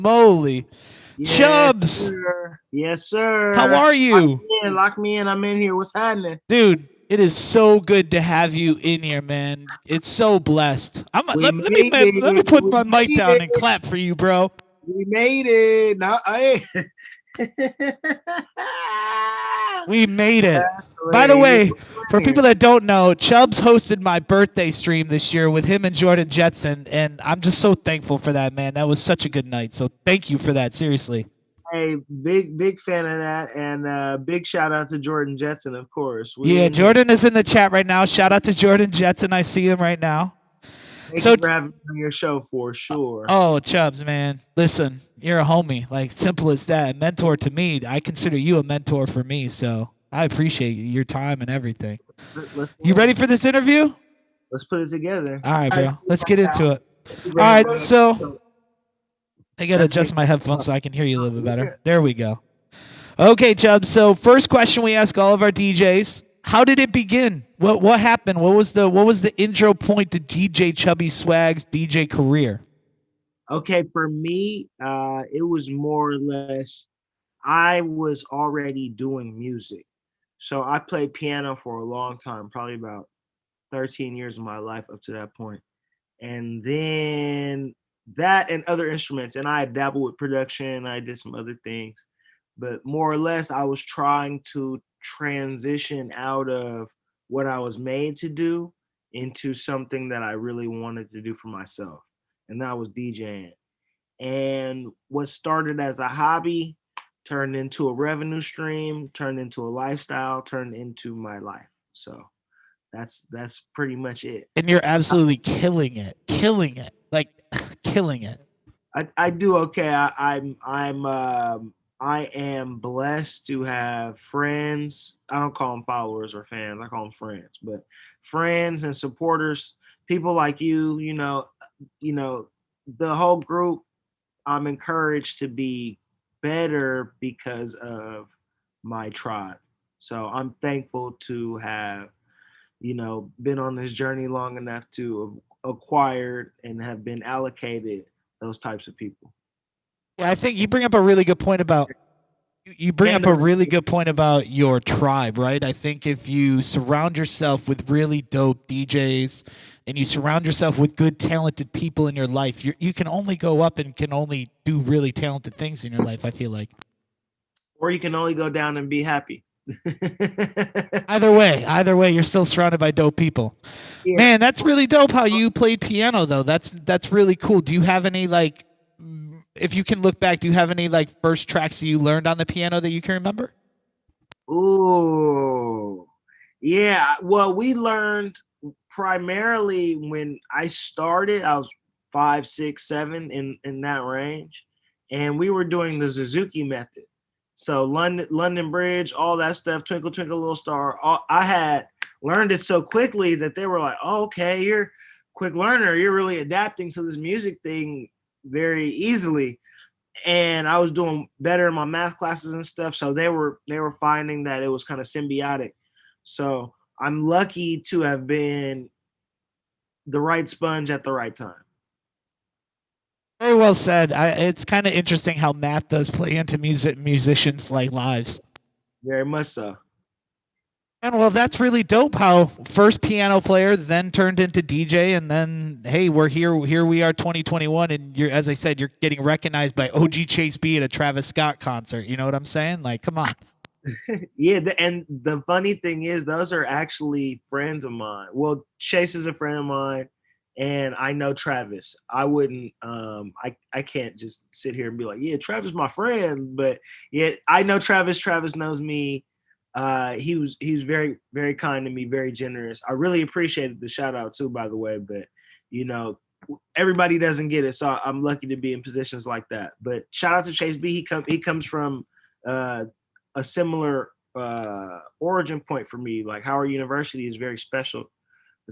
moly. Yes, Chubbs, sir. Yes, how sir. are you? Lock me in. I'm in here. What's happening? Dude, it is so good to have you in here, man. It's so blessed. We made Let me it. put We my mic made down and it. clap for you, bro. We made it. Now, hey. We made it. That's By the hilarious. way, for people that don't know, Chubbs hosted my birthday stream this year with him and Jordan Jetson, and I'm just so thankful for that, man. That was such a good night. So thank you for that, seriously. Hey, big fan of that, and big shout out to Jordan Jetson, of course. We Yeah, in here. Jordan is in the chat right now. Shout out to Jordan Jetson. I see him right now. Thank So, you for having me on your show for sure. oh, Chubbs, man. Listen, you're a homie. Like, simple as that. Mentor to me. I consider you a mentor for me. So I appreciate your time and everything. You ready for this interview? Let's put it together. All right, bro. Let's get into it. All right, so I got to adjust my headphones so I can hear you a little bit better. There we go. Okay, Chubbs. So first question we ask all of our DJs. How did it begin? What happened? What was the intro point to DJ Chubb E Swagg's DJ career? Okay, for me, it was more or less I was already doing music. So I played piano for a long time, probably about 13 years of my life up to that point. And then that and other instruments. And I dabbled with production, I did some other things. But more or less, I was trying to transition out of what I was made to do into something that I really wanted to do for myself. And that was DJing. And what started as a hobby turned into a revenue stream, turned into a lifestyle, turned into my life. So that's pretty much it. And you're absolutely killing it, like killing it. I do okay. I am blessed to have friends. I don't call them followers or fans. I call them friends, but friends and supporters, people like you. The whole group. I'm encouraged to be better because of my tribe. So I'm thankful to have, been on this journey long enough to have acquired and have been allocated those types of people. Yeah, I think you bring up a really good point about your tribe, right? I think if you surround yourself with really dope DJs and you surround yourself with good, talented people in your life, you can only go up and can only do really talented things in your life, I feel like. Or you can only go down and be happy. Either way, you're still surrounded by dope people. Yeah. Man, that's really dope how you played piano, though. That's really cool. Do you have any, like, if you can look back, do you have any like first tracks that you learned on the piano that you can remember? Ooh, yeah. Well, we learned primarily when I started. I was 5, 6, 7 in that range, and we were doing the Suzuki method. So London Bridge, all that stuff, Twinkle Twinkle Little Star. I had learned it so quickly that they were like, "Oh, okay, you're a quick learner. You're really adapting to this music thing very easily." And I was doing better in my math classes and stuff, so they were finding that it was kind of symbiotic. So I'm lucky to have been the right sponge at the right time. Very well said. It's kind of interesting how math does play into musicians' like lives. Very much so. And well, that's really dope. How first piano player, then turned into DJ, and then hey, we're here. Here we are, 2021, and you're, as I said, you're getting recognized by OG Chase B at a Travis Scott concert. You know what I'm saying? Like, come on. Yeah, and the funny thing is, those are actually friends of mine. Well, Chase is a friend of mine, and I know Travis. I wouldn't. I can't just sit here and be like, yeah, Travis, my friend. But yeah, I know Travis. Travis knows me. He was very, very kind to me, very generous. I really appreciated the shout out too, by the way, but everybody doesn't get it. So I'm lucky to be in positions like that. But shout out to Chase B. He comes from a similar origin point for me. Like Howard University is very special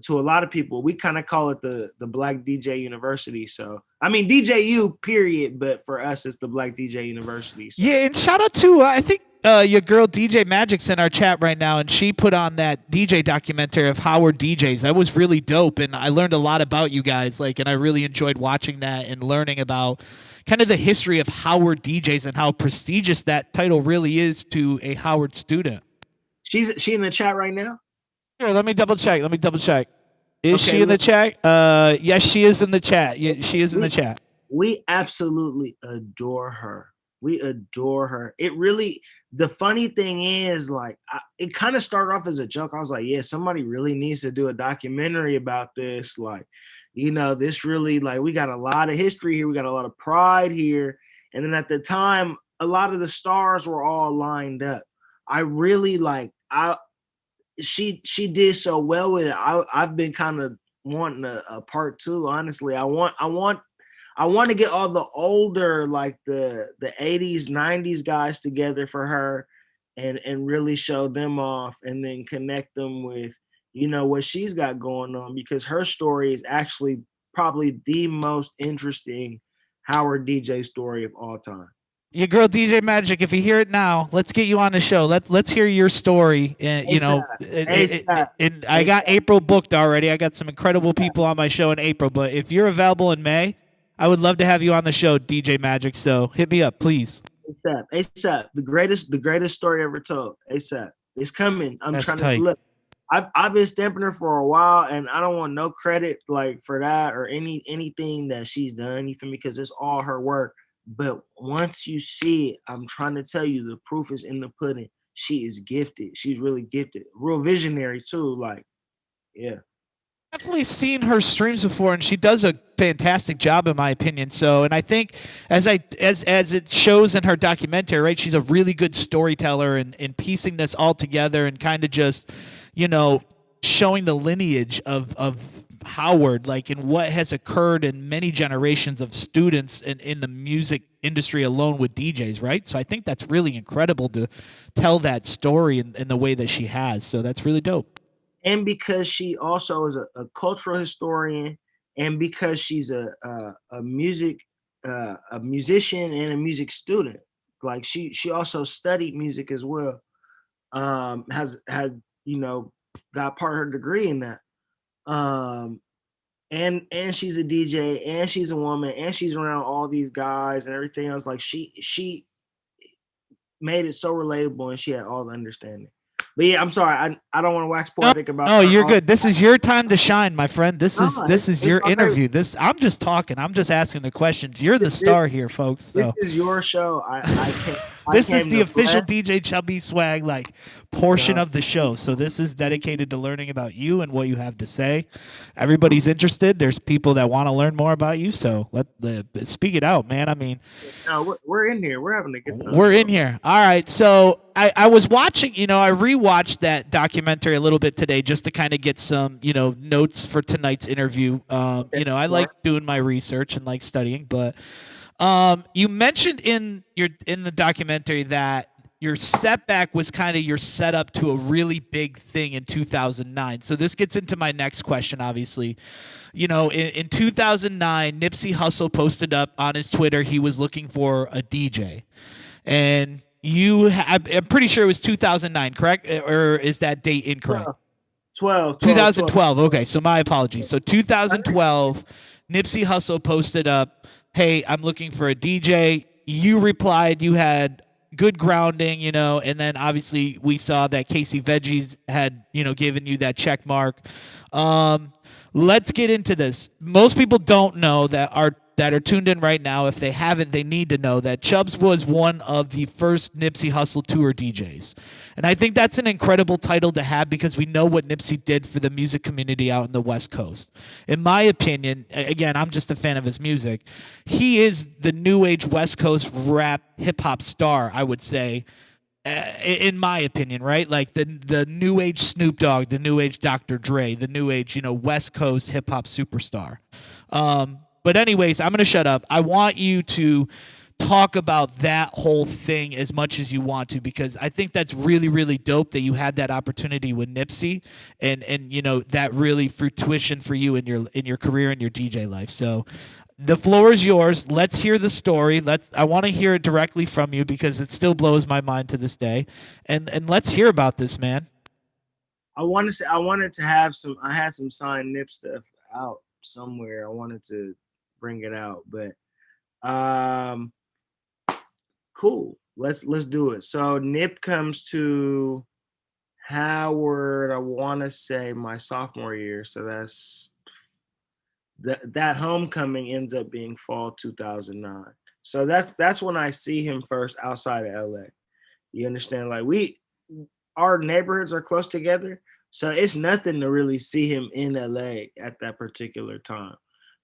to a lot of people. We kind of call it the Black DJ University. So I mean DJU period, but for us it's the Black DJ University. So. Yeah, and shout out to I think your girl DJ Magic's in our chat right now, and she put on that DJ documentary of Howard DJs. That was really dope, and I learned a lot about you guys. Like, and I really enjoyed watching that and learning about kind of the history of Howard DJs and how prestigious that title really is to a Howard student. She in the chat right now? Here, let me double check. Is she in the chat? Yes, she is in the chat. Yeah, she is in the chat. We absolutely adore her. We adore her. It really, the funny thing is, like, it kind of started off as a joke. I was like, yeah, somebody really needs to do a documentary about this. Like, you know, this really, like, we got a lot of history here. We got a lot of pride here. And then at the time, a lot of the stars were all lined up. I really like, she did so well with it. I've been kind of wanting a part two. Honestly, I want to get all the older, like the 80s, 90s guys together for her and really show them off and then connect them with, you know, what she's got going on, because her story is actually probably the most interesting Howard DJ story of all time. Your girl DJ Magic, if you hear it now, let's get you on the show. Let's hear your story. And you know, and I got April booked already. I got some incredible people on my show in April. But if you're available in May, I would love to have you on the show, DJ Magic. So hit me up, please. ASAP. The greatest story ever told. ASAP. It's coming. That's trying tight. to look. I've been stamping her for a while, and I don't want no credit like for that or anything that she's done, you feel me? Because it's all her work. But once you see it, I'm trying to tell you, the proof is in the pudding. She is gifted. She's really gifted. Real visionary too. Like, yeah. Definitely seen her streams before, and she does a fantastic job in my opinion. So, and I think as it shows in her documentary, right, she's a really good storyteller and piecing this all together and kind of just, you know, showing the lineage of Howard, like, and what has occurred in many generations of students in the music industry alone with DJs, right? So I think that's really incredible to tell that story in the way that she has. So that's really dope. And because she also is a cultural historian, and because she's a musician and a music student, like she also studied music as well. Has had, you know, got part of her degree in that. And she's a DJ, and she's a woman, and she's around all these guys and everything else. Like she made it so relatable, and she had all the understanding. But yeah, I'm sorry. I don't want to wax poetic about. No, you're good. This is your time to shine, my friend. This is your interview. I'm just talking. I'm just asking the questions. You're the star here, folks. So. This is your show. I can't. This is the official DJ Chubb E Swagg like portion of the show. So this is dedicated to learning about you and what you have to say. Everybody's interested. There's people that want to learn more about you. So speak it out, man. I mean, no, we're in here. We're having a good time. We're in here. All right. So I was watching. You know, I rewatched that documentary a little bit today just to kind of get some, you know, notes for tonight's interview. You know, I like doing my research and like studying, but. You mentioned in the documentary that your setback was kind of your setup to a really big thing in 2009. So this gets into my next question, obviously. You know, in 2009, Nipsey Hussle posted up on his Twitter he was looking for a DJ. And I'm pretty sure it was 2009, correct? Or is that date incorrect? 2012. Okay, so my apologies. So 2012, Nipsey Hussle posted up, hey, I'm looking for a DJ. You replied you had good grounding, you know, and then obviously we saw that Casey Veggies had, you know, given you that check mark. Let's get into this. Most people don't know that are tuned in right now. If they haven't, they need to know that Chubbs was one of the first Nipsey Hussle tour DJs. And I think that's an incredible title to have because we know what Nipsey did for the music community out in the West Coast. In my opinion, again, I'm just a fan of his music. He is the new age West Coast rap hip hop star, I would say. In my opinion, right? Like the new age Snoop Dogg, the new age Dr. Dre, the new age, you know, West Coast hip hop superstar. But anyways, I'm going to shut up. I want you to talk about that whole thing as much as you want to, because I think that's really, really dope that you had that opportunity with Nipsey and you know, that really fruition for you in your career and your DJ life. So the floor is yours. Let's hear the story. I want to hear it directly from you because it still blows my mind to this day. And let's hear about this, man. I wanted to have I had some signed Nip stuff out somewhere. I wanted to bring it out, but Um, cool. Let's do it. So Nip comes to Howard, I want to say my sophomore year. So that homecoming ends up being fall 2009. So that's when I see him first outside of LA. You understand? Like our neighborhoods are close together, so it's nothing to really see him in LA at that particular time.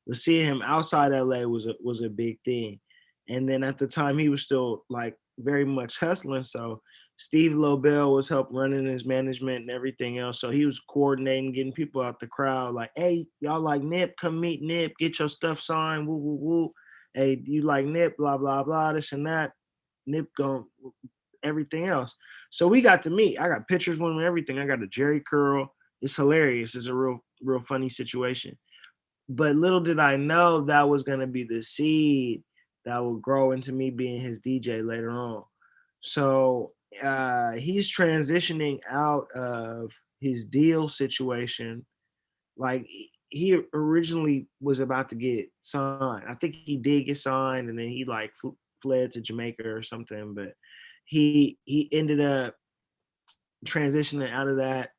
But seeing him outside LA was a big thing. And then at the time he was still like very much hustling. So Steve Lobel was help running his management and everything else. So he was coordinating, getting people out the crowd, like, hey, y'all like Nip, come meet Nip, get your stuff signed, woo, woo, woo. Hey, you like Nip, blah, blah, blah, this and that. Nip going everything else. So we got to meet. I got pictures with him and everything. I got a Jerry curl. It's hilarious. It's a real funny situation. But little did I know that was gonna be the seed that would grow into me being his DJ later on. So he's transitioning out of his deal situation. Like he originally was about to get signed. I think he did get signed, and then he like fled to Jamaica or something. But he ended up transitioning out of that,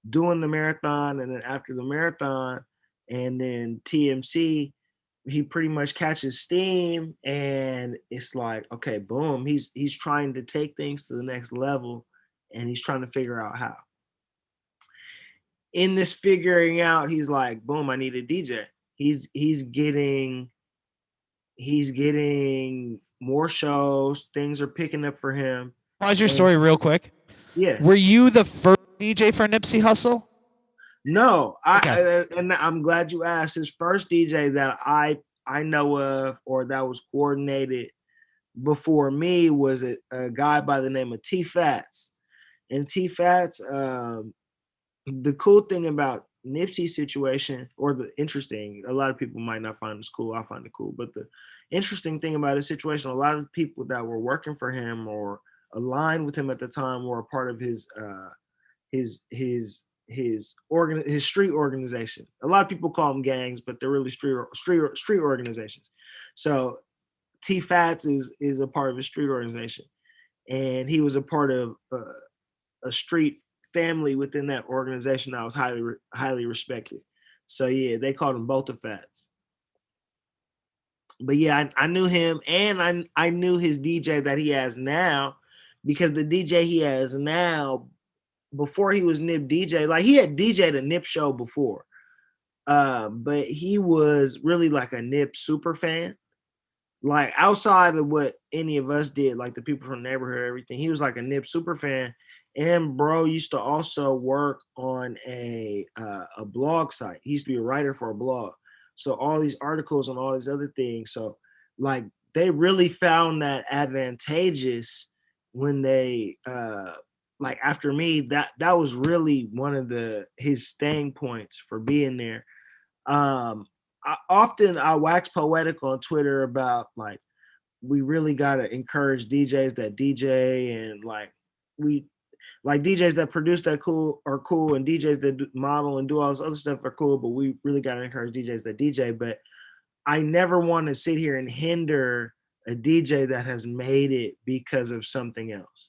doing the marathon, and then after the marathon, and then TMC, he pretty much catches steam, and it's like, okay, boom, he's trying to take things to the next level, and he's trying to figure out how. In this figuring out, he's like, boom, I need a DJ. He's getting more shows. Things are picking up for him. Pause your And story real quick. yeah, Were you the first DJ for Nipsey Hussle? no, Okay. and I'm glad you asked. His first DJ that I know of or that was coordinated before me was a guy by the name of T Fats. And T Fats, the cool thing about Nipsey's situation, or the interesting, a lot of people might not find this cool. I find it cool, but the interesting thing about his situation, a lot of the people that were working for him or aligned with him at the time were a part of his street organization. A lot of people call them gangs, but they're really street organizations. So T Fats is a part of his street organization, and he was a part of a street family within that organization that was highly respected. So yeah, they called him both the Fats. But yeah, I knew him, and I knew his DJ that he has now, because the DJ he has now, before he was Nip DJ, like he had DJ the Nip show before, but he was really like a Nip super fan. Like outside of what any of us did, like the people from the neighborhood, everything, he was like a Nip super fan. And bro used to also work on a blog site. He used to be a writer for a blog, so all these articles and all these other things. So like they really found that advantageous when they like after me, that was really one of his staying points for being there. I wax poetic on Twitter about like we really gotta encourage DJs that DJ, and like we like DJs that produce that cool are cool, and DJs that model and do all this other stuff are cool, but we really gotta encourage DJs that DJ. But I never want to sit here and hinder a DJ that has made it because of something else.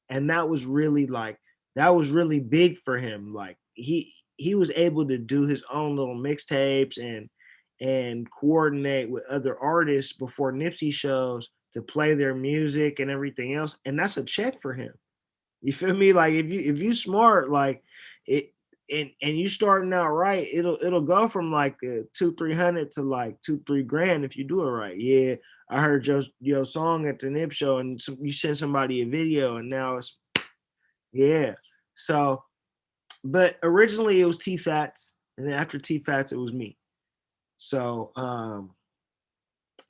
And that was really big for him. Like he was able to do his own little mixtapes and coordinate with other artists before Nipsey shows to play their music and everything else. And that's a check for him. You feel me? Like if you smart, like it and you starting out right, it'll go from like 200-300 to like 2-3 grand if you do it right. Yeah, I heard your song at the Nip show, and you sent somebody a video, and now it's yeah. So, but originally it was T Fats, and then after T Fats it was me. So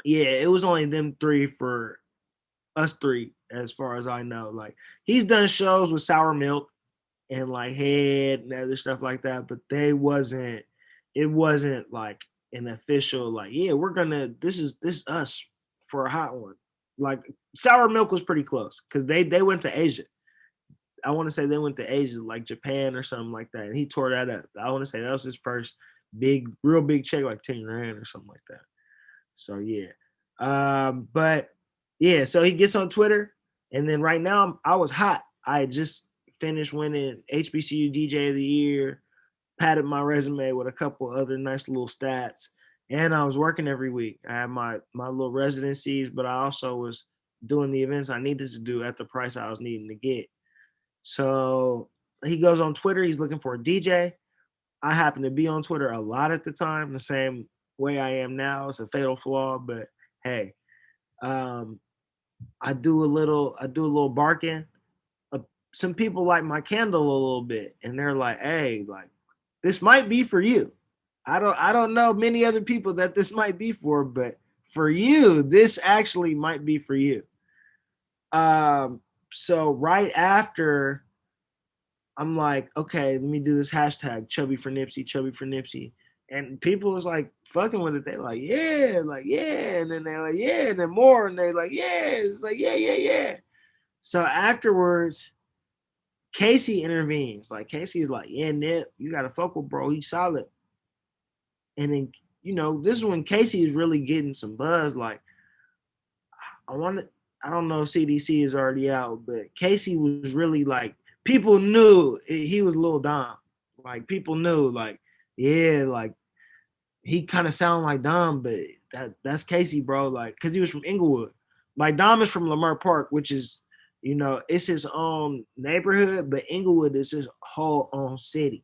yeah, it was only them three for us three, as far as I know. Like he's done shows with Sour Milk and like Head and other stuff like that, but it wasn't like an official like, yeah, we're gonna this is us for a hot one. Like Sour Milk was pretty close because they went to Asia. I want to say they went to Asia, like Japan or something like that, and he tore that up. I want to say that was his first real big check, like 10 grand or something like that. So yeah. But yeah, so he gets on Twitter, and then right now I was hot. I had just finished winning HBCU DJ of the Year, padded my resume with a couple other nice little stats, and I was working every week. I had my little residencies, but I also was doing the events I needed to do at the price I was needing to get. So he goes on Twitter. He's looking for a DJ. I happen to be on Twitter a lot at the time, the same way I am now. It's a fatal flaw, but hey, um, I do a little barking. Uh, some people like my candle a little bit, and they're like, "Hey, like this might be for you." I don't know many other people that this might be for, but for you, this actually might be for you. Um, so right after, I'm like, okay, let me do this hashtag chubby for Nipsey, chubby for Nipsey. And people was like fucking with it. They like, yeah. And then they're like, yeah, and then more. And they like, yeah. It's like, yeah, yeah, yeah. So afterwards, Casey intervenes. Like Casey is like, yeah, Nip, you got to fuck with bro. He's solid. And then, this is when Casey is really getting some buzz. Like, I want to, I don't know if CDC is already out, but Casey was really like, people knew he was Lil Dom. Like, people knew, like, yeah, like, he kind of sounded like Dom, but that's Casey, bro. Like, because he was from Inglewood. Like, Dom is from Lamar Park, which is, it's his own neighborhood, but Inglewood is his whole own city.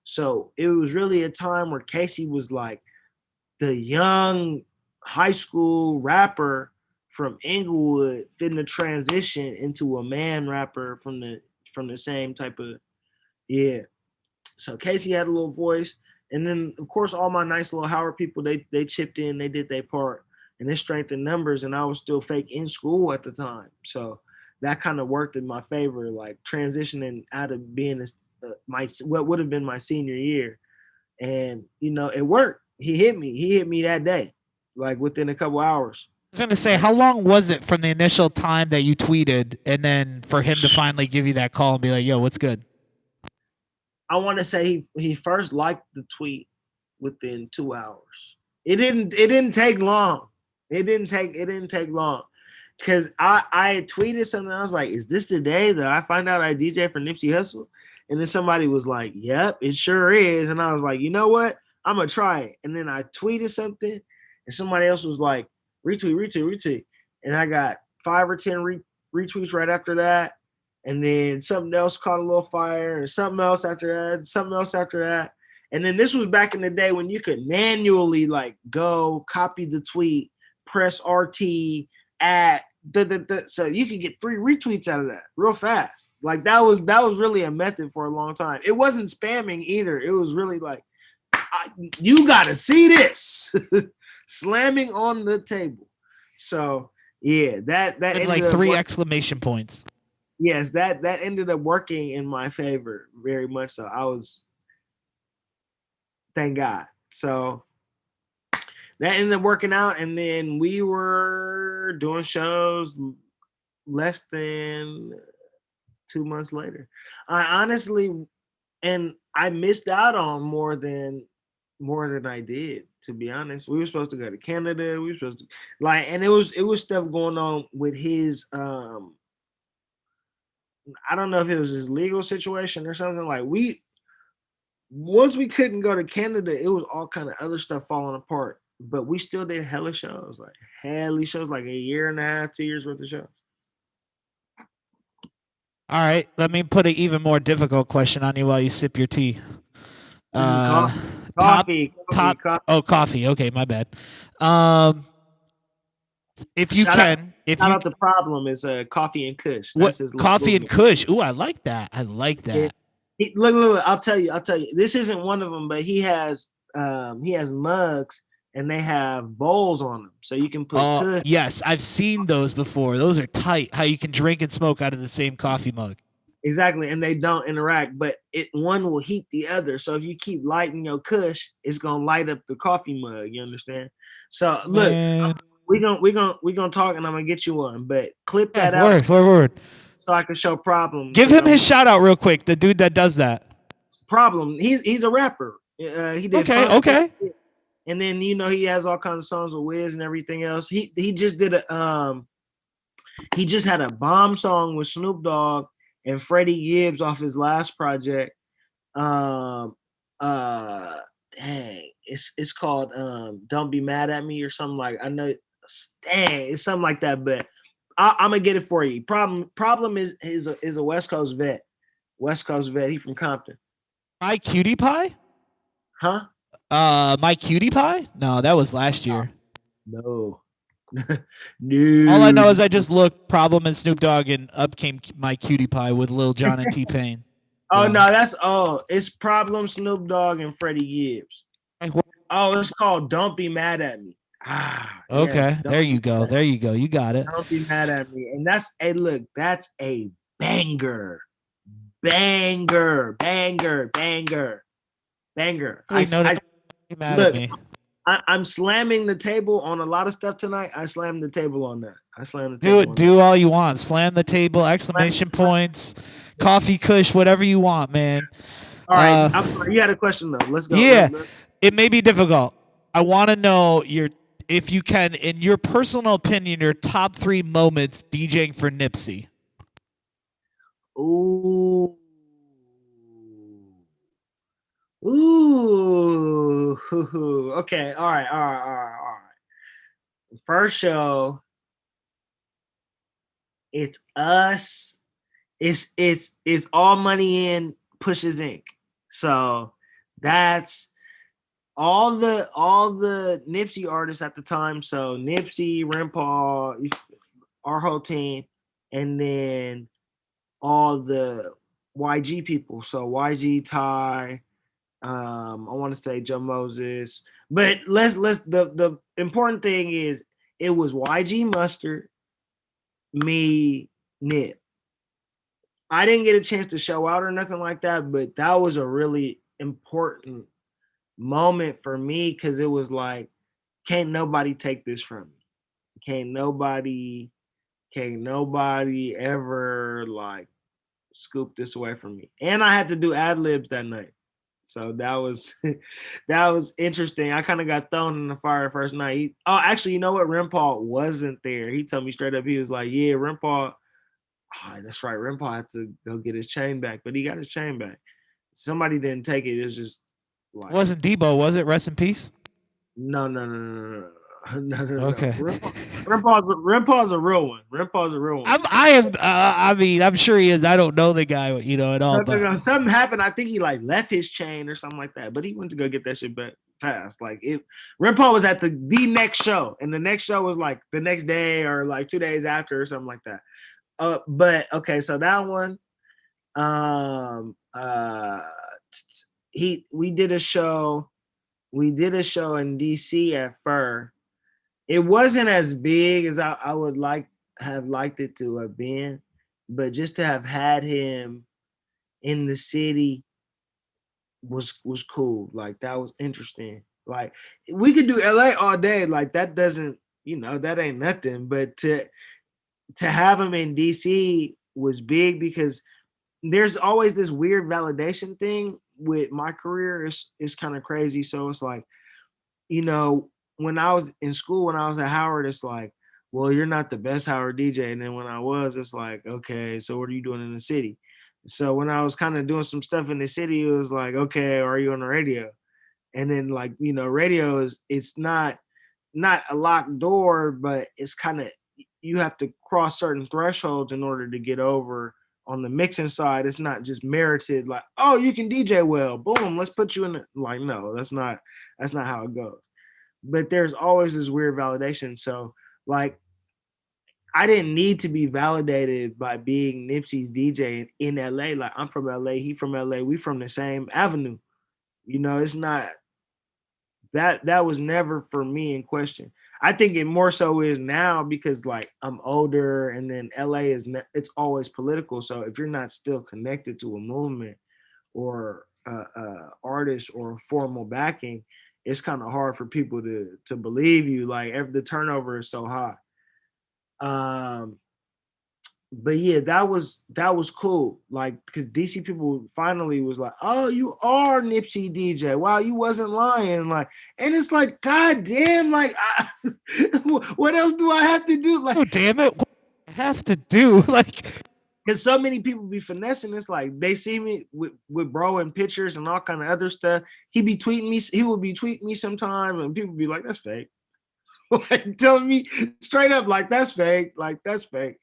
So it was really a time where Casey was like the young high school rapper from Inglewood fitting to transition into a man rapper from the same type of, yeah. So Casey had a little voice, and then of course all my nice little Howard people, they chipped in, they did their part, and it strengthened numbers. And I was still fake in school at the time, so that kind of worked in my favor, like transitioning out of being my what would have been my senior year, and it worked. He hit me that day, like within a couple hours. I was going to say, how long was it from the initial time that you tweeted and then for him to finally give you that call and be like, yo, what's good? I want to say he first liked the tweet within 2 hours. It didn't take long. It didn't take long. Cause I tweeted something. I was like, is this the day that I find out I DJ for Nipsey Hussle? And then somebody was like, yep, it sure is. And I was like, you know what? I'm gonna try it. And then I tweeted something, and somebody else was like, retweet. And I got 5 or 10 retweets right after that. And then something else caught a little fire, and something else after that. And then this was back in the day when you could manually like go copy the tweet, press RT, add, so you could get 3 retweets out of that real fast. Like that was really a method for a long time. It wasn't spamming either. It was really like, you gotta see this, slamming on the table. So yeah, that ended like 3 exclamation points. Yes, that ended up working in my favor very much. So I was, thank God. So that ended up working out, and then we were doing shows less than 2 months later. I honestly, and I missed out on more than I did, to be honest. We were supposed to go to Canada. We were supposed to and it was stuff going on with his I don't know if it was his legal situation or something. Like once we couldn't go to Canada, it was all kind of other stuff falling apart. But we still did hella shows, like a year and a half, 2 years worth of shows. All right, let me put an even more difficult question on you while you sip your tea. Coffee. Oh, coffee. Okay, my bad. If you shout can, shout out to Problem is Coffee and Kush. That's his Coffee and Kush. Ooh, I like that. Yeah. Look. I'll tell you. This isn't one of them, but he has mugs, and they have bowls on them, so you can put. Kush. Yes, I've seen those before. Those are tight. How you can drink and smoke out of the same coffee mug. Exactly, and they don't interact, but one will heat the other. So if you keep lighting your Kush, it's gonna light up the coffee mug. You understand? So look, we gonna talk, and I'm gonna get you one, but clip that out. Word. So I can show Problem. Give him his shout out real quick. The dude that does that. Problem. He's a rapper. He did. Okay. And then he has all kinds of songs with Wiz and everything else. He just did he just had a bomb song with Snoop Dogg and Freddie Gibbs off his last project. Um uh Dang, it's called Don't Be Mad at Me or something like I know dang, it's something like that, but I'm gonna get it for you. Problem is a West Coast vet. West Coast vet. He from Compton. My Cutie Pie? Huh? My Cutie Pie? No, that was last year. No. All I No. know is I just looked Problem and Snoop Dogg, and up came My Cutie Pie with Lil Jon and T-Pain. Oh no, it's Problem, Snoop Dogg, and Freddie Gibbs. Oh, it's called Don't Be Mad at Me. Okay, Yes. there you go. There you go. You got it. Don't Be Mad at Me. And that's look, that's a banger. Banger. Mad Look, at me. I'm slamming the table on a lot of stuff tonight. I slammed the table on that. I slammed the table. Do all you want. Slam the table, exclamation points, coffee kush, whatever you want, man. All right. I'm sorry. You had a question though. Let's go. Yeah, it may be difficult. I want to know if you can, in your personal opinion, your top 3 moments DJing for Nipsey. Ooh. Okay. All right. First show, it's us. It's All Money In, Pushes Inc. So that's all the Nipsey artists at the time. So Nipsey, Ren Paul, our whole team, and then all the YG people. So YG, Ty, I want to say Joe Moses, but let's the important thing is it was YG Mustard, me, Nip. I didn't get a chance to show out or nothing like that, but that was a really important moment for me because it was like, can't nobody take this from me. Can't nobody ever like scoop this away from me. And I had to do ad libs that night. So that was that was interesting. I kind of got thrown in the fire first night. Actually, you know what? Ren Paul wasn't there. He told me straight up, he was like, yeah, Ren Paul. That's right. Ren Paul had to go get his chain back, but he got his chain back. Somebody didn't take it. It was just like, wasn't Debo, was it? Rest in peace. no. Okay. Ren Paul's a real one. Ren Paul's a real one. I mean, I'm sure he is. I don't know the guy, at all. No. Something happened. I think he like left his chain or something like that. But he went to go get that shit back fast. Like Ren Paul was at the next show, and the next show was like the next day or like 2 days after or something like that. But okay, so that one, we did a show in DC at Fur. It wasn't as big as I would have liked it to have been, but just to have had him in the city was cool. Like that was interesting. Like we could do LA all day. Like that doesn't, that ain't nothing. But to have him in DC was big because there's always this weird validation thing with my career. It's kind of crazy. So it's like, when I was in school, when I was at Howard, it's like, well, you're not the best Howard DJ. And then when I was, it's like, okay, so what are you doing in the city? So when I was kind of doing some stuff in the city, it was like, okay, are you on the radio? And then like, radio it's not a locked door, but it's kind of, you have to cross certain thresholds in order to get over on the mixing side. It's not just merited like, oh, you can DJ well, boom, let's put you in like, no, that's not how it goes. But there's always this weird validation. So like I didn't need to be validated by being Nipsey's DJ in LA. Like I'm from LA, he from LA, we from the same avenue. It's not that was never for me in question. I think it more so is now because like I'm older, and then LA it's always political. So if you're not still connected to a movement or artist or formal backing, it's kind of hard for people to believe you. Like the turnover is so high. But but yeah, that was cool. Like, because DC people finally was like, "Oh, you are Nipsey DJ. Wow, you wasn't lying." Like, and it's like, God damn, like, what else do I have to do? Like, oh damn it, what do I have to do? Like, because so many people be finessing. It's like they see me with bro in pictures and all kind of other stuff. He be tweeting me. He will be tweeting me sometime, and people be like, "That's fake." Like telling me straight up, like that's fake, like that's fake.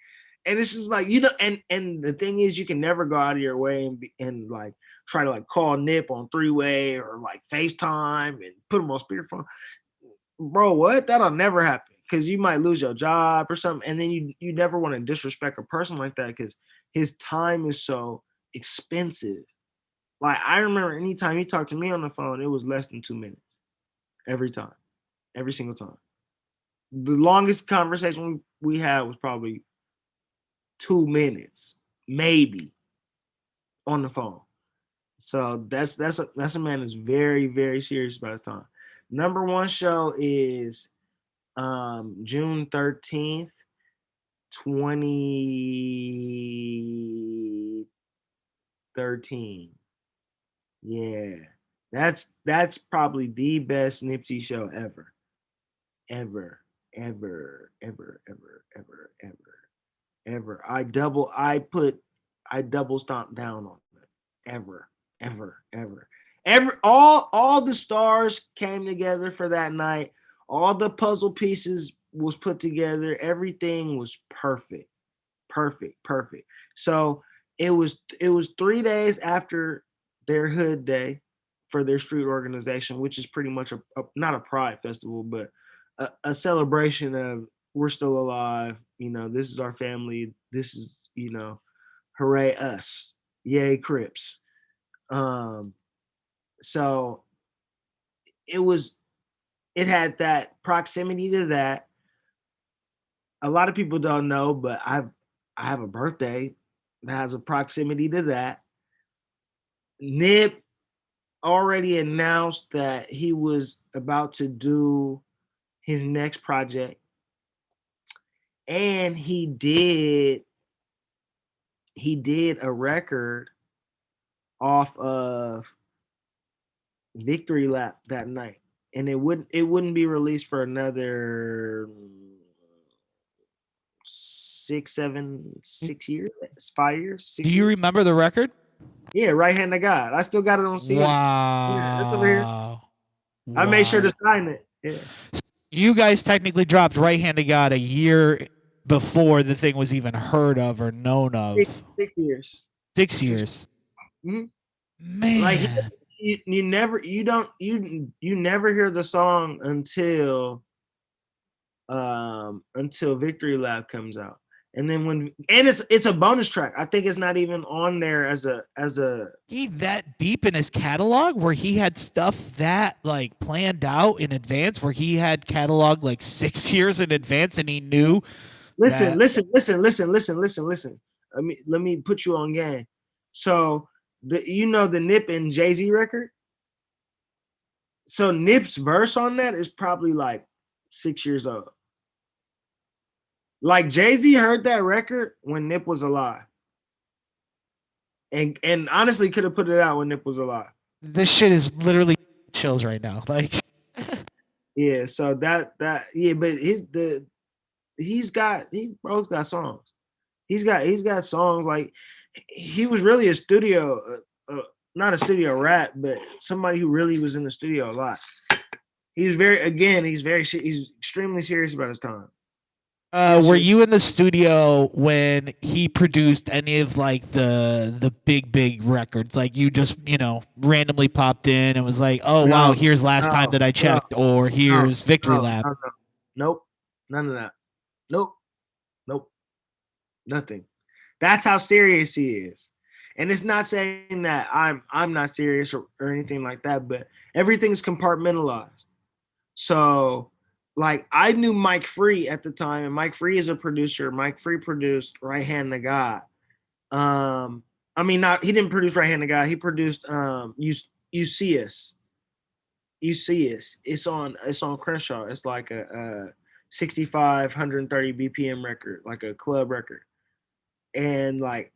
And it's just like, and the thing is, you can never go out of your way and like try to like call Nip on three-way or like FaceTime and put him on speakerphone. Bro, what? That'll never happen because you might lose your job or something. And then you never want to disrespect a person like that because his time is so expensive. Like I remember anytime he talked to me on the phone, it was less than 2 minutes every time, every single time. The longest conversation we had was probably 2 minutes, maybe, on the phone. So that's a man that's very, very serious about his time. Number one show is June 13th, 2013. Yeah. That's probably the best Nipsey show ever. Ever, ever, ever, ever, ever, ever, ever. I double stomp down on it. Ever, ever, ever. All the stars came together for that night. All the puzzle pieces was put together. Everything was perfect. Perfect, perfect. So it was 3 days after their hood day for their street organization, which is pretty much not a pride festival, but a celebration of we're still alive. This is our family. This is, hooray us. Yay, Crips. Um, so it was it had that proximity to that. A lot of people don't know, but I have a birthday that has a proximity to that. Nip already announced that he was about to do his next project, and he did a record off of Victory Lap that night, and it wouldn't be released for another 6 years, 5 years, do 6 you years. remember the record? Yeah, Right Hand of God. I still got it on CD. Yeah, that's over here. Wow. I made sure Wow. to sign it. Yeah. You guys technically dropped Right Hand of God a year before the thing was even heard of or known Six, of. 6 years. 6 Six. years. Mhm. Like Man. you never hear the song until Victory Lab comes out. And then it's a bonus track. I think it's not even on there as a He that deep in his catalog where he had stuff that like planned out in advance, where he had catalog like 6 years in advance and he knew listen, that. listen, listen, listen, listen, listen, listen. Let me put you on game. So the Nip and Jay-Z record. So Nip's verse on that is probably like 6 years old. Like Jay-Z heard that record when Nip was alive. And honestly could have put it out when Nip was alive. This shit is literally chills right now. Like Yeah, so yeah, but bro's got songs. He's got songs like he was really a studio, not a studio rat, but somebody who really was in the studio a lot. He's extremely serious about his time. were you in the studio when he produced any of like the big records? Like you just randomly popped in and was like, oh wow, No, here's last time no, that I no, checked, or no, here's Victory no, Lap. no, no. Nope, none of that. Nope, nope, nothing. That's how serious he is. And it's not saying that I'm not serious or anything like that, but everything's compartmentalized. So like I knew Mike Free at the time, and Mike Free is a producer. Mike Free produced Right Hand to God. I mean, not he didn't produce Right Hand to God. He produced You See Us. You See Us. It's on Crenshaw. It's like a 65 130 BPM record, like a club record. and like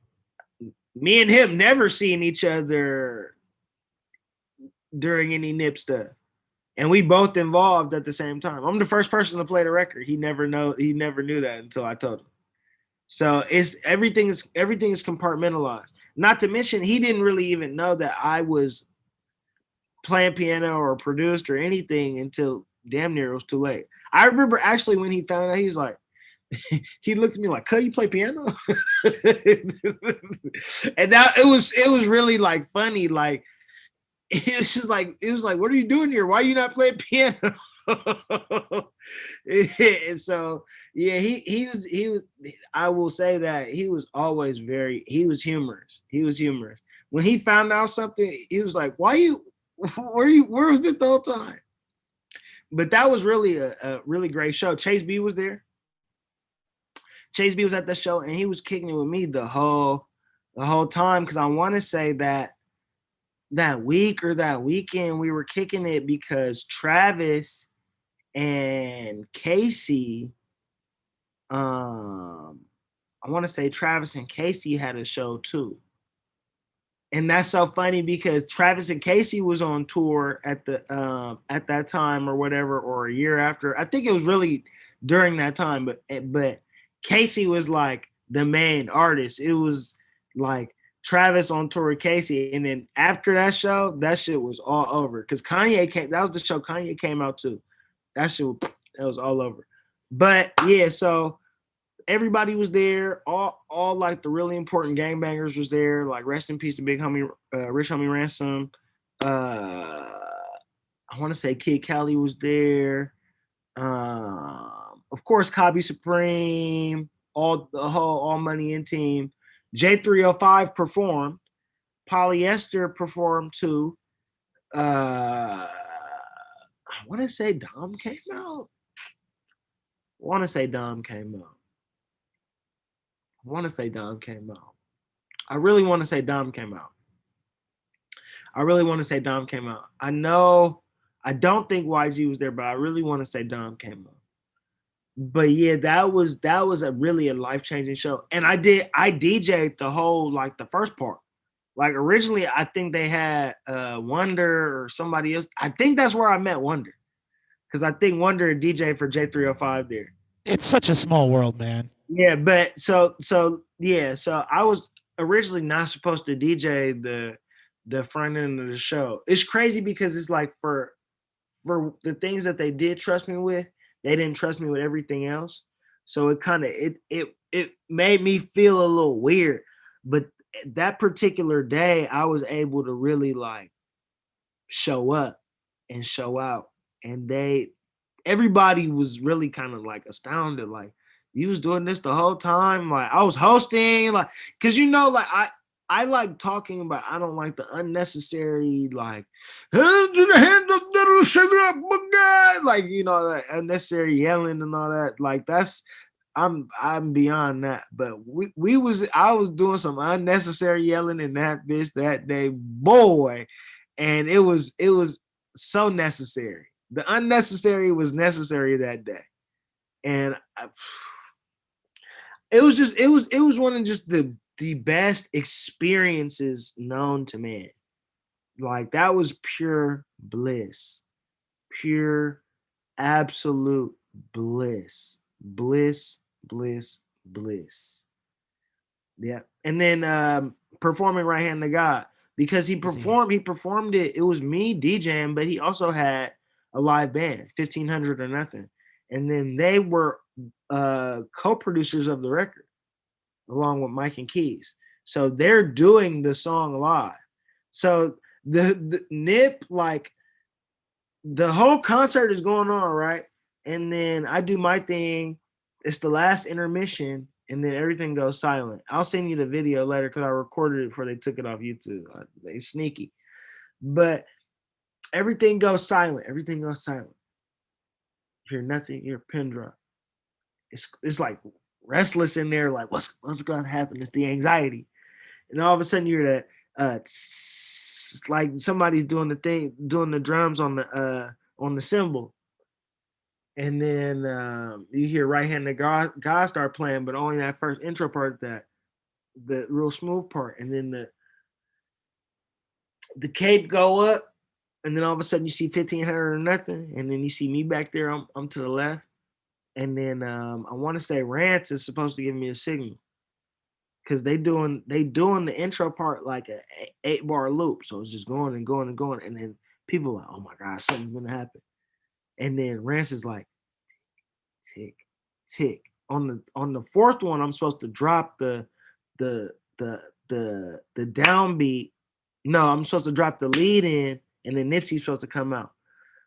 me and him never seeing each other during any Nip stuff. And we both involved at the same time. I'm the first person to play the record. He never knew that until I told him. So it's everything is compartmentalized. Not to mention he didn't really even know that I was playing piano or produced or anything until damn near it was too late. I remember actually when he found out, he was like, he looked at me like, "Could you play piano?" And that it was really like funny. Like it was like, "What are you doing here? Why are you not playing piano?" And so yeah, he was. I will say that he was always he was humorous. He was humorous. When he found out something, he was like, "Why you? Where was this the whole time?" But that was really a really great show. Chase B was there. Chase B was at the show, and he was kicking it with me the whole time, because I want to say that week or that weekend we were kicking it because Travis and Casey, I want to say Travis and Casey had a show too. And that's so funny because Travis and Casey was on tour at that time or whatever, or a year after. I think it was really during that time, but Casey was like the main artist. It was like Travis on tour with Casey, and then after that show, that shit was all over. Because Kanye came. That was the show Kanye came out to. That shit, that was all over. But yeah, so everybody was there. All like the really important gangbangers was there. Like rest in peace to Big Homie, Rich Homie Ransom. I want to say Kid Cali was there. Of course, Cobby Supreme. All Money in team. J305 performed. Polyester performed too. I want to say Dom came out. I want to say Dom came out. I really want to say Dom came out. I know, I don't think YG was there, but I really want to say Dom came out. But yeah, that was a really a life-changing show. And I DJ'd the whole, like the first part. Like originally, I think they had Wonder or somebody else. I think that's where I met Wonder. Because I think Wonder DJ for J305 there. It's such a small world, man. Yeah, but so I was originally not supposed to DJ the front end of the show. It's crazy because it's like for the things that they did trust me with, they didn't trust me with everything else. So it kind of it made me feel a little weird. But that particular day, I was able to really like show up and show out, and everybody was really kind of like astounded, like, you was doing this the whole time. Like I was hosting, like, cause like I like talking about, I don't like the unnecessary, like, like, that unnecessary yelling and all that. Like that's, I'm beyond that. But I was doing some unnecessary yelling in that bitch that day, boy. And it was so necessary. The unnecessary was necessary that day. And it was one of just the best experiences known to man. Like that was pure bliss, pure absolute bliss. Yeah. And then performing Right Hand to God, because he performed it. It was me DJing, but he also had a live band, 1500 or nothing. And then they were co-producers of the record along with Mike and Keys. So they're doing the song live. So the Nip, like the whole concert is going on, right? And then I do my thing. It's the last intermission, and then everything goes silent. I'll send you the video later because I recorded it before they took it off YouTube. They sneaky. But everything goes silent. You hear nothing, you hear a pin drop. It's like restless in there, like what's gonna happen? It's the anxiety. And all of a sudden you hear that like somebody's doing the drums on the cymbal. And then you hear Right Hand to God start playing, but only that first intro part of that. the real smooth part, and then the cape go up, and then all of a sudden you see 1500 or nothing, and then you see me back there. I'm to the left, and then I want to say Rance is supposed to give me a signal because they doing the intro part like a 8 bar loop, so it's just going and going and going, and then people are like, oh my god, something's gonna happen, and then Rance is like tick tick on the fourth one. I'm supposed to drop the the downbeat. No, I'm supposed to drop the lead in, and then Nipsey's supposed to come out.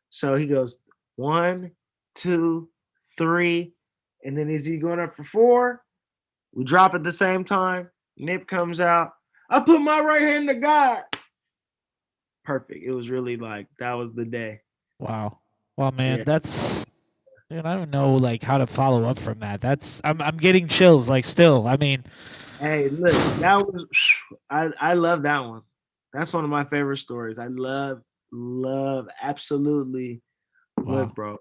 So he goes 1, 2, 3, and then is he going up for 4? We drop at the same time. Nip comes out. I put my right hand to God. Perfect. It was really like that was the day. Wow. Well, man, Yeah. that's dude, I don't know like how to follow up from that. I'm getting chills like still. I mean, Hey, look, that was I love that one. That's one of my favorite stories. I love absolutely. wow. Look, bro,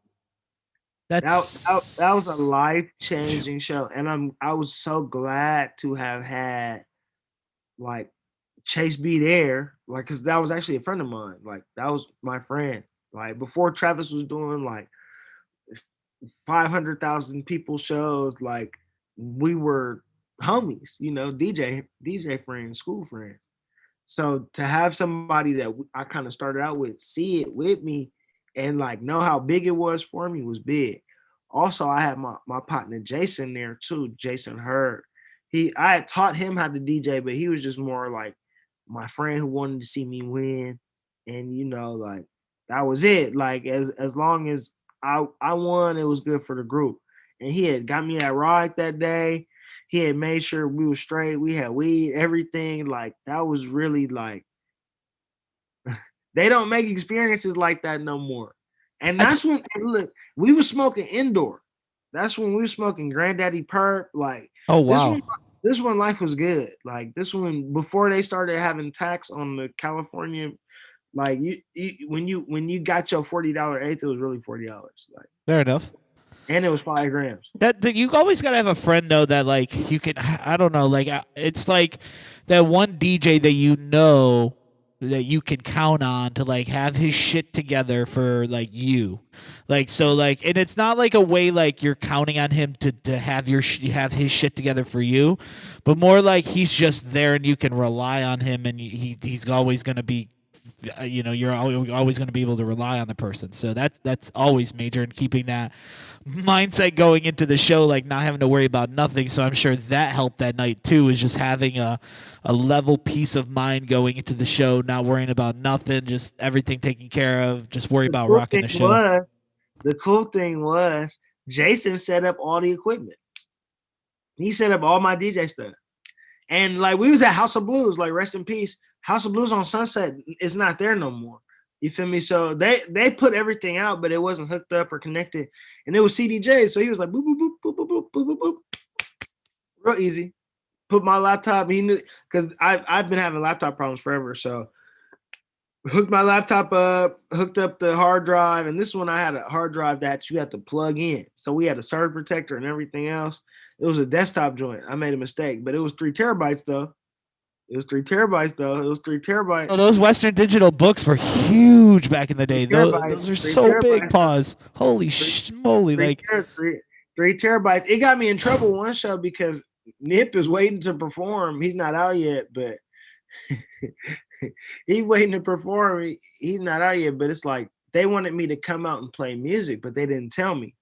that That's was a life changing show, and I was so glad to have had like Chase be there, like because that was actually a friend of mine. Like that was my friend. Like before Travis was doing like 500,000 people shows, like we were homies, DJ friends, school friends. So to have somebody that I kind of started out with see it with me and like know how big it was for me was big. Also, I had my partner Jason there too, Jason Hurd. I had taught him how to DJ, but he was just more like my friend who wanted to see me win. And like that was it. Like as long as I won, it was good for the group. And he had got me that ride that day. He had made sure we were straight. We had weed, everything. Like that was really like they don't make experiences like that no more. And I d- that's when look, we were smoking indoor. That's when we were smoking Granddaddy Perp. Like oh this one, wow. this one life was good. Like this one before they started having tax on the California. Like when you got your $40 eighth, it was really $40. Like Fair enough. and it was 5 grams. That you always gotta have a friend though that like you can I don't know like it's like that one DJ that you know that you can count on to like have his shit together for like you, like so like and it's not like a way like you're counting on him to have have his shit together for you, but more like he's just there and you can rely on him and he's always gonna be you're always going to be able to rely on the person. So that's always major in keeping that mindset going into the show, like not having to worry about nothing. So I'm sure that helped that night too, is just having a level peace of mind going into the show, not worrying about nothing, just everything taken care of, just worry The about cool rocking thing the show. was, the cool thing was, Jason set up all the equipment. He set up all my DJ stuff. And like we was at House of Blues, like rest in peace. House of Blues on Sunset is not there no more. You feel me? So they put everything out, but it wasn't hooked up or connected. And it was CDJ. So he was like boop boop boop boop boop boop boop boop boop. Real easy. Put my laptop. He knew because I've been having laptop problems forever. So hooked my laptop up, hooked up the hard drive, and this one I had a hard drive that you had to plug in. So we had a surge protector and everything else. It was a desktop joint. I made a mistake, but it was 3 terabytes though. It was 3 terabytes though. It was three Oh, terabytes. those Western Digital books were huge back in the Three day. terabytes. Those are Three so big. terabytes. Pause. Holy Three, moly! three, Like, ter- three, 3 terabytes. It got me in trouble one show because Nip is waiting to perform. He's not out yet, but he's waiting to perform. He's not out yet, but it's like they wanted me to come out and play music, but they didn't tell me.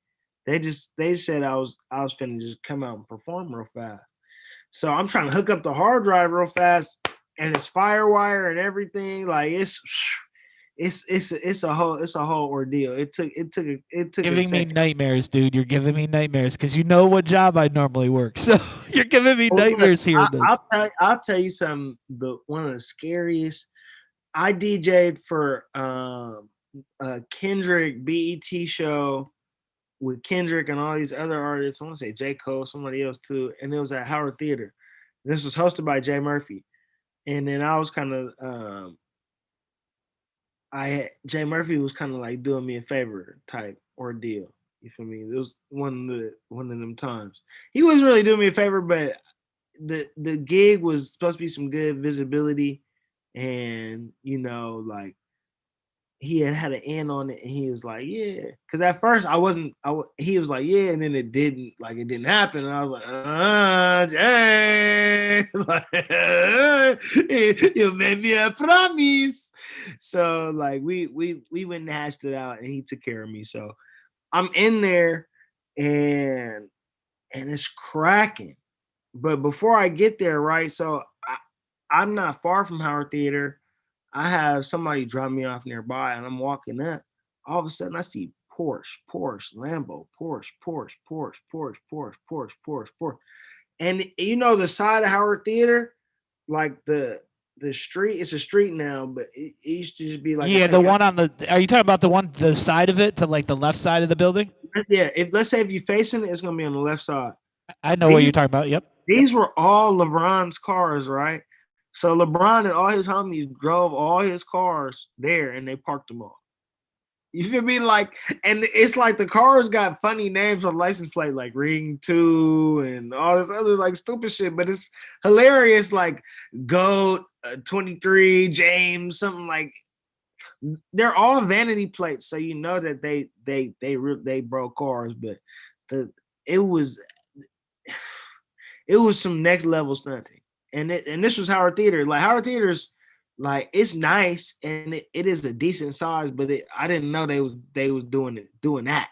They said I was finna just come out and perform real fast. So I'm trying to hook up the hard drive real fast, and it's FireWire and everything. Like it's a whole ordeal. It took a giving me second. nightmares, dude. You're giving me nightmares because you know what job I normally work. So you're giving me Oh, look, nightmares hearing this. I'll tell you something. The one of the scariest. I DJ'd for Kendrick BET show with Kendrick and all these other artists. I want to say J. Cole, somebody else too, and it was at Howard Theater. This was hosted by Jay Murphy, and then I was kind of Jay Murphy was kind of like doing me a favor type ordeal. You feel me? It was one of them times. He wasn't really doing me a favor, but the gig was supposed to be some good visibility, and like he had an in on it, and he was like, yeah. Because at first I wasn't. He was like, yeah, and then it didn't happen, and I was like, Jay, like, you made me a promise. So like we went and hashed it out, and he took care of me. So I'm in there, and it's cracking. But before I get there, right? So I'm not far from Howard Theater. I have somebody drop me off nearby, and I'm walking up. All of a sudden, I see Porsche, Lambo, Porsche. And the side of Howard Theater, like the street, it's a street now, but it used to just be like the one on the. Are you talking about the side of it to like the left side of the building? Yeah, let's say if you're facing it, it's gonna be on the left side. I know what you're talking about. Yep. These were all LeBron's cars, right? So LeBron and all his homies drove all his cars there, and they parked them all. You feel me? Like, and it's like the cars got funny names on license plate, like Ring 2 and all this other like stupid shit, but it's hilarious. Like Goat 23, James, something like. They're all vanity plates, so you know that they broke cars, but it was some next level stunting. And this was Howard Theater. Like Howard Theater's like it's nice and it is a decent size, but I didn't know they was doing that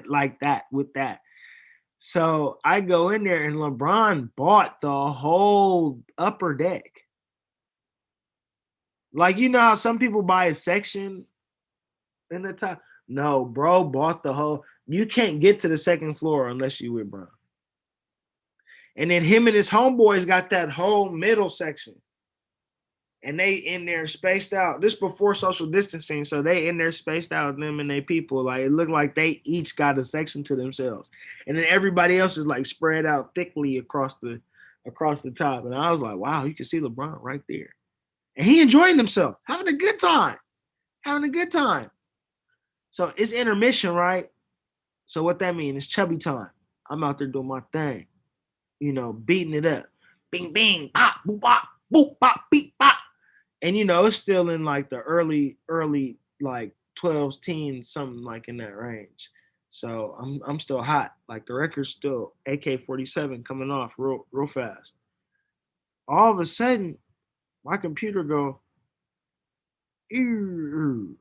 like that with that. So I go in there and LeBron bought the whole upper deck. Like how some people buy a section in the top. No, bro bought the whole. You can't get to the second floor unless you with Bron. And then him and his homeboys got that whole middle section. And they in there spaced out. This before social distancing, so they in there spaced out, them and their people. Like it looked like they each got a section to themselves. And then everybody else is like spread out thickly across the top. And I was like, wow, you can see LeBron right there. And he enjoying himself, having a good time. So it's intermission, right? So what that means? It's chubby time. I'm out there doing my thing, beating it up. Bing, bing, pop, boop, pop, boop, pop, beep, pop. And, it's still in like the early, like 12s, teens, something like in that range. So I'm still hot. Like the record's still AK-47 coming off real fast. All of a sudden, my computer go, you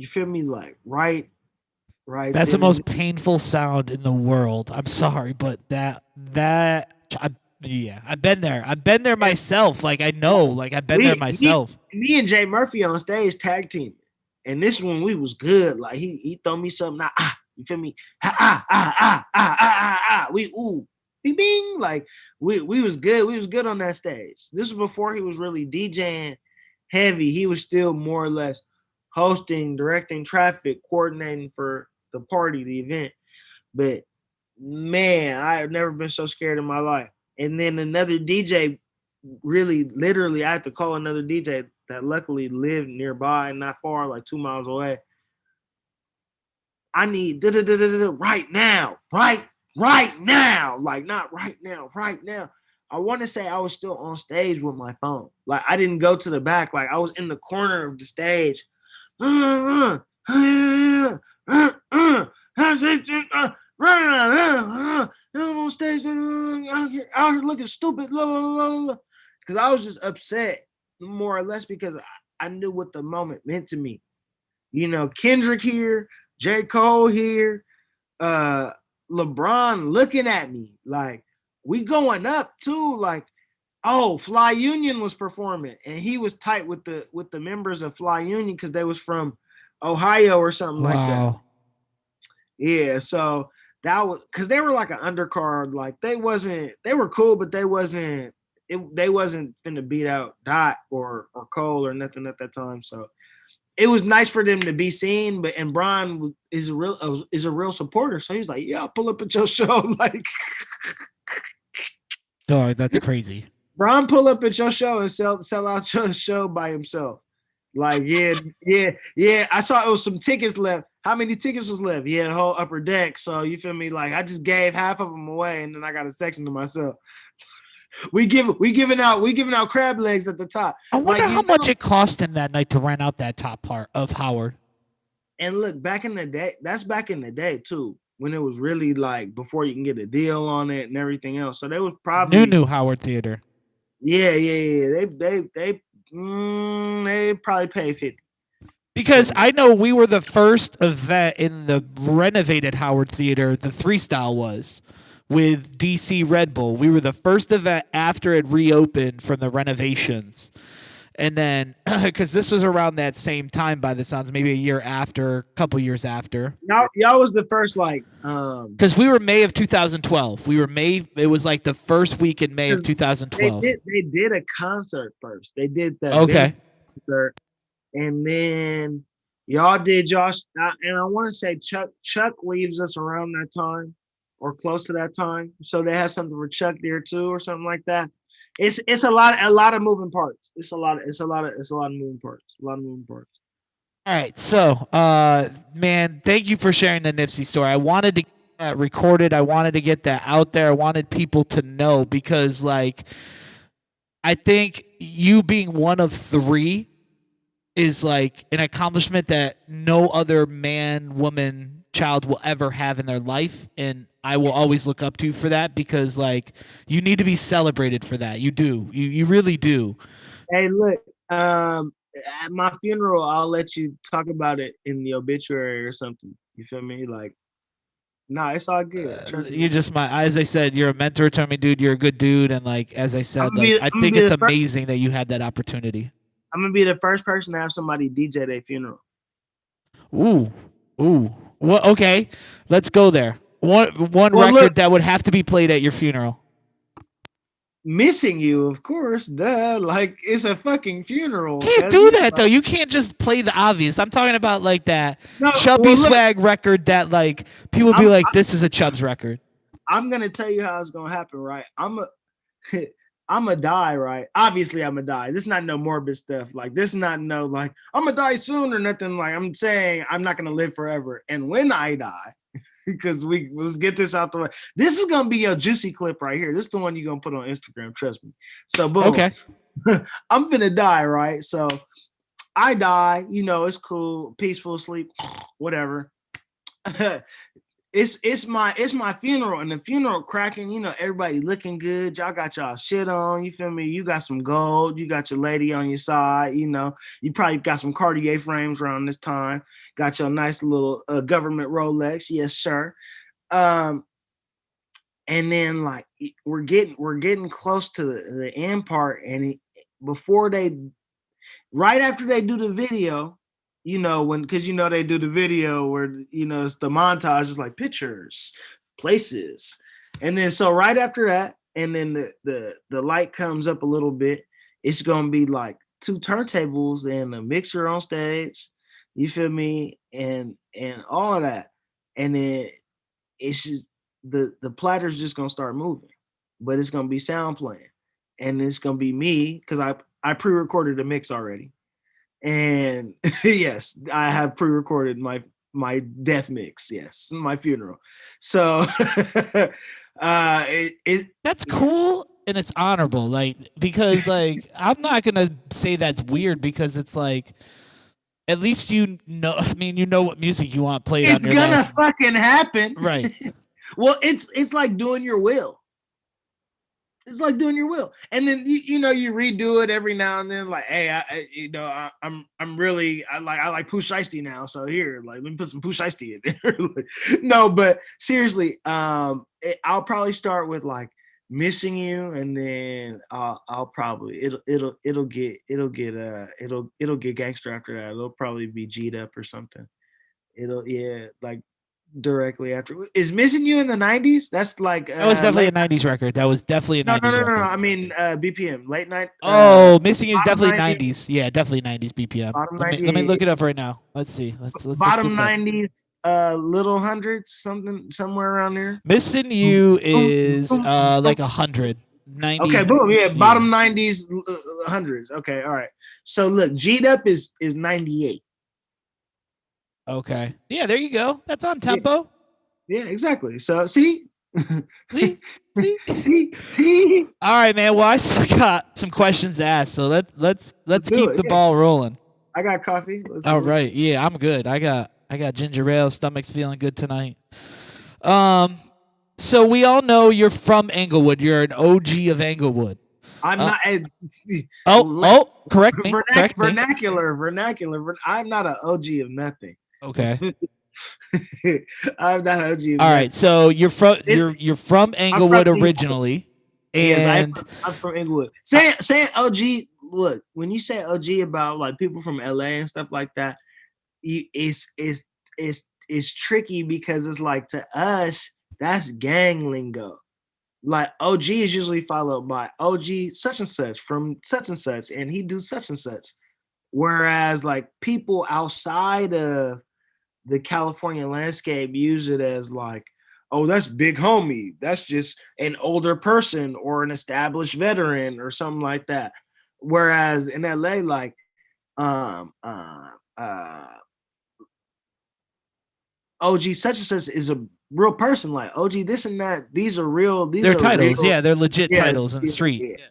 feel me? Like right. That's the most painful sound in the world. I'm sorry, but I've been there. I've been there myself. Like I know, like I've been there myself. Me and Jay Murphy on stage tag team, and this one we was good. Like he throw me something. You feel me? We bing bing. Like we was good. We was good on that stage. This was before he was really DJing heavy. He was still more or less hosting, directing traffic, coordinating for the party, the event. But man, I have never been so scared in my life. And then another DJ, really, literally, I had to call another DJ that luckily lived nearby, not far, like 2 miles away. I need right now, right now, like not right now, right now. I want to say I was still on stage with my phone. Like I didn't go to the back. Like I was in the corner of the stage. I'm on stage out here looking stupid. Because I was just upset, more or less, because I knew what the moment meant to me. Kendrick here, J. Cole here, LeBron looking at me like we going up too. Like, oh, Fly Union was performing, and he was tight with the members of Fly Union because they was from Ohio or something like that. Yeah, so that was because they were like an undercard. Like they were cool, but they wasn't finna beat out Dot or Cole or nothing at that time. So it was nice for them to be seen, and Bron is a real supporter. So he's like, yeah, I'll pull up at your show. Like, dog, that's crazy. Bron pull up at your show and sell out your show by himself. Like, yeah. I saw it was some tickets left. how many tickets was left? He had a whole upper deck. So you feel me? Like I just gave half of them away, and then I got a section to myself. we giving out crab legs at the top. I wonder Like how much it cost him that night to rent out that top part of Howard. And look, back in the day, that's back in the day too, when it was really like before you can get a deal on it and everything else. So they was probably New Howard Theater. Yeah. They probably paid 50. Because I know we were the first event in the renovated Howard Theater, the 3 style was, with DC Red Bull. We were the first event after it reopened from the renovations. And then, because this was around that same time by the sounds, maybe a year after, a couple years after. Y'all was the first, like, because we were May of 2012. It was like the first week in May of 2012. They did a concert first. They did the concert. And then y'all did and I want to say Chuck leaves us around that time or close to that time. So they have something for Chuck there too, or something like that. It's a lot of moving parts. It's a lot of moving parts. A lot of moving parts. All right. So man, thank you for sharing the Nipsey story. I wanted to get that recorded. I wanted to get that out there. I wanted people to know because like I think you being one of 3 is like an accomplishment that no other man, woman, child will ever have in their life, and I will always look up to you for that because like you need to be celebrated for that. You do. You really do. Hey, look, at my funeral, I'll let you talk about it in the obituary or something. You feel me? Like, nah, it's all good. You just as I said, you're a mentor to me, dude. You're a good dude, and like as I said, I think it's amazing that you had that opportunity. I'm gonna be the first person to have somebody DJ their funeral. Ooh. Well, okay, let's go there. One record that would have to be played at your funeral. Missing You, of course. Duh. Like it's a fucking funeral. Can't do that though. You can't just play the obvious. I'm talking about like that Chubb E Swagg record that like people be like, this is a Chubb's record. I'm gonna tell you how it's gonna happen, right? I'm a die, right? Obviously, I'm a die. This is not no morbid stuff. Like this is not no like I'm gonna die soon or nothing. Like I'm saying I'm not gonna live forever. And when I die, because let's get this out the way. This is gonna be a juicy clip right here. This is the one you're gonna put on Instagram. Trust me. So boom. Okay. I'm gonna die, right? So I die. You know, it's cool, peaceful sleep, whatever. It's my funeral, and the funeral cracking, you know, everybody looking good. Y'all got y'all shit on, you feel me? You got some gold, you got your lady on your side, you know. You probably got some Cartier frames around this time. Got your nice little government Rolex, yes, sir. And then like we're getting close to the end part, and right after they do the video, you know, because you know they do the video where, you know, it's the montage, it's like pictures, places. And then so right after that, and then the light comes up a little bit, it's gonna be like 2 turntables and a mixer on stage, you feel me, and all of that. And then it's just the platter's just gonna start moving, but it's gonna be sound playing. And it's gonna be me, because I pre-recorded a mix already. And yes, I have pre-recorded my death mix. Yes, my funeral. So that's cool and it's honorable. Like because like I'm not gonna say that's weird because it's like at least you know. I mean, you know what music you want played. It's gonna fucking happen, right? Well, it's like doing your will. It's like doing your will, and then you know you redo it every now and then. Like, hey, I'm really I like Pooh Shiesty now, so here, like, let me put some Pooh Shiesty in there. No, but seriously, I'll probably start with like Missing You, and then I'll probably it'll get gangster after that. It'll probably be G'd Up or something. Like directly after. Is Missing You in the 90s? That's like that was definitely a 90s record. That was definitely a 90s record. No. I mean BPM, late night. Missing You is definitely 90s. Yeah, definitely 90s BPM. Let me look it up right now. Let's see. Let's bottom 90s, little hundreds, somewhere around there. Missing You is like 100. 90. Okay, boom. Yeah, bottom 90s, hundreds. Okay, all right. So look, G'd Up is 98. Okay. Yeah, there you go. That's on tempo. Yeah, exactly. So see, See? See? see. All right, man. Well, I still got some questions to ask, so let's Do keep it. the Yeah, ball rolling. I got coffee. All Let's right. Yeah, I'm good. I got ginger ale. Stomach's feeling good tonight. Um, so we all know you're from Englewood. You're an OG of Englewood. I'm Uh, not. correct me. Correct me. Vernacular. I'm not an OG of nothing. Okay. I'm not an OG of All nothing. right. So you're from I'm from Englewood Englewood. originally, Yes, and I'm from Englewood. Saying OG. Look, when you say OG about like people from LA and stuff like that, it's tricky because it's like to us that's gang lingo. Like OG is usually followed by OG such and such from such and such, and he do such and such. Whereas like people outside of the California landscape use it as like, oh, that's big homie. That's just an older person or an established veteran or something like that. Whereas in LA, like, um, uh, uh, OG such and such is a real person. Like OG this and that. These are real. These they're are titles. real. Yeah, they're legit Yeah, titles in the street. yeah.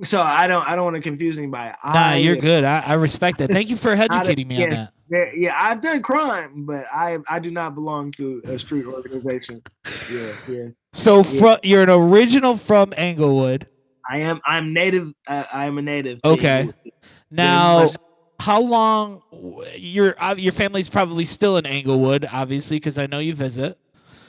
So I don't want to confuse anybody. Nah, you're good. I respect that. Thank you for educating me on Yes, that. yeah, I've done crime, but I do not belong to a street organization. Yeah, yes, So yeah. you're an original from Englewood. I'm native. I am a native to Okay. Inglewood. Very Now, much. how long your family's probably still in Englewood, obviously, because I know you visit.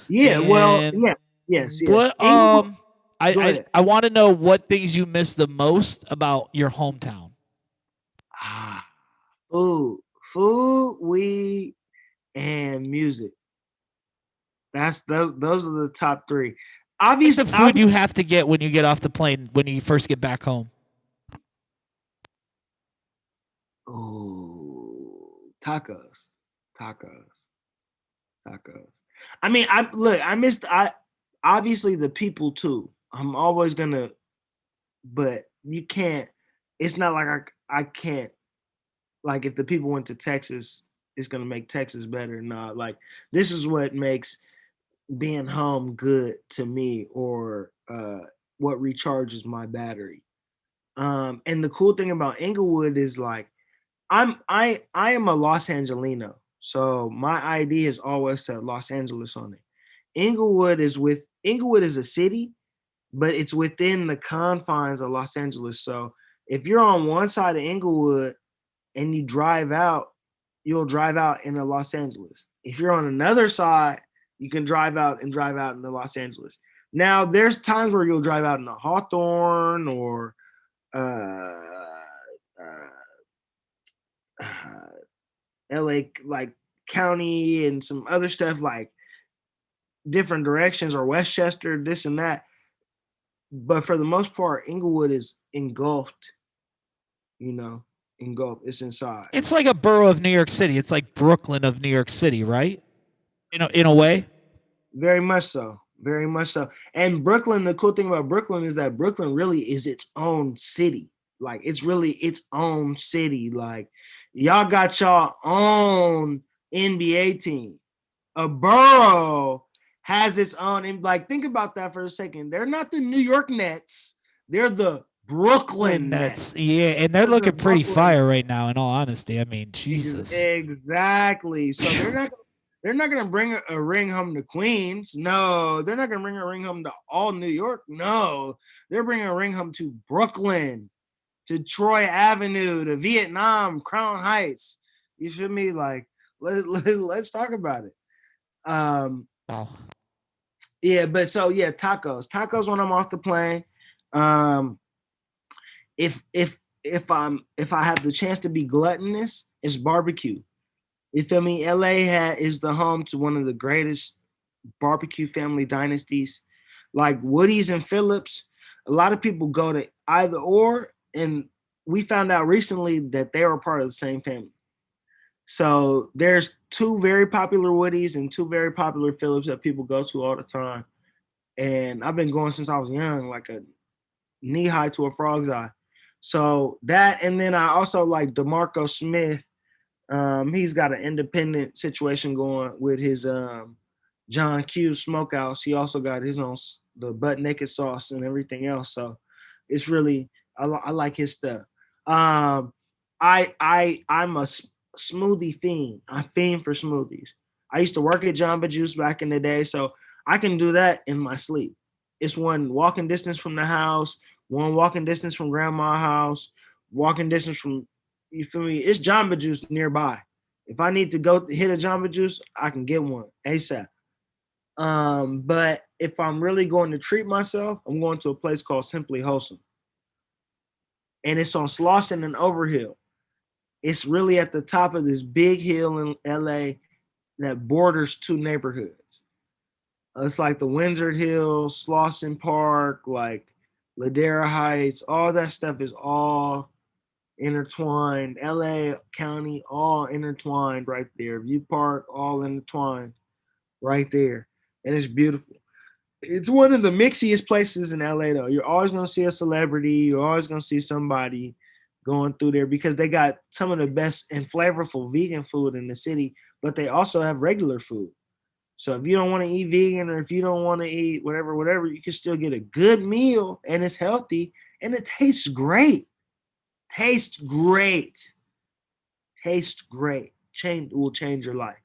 Yeah. Well. And Yeah. Yes. Yes. what Inglewood. Go I ahead. I want to know what things you miss the most about your hometown. Ah, food, weed, and music. Those are the top three. What's the Obviously, food you have to get when you get off the plane when you first get back home? tacos, tacos, tacos. I mean, I missed. I obviously the people too. I'm always gonna, but you can't. It's not like I can't. Like if the people went to Texas, it's gonna make Texas better. No, like this is what makes being home good to me, or what recharges my battery. And the cool thing about Inglewood is like I am a Los Angelino, so my ID has always said Los Angeles on it. Inglewood is a city, but it's within the confines of Los Angeles. So if you're on one side of Inglewood and you drive out, you'll drive out into Los Angeles. If you're on another side, you can drive out into Los Angeles. Now, there's times where you'll drive out into Hawthorne or uh, uh, LA, like County, and some other stuff like different directions or Westchester, this and that. But for the most part, Inglewood is engulfed, engulfed. It's inside. It's like a borough of New York City. It's like Brooklyn of New York City, right? In a way. Very much so. Very much so. And Brooklyn, the cool thing about Brooklyn is that Brooklyn really is its own city. Like it's really its own city. Like y'all got y'all own NBA team. A borough has its own. And like think about that for a second. They're not the New York Nets. They're the Brooklyn Nets. Yeah, and they're They're the looking pretty Brooklyn fire right now. In all honesty, I mean, Jesus. Exactly. So they're not gonna bring a ring home to Queens. No, they're not gonna bring a ring home to all New York. No, they're bringing a ring home to Brooklyn, to Troy Avenue, to Vietnam, Crown Heights. You feel me? Like let's talk about it. Wow. Yeah, but so yeah, tacos when I'm off the plane. Um, if I have the chance to be gluttonous, it's barbecue. You feel me? Is the home to one of the greatest barbecue family dynasties, like Woody's and Phillips. A lot of people go to either or, and we found out recently that they were part of the same family. So there's two very popular Woodies and two very popular Phillips that people go to all the time. And I've been going since I was young, like a knee high to a frog's eye. So that, and then I also like DeMarco Smith He's got an independent situation going with his John Q Smokehouse. He also got his own the butt naked sauce and everything else. So it's really I like his stuff. Um, I'm a smoothie fiend. I fiend for smoothies. I used to work at Jamba Juice back in the day, so I can do that in my sleep. It's one walking distance from the house, one walking distance from grandma's house, walking distance from you feel me? It's Jamba Juice nearby. If I need to go hit a Jamba Juice, I can get one ASAP. But if I'm really going to treat myself, I'm going to a place called Simply Wholesome, and it's on Slauson and Overhill. It's really at the top of this big hill in LA that borders two neighborhoods. It's like the Windsor Hills, Slauson Park, like Ladera Heights, all that stuff is all intertwined. LA County, all intertwined right there. View Park, all intertwined right there. And it's beautiful. It's one of the mixiest places in LA though. You're always gonna see a celebrity, you're always gonna see somebody going through there because they got some of the best and flavorful vegan food in the city, but they also have regular food. So if you don't want to eat vegan or if you don't want to eat whatever, you can still get a good meal and it's healthy and it tastes great. Tastes great. Tastes great. Change your life.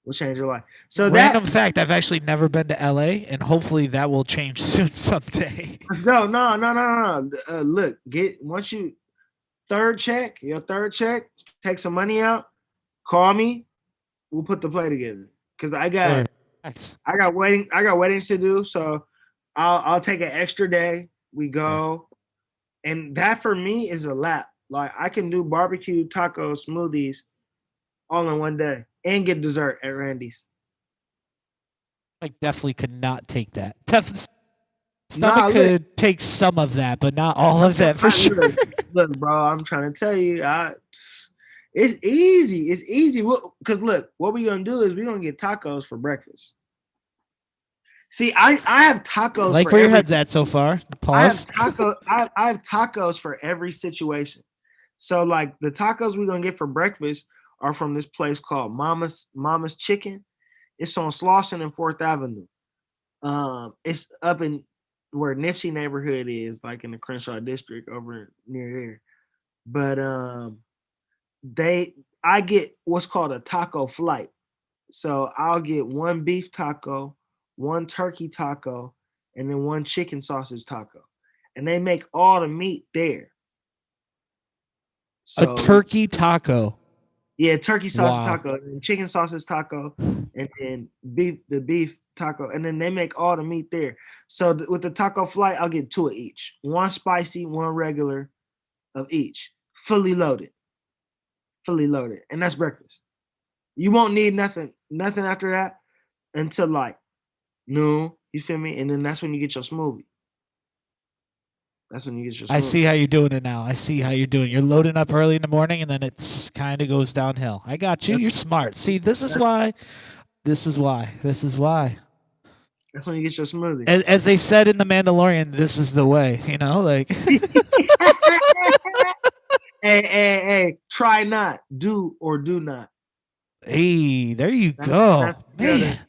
Will change your life. So Random fact: I've actually never been to LA, and hopefully that will change soon someday. let's go. No. Look, get once you your third check, take some money out, call me. We'll put the play together. Cause I got weddings to do. So I'll take an extra day. We go. And that for me is a lap. Like I can do barbecue, tacos, smoothies all in one day and get dessert at Randy's. I definitely could not take that. Stomach could take some of that, but not all of that for sure. Look, bro, I'm trying to tell you, it's easy. It's easy. Because look, what we're gonna do is we're gonna get tacos for breakfast. See, I have tacos. Like for where your head's at so far. Pause. I have tacos for every situation. So like the tacos we're gonna get for breakfast are from this place called Mama's Chicken. It's on Slauson and 4th Avenue. It's up in where Nipsey neighborhood is, like in the Crenshaw district over near there. But I get what's called a taco flight. So I'll get one beef taco, one turkey taco, and then one chicken sausage taco. And they make all the meat there. So, a turkey taco. Yeah, turkey sausage taco, and chicken sausage taco, and then the beef taco, and then they make all the meat there. So with the taco flight, I'll get 2 of each. One spicy, one regular of each. Fully loaded. And that's breakfast. You won't need nothing after that until like noon. You feel me? And then that's when you get your smoothie. That's when you get your smoothie. I see how you're doing it now. You're loading up early in the morning and then it's kind of goes downhill. I got you. You're smart. See, this is why. That's when you get your smoothie. As they said in The Mandalorian, this is the way, like. Hey, try not, do or do not. Hey, there you go. Man.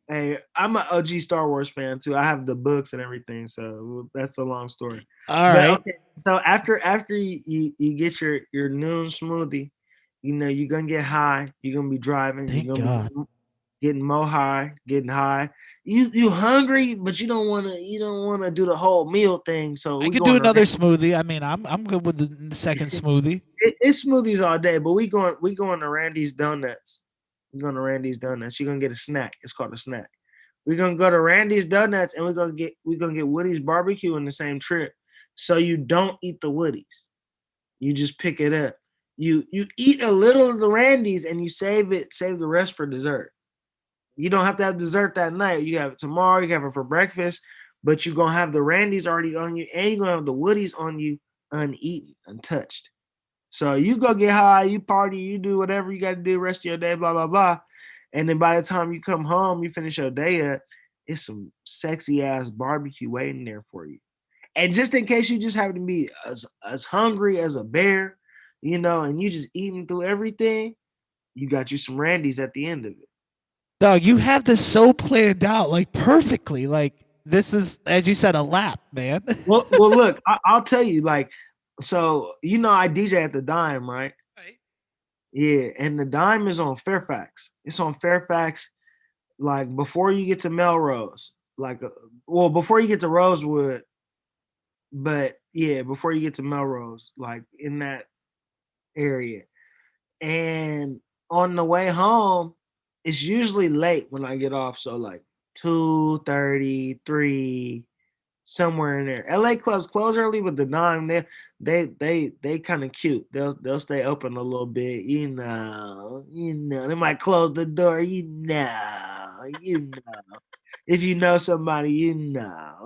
Hey, I'm an OG Star Wars fan too. I have the books and everything, so that's a long story. All right. Okay, so after you get your noon smoothie, you're gonna get high. You're gonna be driving. Thank you're gonna God. be getting high. You hungry, but you don't wanna do the whole meal thing. So I could do another smoothie. I mean, I'm good with the second smoothie. It's smoothies all day, but we going to Randy's Donuts. We're going to Randy's Donuts. You're gonna get a snack. It's called a snack. We're gonna go to Randy's Donuts and we're gonna get Woody's barbecue in the same trip. So you don't eat the Woody's. You just pick it up. You eat a little of the Randy's and you save the rest for dessert. You don't have to have dessert that night. You have it tomorrow, you have it for breakfast, but you're gonna have the Randy's already on you, and you're gonna have the Woody's on you uneaten, untouched. So you go get high, you party, you do whatever you got to do the rest of your day, blah, blah, blah. And then by the time you come home, you finish your day up, it's some sexy ass barbecue waiting there for you. And just in case you just happen to be as hungry as a bear, and you just eating through everything, you got you some Randy's at the end of it. Dog, you have this so planned out, like perfectly. Like this is, as you said, a lap, man. Well, look, I'll tell you, like, so I DJ at the Dime, right? Right. Yeah, and the Dime is on Fairfax. It's on Fairfax, like before you get to Melrose, like, before you get to Rosewood, but yeah, before you get to Melrose, like in that area. And on the way home, it's usually late when I get off, so like 2:30, 3, somewhere in there. LA clubs close early, but the Dime, they kind of cute. They'll stay open a little bit, They might close the door, If you know somebody,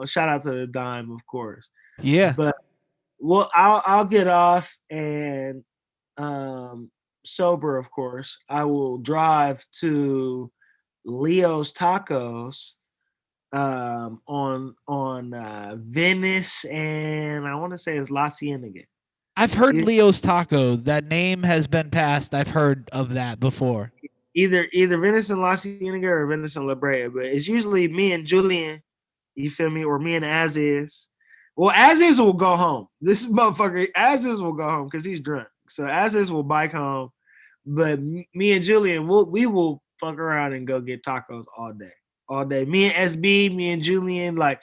Shout out to the Dime, of course. Yeah. But well, I'll get off and sober, of course. I will drive to Leo's Tacos on Venice, and I want to say it's La Cienega. I've heard Leo's Taco. That name has been passed. I've heard of that before. Either Venice and La Cienega or Venice and La Brea, but it's usually me and Julian, you feel me, or me and Aziz. Well, Aziz will go home. This motherfucker, Aziz will go home because he's drunk. So Aziz will bike home, but me and Julian, we will fuck around and go get tacos all day. All day. Me and SB, me and Julian, like,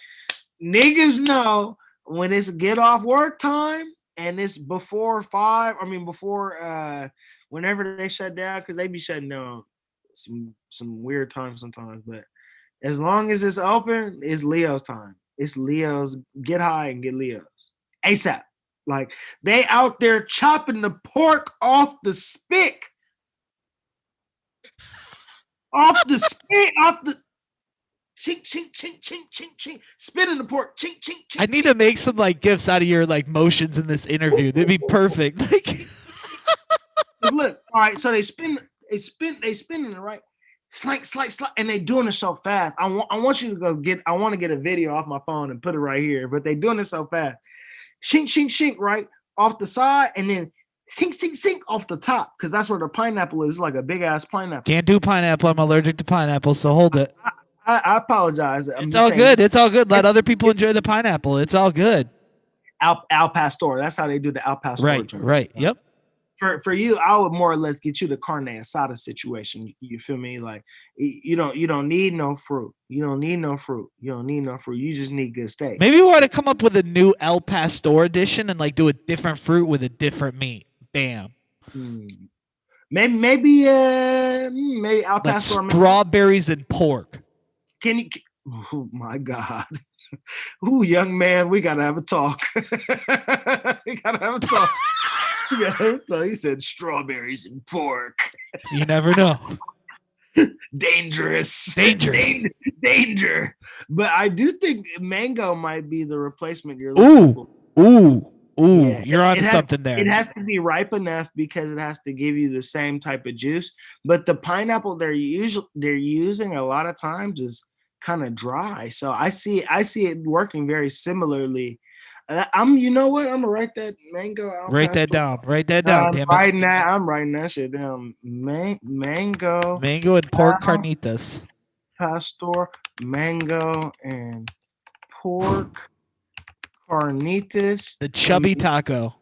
niggas know when it's get off work time and it's before 5, before whenever they shut down, because they be shutting down some weird times sometimes, but as long as it's open, it's Leo's time. It's Leo's, get high and get Leo's ASAP. Like, they out there chopping the pork off the spit. Off the chink, chink, chink, chink, chink, chink, spitting the pork, chink, chink, chink. I need to make some like gifs out of your like motions in this interview. That'd be perfect. Like, look, all right, so they spinning it, right? Slide, and they doing it so fast. I want you to I want to get a video off my phone and put it right here, but they doing it so fast. Shink, shink, shink, right? Off the side, and then sink, sink, sink off the top, because that's where the pineapple is, like a big ass pineapple. Can't do pineapple. I'm allergic to pineapple, so hold it. I apologize. It's all good. It's all good. Let other people enjoy the pineapple. It's all good. Al pastor. That's how they do the al pastor. Right. Yep. For you, I would more or less get you the carne asada situation. You feel me? Like, you don't need no fruit. You don't need no fruit. You just need good steak. Maybe we want to come up with a new El Pastor edition and like do a different fruit with a different meat. Bam. Maybe Al Pastor. Like strawberries and pork. Oh my God. Ooh, young man, we gotta have a talk. We gotta have a talk. So he said strawberries and pork. You never know. Dangerous. Danger. But I do think mango might be the replacement you're looking for. Ooh. Yeah, you're on something there. It has to be ripe enough because it has to give you the same type of juice. But the pineapple they're using a lot of times is kind of dry. So I see it working very similarly. You know what? I'm gonna write that mango. Write that down. I'm writing that shit down. Mango and pork carnitas. Pastor, mango and pork carnitas. The chubby taco.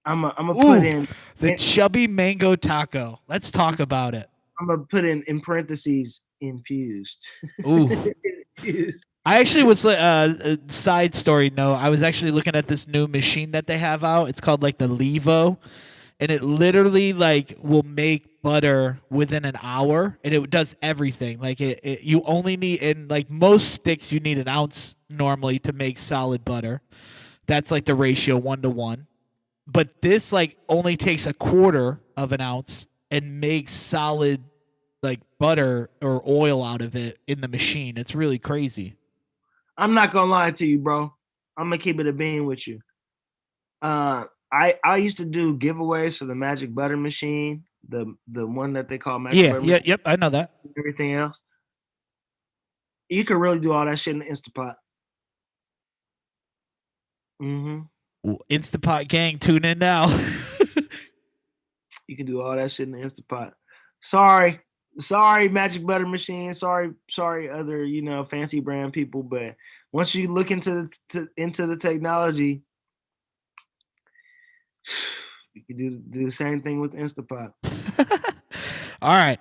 I'm gonna put in the chubby mango taco. Let's talk about it. I'm gonna put in parentheses infused. Ooh. Infused. I actually was a side story note. I was actually looking at this new machine that they have out. It's called like the Levo, and it literally like will make butter within an hour, and it does everything. Like you only need, in like most sticks, you need an ounce normally to make solid butter. That's like the ratio 1-to-1. But this like only takes a quarter of an ounce and makes solid like butter or oil out of it in the machine. It's really crazy. I'm not gonna lie to you, bro. I'm gonna keep it a bean with you. I used to do giveaways for the Magic Butter machine, the one that they call Magic Butter machine. Yep, I know that. Everything else, you could really do all that shit in the Instapot. Instapot gang, tune in now. You can do all that shit in the Instapot. Sorry, Magic Butter Machine. Sorry, other fancy brand people. But once you look into the technology, you can do the same thing with Instapot. All right.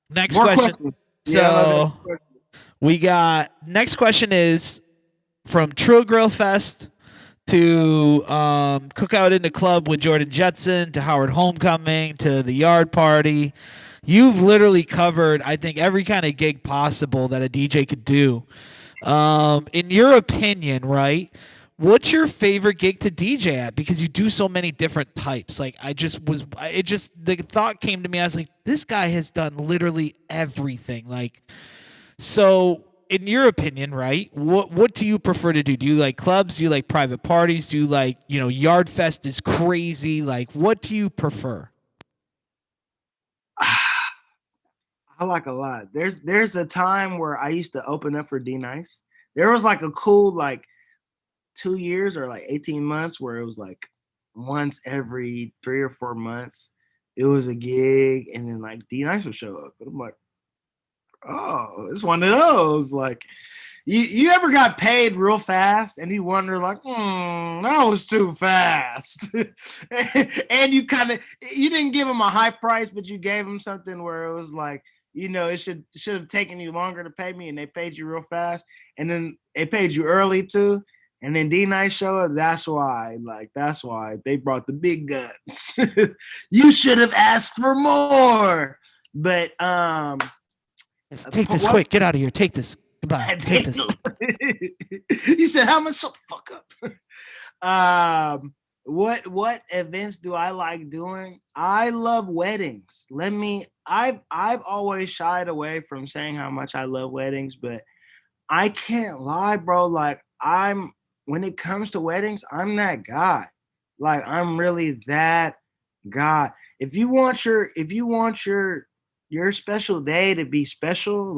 Next More question. questions. So we got next question is from Trill Grill Fest to Cookout in the Club with Jordan Jetson to Howard Homecoming to the Yard Party. You've literally covered, I think, every kind of gig possible that a DJ could do. In your opinion, right? What's your favorite gig to DJ at? Because you do so many different types. Like the thought came to me. I was like, this guy has done literally everything. Like, so in your opinion, right? What do you prefer to do? Do you like clubs? Do you like private parties? Do you like, Yard Fest is crazy? Like, what do you prefer? I like a lot. There's a time where I used to open up for D Nice. There was like a cool 2 years or 18 months where it was like once every 3 or 4 months it was a gig, and then D Nice would show up. And I'm like, oh, it's one of those. Like, you ever got paid real fast and you wonder that was too fast. And you didn't give them a high price, but you gave them something where it was like, it should have taken you longer to pay me, and they paid you real fast, and then they paid you early too. And then D Nice show up. That's why they brought the big guns. You should have asked for more. But take this quick. Get out of here. Take this. Goodbye. Take this. You said how much? Shut the fuck up. What events do I like doing? I love weddings. I've always shied away from saying how much I love weddings, but I can't lie, bro. When it comes to weddings, I'm that guy. I'm really that guy. If you want your special day to be special,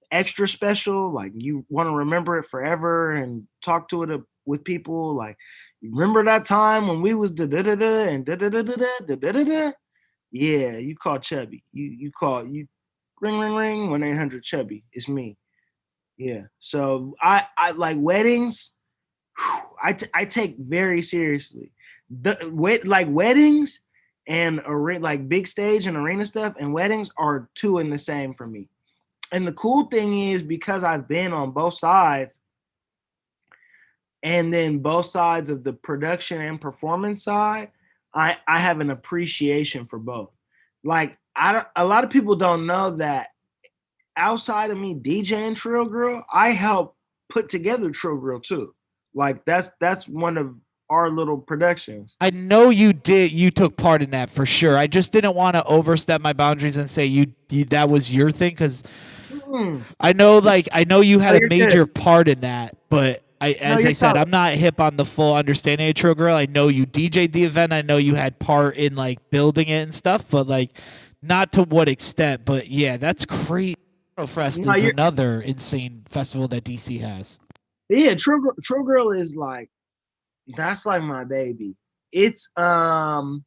extra special, you want to remember it forever and talk to it with people, remember that time when we was da da da da and da da da da da da da da. Yeah, you call Chubby. You ring ring ring 1-800 Chubby. It's me. Yeah. So I like weddings. I take very seriously. Weddings and big stage and arena stuff and weddings are two in the same for me. And the cool thing is, because I've been on both sides, and then both sides of the production and performance side, I have an appreciation for both. A lot of people don't know that outside of me DJing Trill Grill, I help put together Trill Grill too. That's one of our little productions. I know you did. You took part in that for sure. I just didn't want to overstep my boundaries and say you that was your thing, because I know you had a major part in that. But as I said, I'm not hip on the full understanding of Trill Grill. I know you DJ'd the event. I know you had part in building it and stuff, but not to what extent. But yeah, that's crazy. Fest is another insane festival that DC has. Yeah, Trill Grill is that's my baby. It's all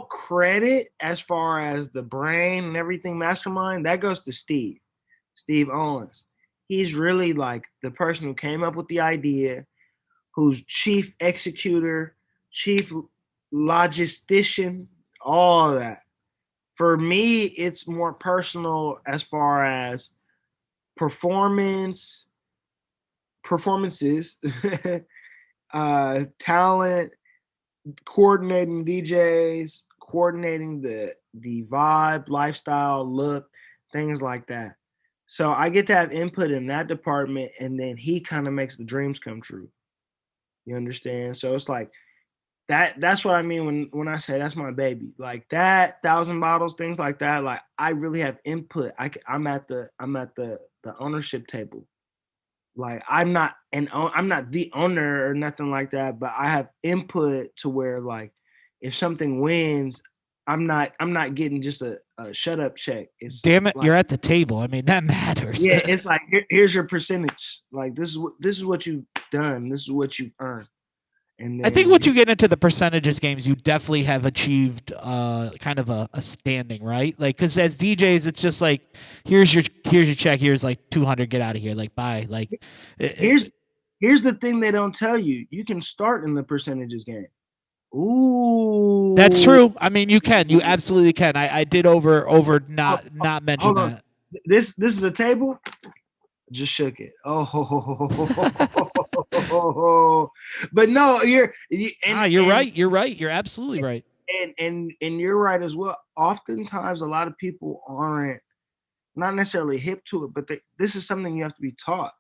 credit as far as the brain and everything, mastermind, that goes to Steve Owens. He's really the person who came up with the idea, who's chief executor, chief logistician, all of that. For me, it's more personal as far as performances, talent, coordinating DJs, coordinating the vibe, lifestyle, look, things like that. So I get to have input in that department, and then he kind of makes the dreams come true. You understand? So it's that's what I mean when I say that's my baby. That 1,000 bottles, things like that. I really have input. I'm at the ownership table. I'm not the owner or nothing like that, but I have input to where if something wins, I'm not getting just a shut up check. It's damn it, you're at the table. I mean, that matters. Yeah, it's here's your percentage. This is what you've done. This is what you've earned. And I think then once you get into the percentages games, you definitely have achieved kind of a standing, right? Like, because as DJs, it's just like, here's your check, here's like 200, get out of here, like bye. Like, here's here's the thing they don't tell you: you can start in the percentages game. that's Ooh, true. I mean, you absolutely can. I did over not mention hold on. that. This is a table. Just shook it. Oh, but no, You're right. You're right. You're absolutely right. and you're right as well. Oftentimes, a lot of people aren't not necessarily hip to it, but this is something you have to be taught.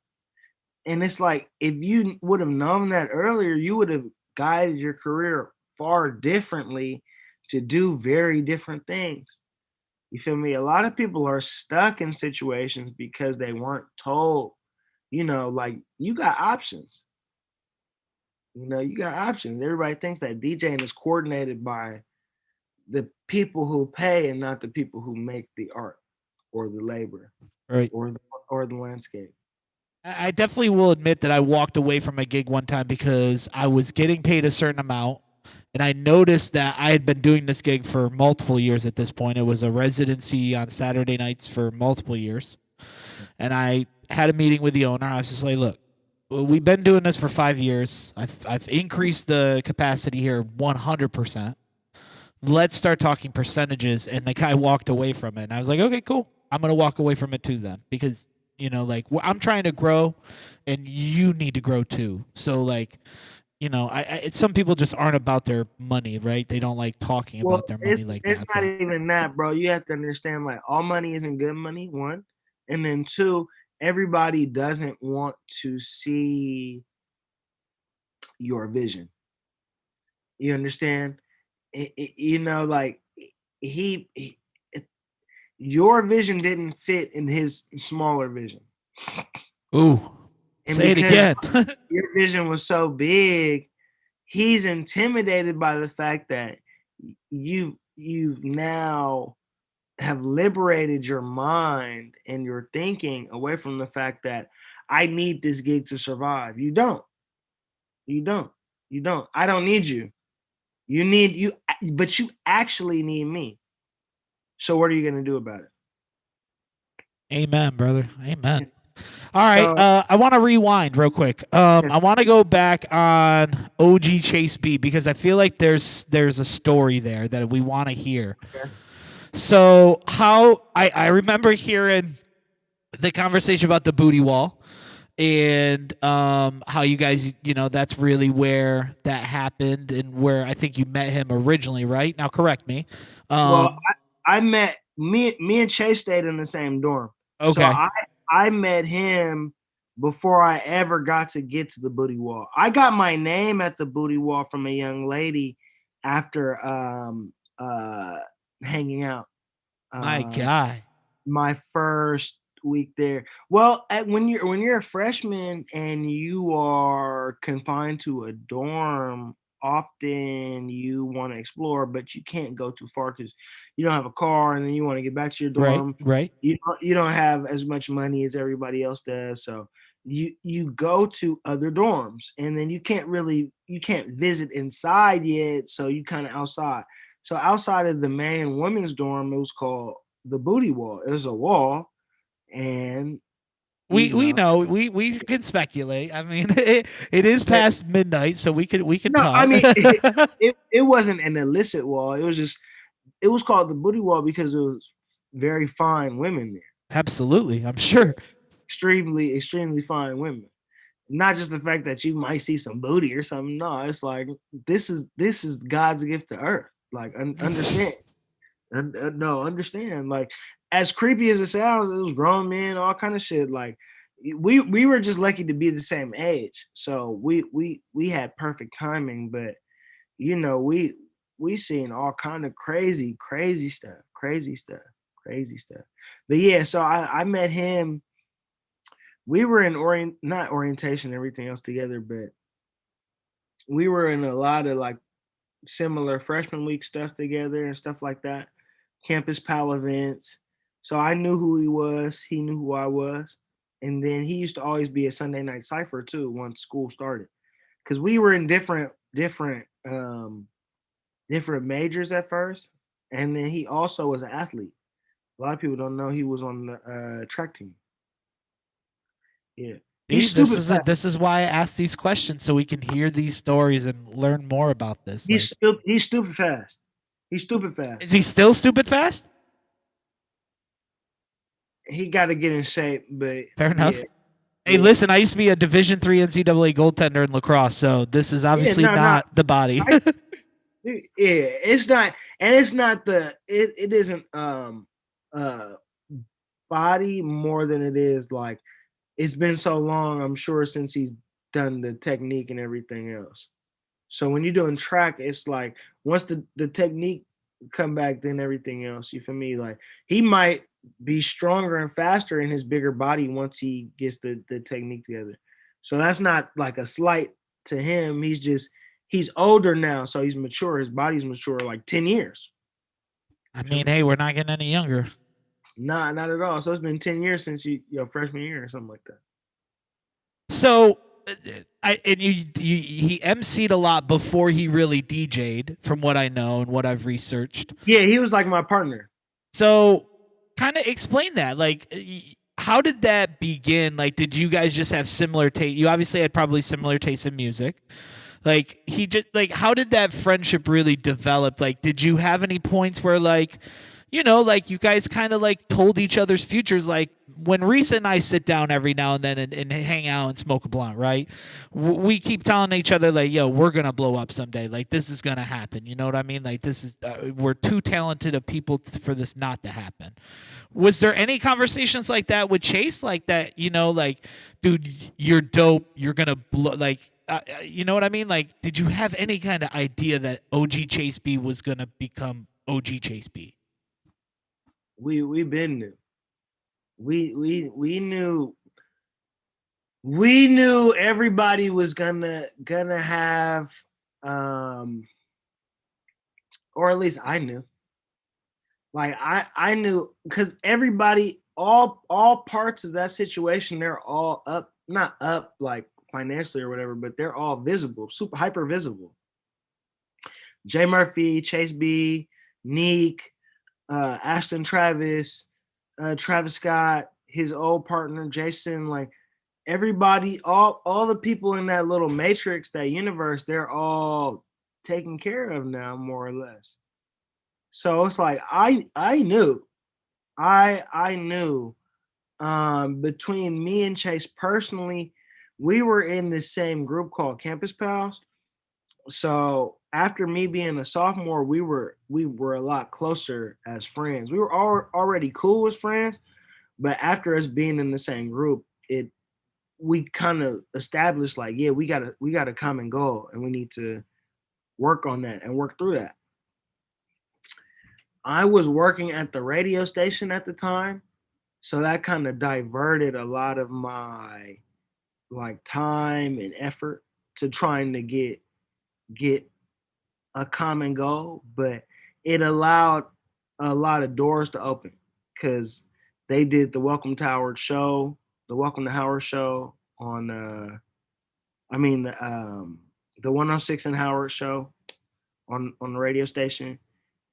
And it's like if you would have known that earlier, you would have guided your career far differently to do very different things. You feel me? A lot of people are stuck in situations because they weren't told, like you got options. You got options. Everybody thinks that DJing is coordinated by the people who pay and not the people who make the art or the labor Right. or the landscape. I definitely will admit that I walked away from a gig one time because I was getting paid a certain amount, and I noticed that I had been doing this gig for multiple years at this point. It was a residency on Saturday nights for multiple years. And I had a meeting with the owner. I was just like, look, we've been doing this for 5 years. I've increased the capacity here 100%. Let's start talking percentages. And the guy walked away from it. And I was like, okay, cool. I'm going to walk away from it too then because, like I'm trying to grow and you need to grow too. So, like, some people just aren't about their money, right? They don't like talking Well, about their money it's like it's that. not But even that, bro. You have to understand, like, all money isn't good money, one, and then two, everybody doesn't want to see your vision. You understand? Like he it- your vision didn't fit in his smaller vision, ooh, and say it because again. your vision was so big, he's intimidated by the fact that you've now have liberated your mind and your thinking away from the fact that I need this gig to survive. You don't. You don't. You don't. I don't need you. But you actually need me. So what are you gonna do about it? Amen, brother. Amen. All right. So I want to rewind real quick. I want to go back on OG Chase B because I feel like there's a story there that we want to hear. okay. So how I remember hearing the conversation about the booty wall and how you guys that's really where that happened and where I think you met him originally, right? Now correct me. Well, Um, I met me and Chase stayed in the same dorm. So okay. I met him before I ever got to the booty wall. I got my name at the booty wall from a young lady after hanging out. My Um, guy. my first week there. Well, when you're a freshman and you are confined to a dorm, often you want to explore, but you can't go too far because you don't have a car, and then you want to get back to your Right, dorm. right. You don't have as much money as everybody else does, so you go to other dorms, and then you can't visit inside yet, so you kind of outside. So outside of the main women's dorm, it was called the booty wall. It was a wall, and you We know, know we can speculate. I mean, it is but past midnight, so we can no, I talk. mean, it wasn't an illicit wall. It was called the booty wall because it was very fine women there, Absolutely, I'm sure. extremely, extremely fine women. Not just the fact that you might see some booty or something. No, it's like this is God's gift to earth. Like understand, no, understand. Like as creepy as it sounds, it was grown men, all kind of shit. Like we were just lucky to be the same age, so we had perfect timing. But we seen all kind of crazy stuff, crazy stuff. But yeah, so I met him. We were in not orientation and everything else together, but we were in a lot of like similar freshman week stuff together and stuff like that, campus pal events. So I knew who he was, he knew who I was. And then he used to always be a Sunday night cipher too once school started. Because we were in different different different majors at first, and then he also was an athlete. A lot of people don't know he was on the track team. Yeah, See, he's stupid fast. this is why I ask these questions so we can hear these stories and learn more about this. Like, He's stupid fast. He's stupid fast. is he still stupid fast? He got to get in shape, but Fair enough. yeah, Hey, yeah, listen, I used to be a Division III NCAA goaltender in lacrosse, so this is yeah. obviously No, no. not the body. Yeah, it's not, and it's not the. It isn't uh body more than it is like it's been so long. I'm sure since he's done the technique and everything else. So when you're doing track, it's like once the technique come back, then everything else. You feel me? Like he might be stronger and faster in his bigger body once he gets the technique together. So that's not like a slight to him. He's older now, so he's mature. His body's mature like 10 years. I mean, hey, we're not getting any younger. Nah, not at all. So it's been 10 years since your freshman year or something like that. So, he emceed a lot before he really DJ'd, from what I know and what I've researched. Yeah, he was like my partner. So, kind of explain that. Like, how did that begin? Like, did you guys just have similar taste? You obviously had probably similar taste in music. Like, he just like, how did that friendship really develop? Like, did you have any points where like, like you guys kind of like told each other's futures? Like when Risa and I sit down every now and then and hang out and smoke a blunt, right? We keep telling each other like, yo, we're gonna blow up someday. Like this is gonna happen. You know what I mean? Like this is we're too talented of people for this not to happen. Was there any conversations like that with Chase? Like that, like, dude, you're dope. You're gonna blow. Like, you know what I mean? Like, did you have any kind of idea that OG Chase B was gonna become OG Chase B? We been knew. We knew everybody was gonna have or at least I knew. Like I knew because everybody, all parts of that situation, they're all up, not up like financially or whatever, but they're all visible, super hyper visible. Jay Murphy, Chase B, Neek, Ashton Travis, Travis Scott, his old partner Jason, like everybody, all the people in that little matrix, that universe, they're all taken care of now, more or less. So it's like I knew. I knew between me and Chase personally, we were in the same group called Campus Pals. So after me being a sophomore, we were a lot closer as friends. We were already cool as friends, but after us being in the same group, we kind of established like, yeah, we got a common goal and we need to work on that and work through that. I was working at the radio station at the time, so that kind of diverted a lot of my like time and effort to trying to get a common goal, but it allowed a lot of doors to open because they did the Welcome to Howard show, the Welcome to Howard show on I mean the 106 and Howard show on the radio station.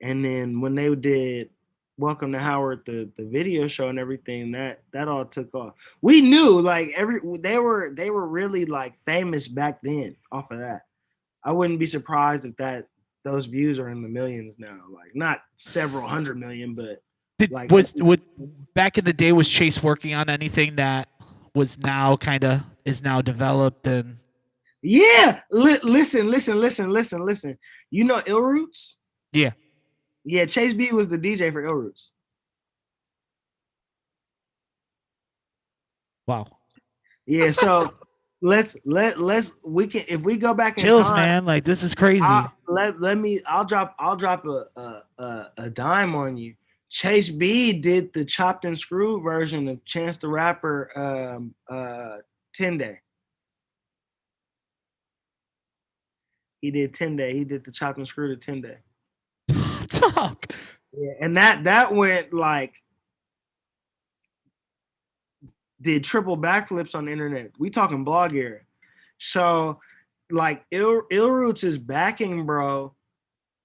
And then when they did Welcome to Howard, the video show and everything, that all took off. We knew like they were really like famous back then off of that. I wouldn't be surprised if those views are in the millions now. Like not several hundred million, but like Was back in the day, was Chase working on anything that was now kind of is now developed and yeah. Listen. You know Ill Roots? yeah. Yeah, Chase B was the DJ for Ill Roots. Wow. Yeah, so let's we can, if we go back in Chills, time, man. Like this is crazy. I'll drop a dime on you. Chase B did the chopped and screwed version of Chance the Rapper 10 Day. He did 10 Day. He did the chopped and screwed of 10 Day. Talk. Yeah, and that went like did triple backflips on the internet. We talking blog era. So like Ill Roots is backing, bro,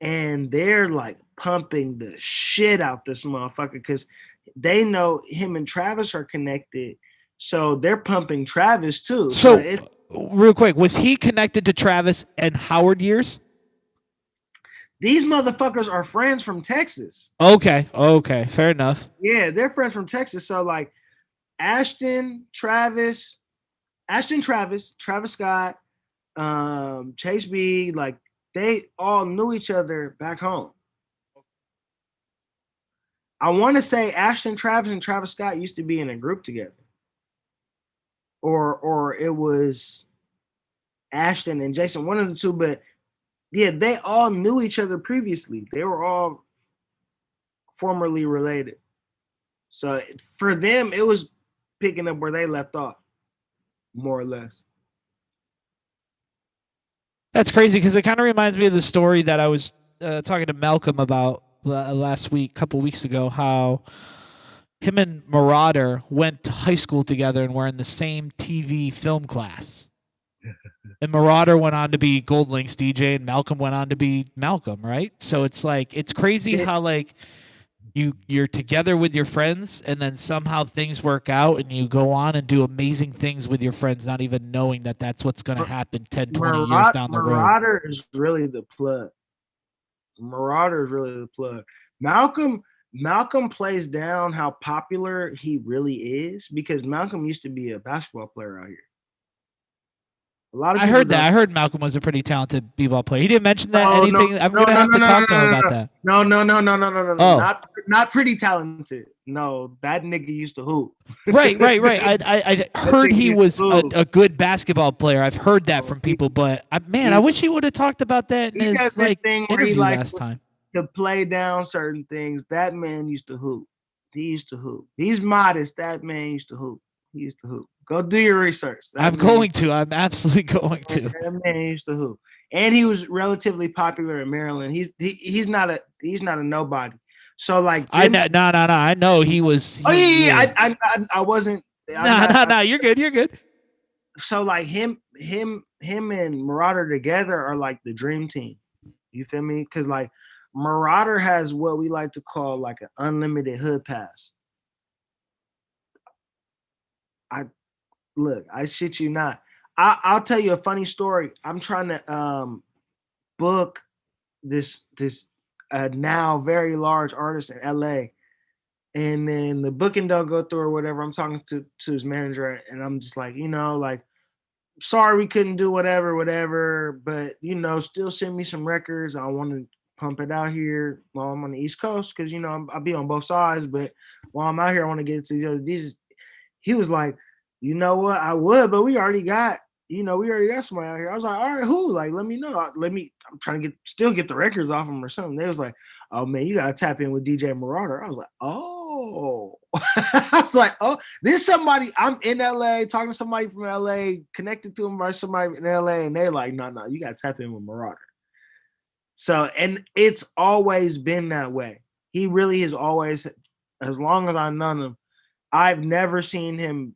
and they're like pumping the shit out this motherfucker because they know him and Travis are connected, so they're pumping Travis too. So So, it's real quick, was he connected to Travis and Howard years? these motherfuckers are friends from Texas. Okay, fair enough. Yeah, they're friends from Texas. So like Travis Scott, Chase B, like they all knew each other back home. I want to say Ashton Travis and Travis Scott used to be in a group together. Or it was Ashton and Jason, one of the two, but yeah, they all knew each other previously. They were all formerly related. So for them, it was picking up where they left off, more or less. That's crazy because it kind of reminds me of the story that I was talking to Malcolm about last week, a couple weeks ago, how him and Marauder went to high school together and were in the same TV film class. And Marauder went on to be Gold Link's DJ, and Malcolm went on to be Malcolm, right? So it's like it's crazy how like you're together with your friends, and then somehow things work out, and you go on and do amazing things with your friends, not even knowing that that's what's going to happen 10, 20 years down the road. Marauder is really the plug. Marauder is really the plug. Malcolm plays down how popular he really is because Malcolm used to be a basketball player out here. A lot of I heard that. I heard Malcolm was a pretty talented b-ball player. He didn't mention that anything. I'm gonna have to talk to him about that. No. Oh. Not pretty talented. No, that nigga used to hoop. Right. I heard he was a good basketball player. I've heard that from people, but I wish he would have talked about that in his like interview last time. To play down certain things, that man used to hoop. He used to hoop. He's modest. That man used to hoop. He used to hoop. Go do your research. I'm absolutely going to. That man used to hoop, and he was relatively popular in Maryland. He's not a nobody. So like I know he was. I wasn't. No. You're good. So like him and Marauder together are like the dream team. You feel me? Because like Marauder has what we like to call like an unlimited hood pass. I shit you not. I'll tell you a funny story. I'm trying to book this now very large artist in LA. And then the booking don't go through or whatever. I'm talking to his manager and I'm just like, like, sorry we couldn't do whatever, but still send me some records. I want to pump it out here while I'm on the East Coast because I'll be on both sides, but while I'm out here, I want to get to these other DJs. He was like, you know what, I would, but we already got somebody out here. I was like, all right, who? Like, let me know. I'm trying to get the records off them or something. They was like, oh man, you gotta tap in with DJ Marauder. I was like, oh. I was like, oh, this somebody. I'm in LA talking to somebody from LA, connected to him by somebody in LA, and they're like, no, you gotta tap in with Marauder. So, and it's always been that way. He really has always, as long as I've known him, I've never seen him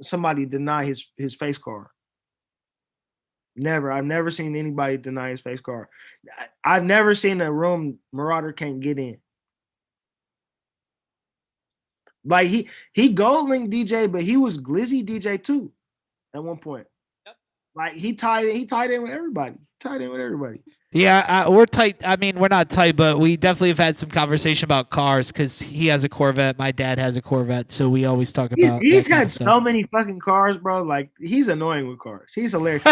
somebody deny his face card. Never. I've never seen anybody deny his face card. I've never seen a room Marauder can't get in. Like he Gold Link DJ, but he was Glizzy DJ too at one point. Yep. Like he tied in with everybody. Yeah, we're tight. I mean, we're not tight, but we definitely have had some conversation about cars because he has a Corvette. My dad has a Corvette, so we always talk about. He's got so many fucking cars, bro. Like he's annoying with cars. He's hilarious.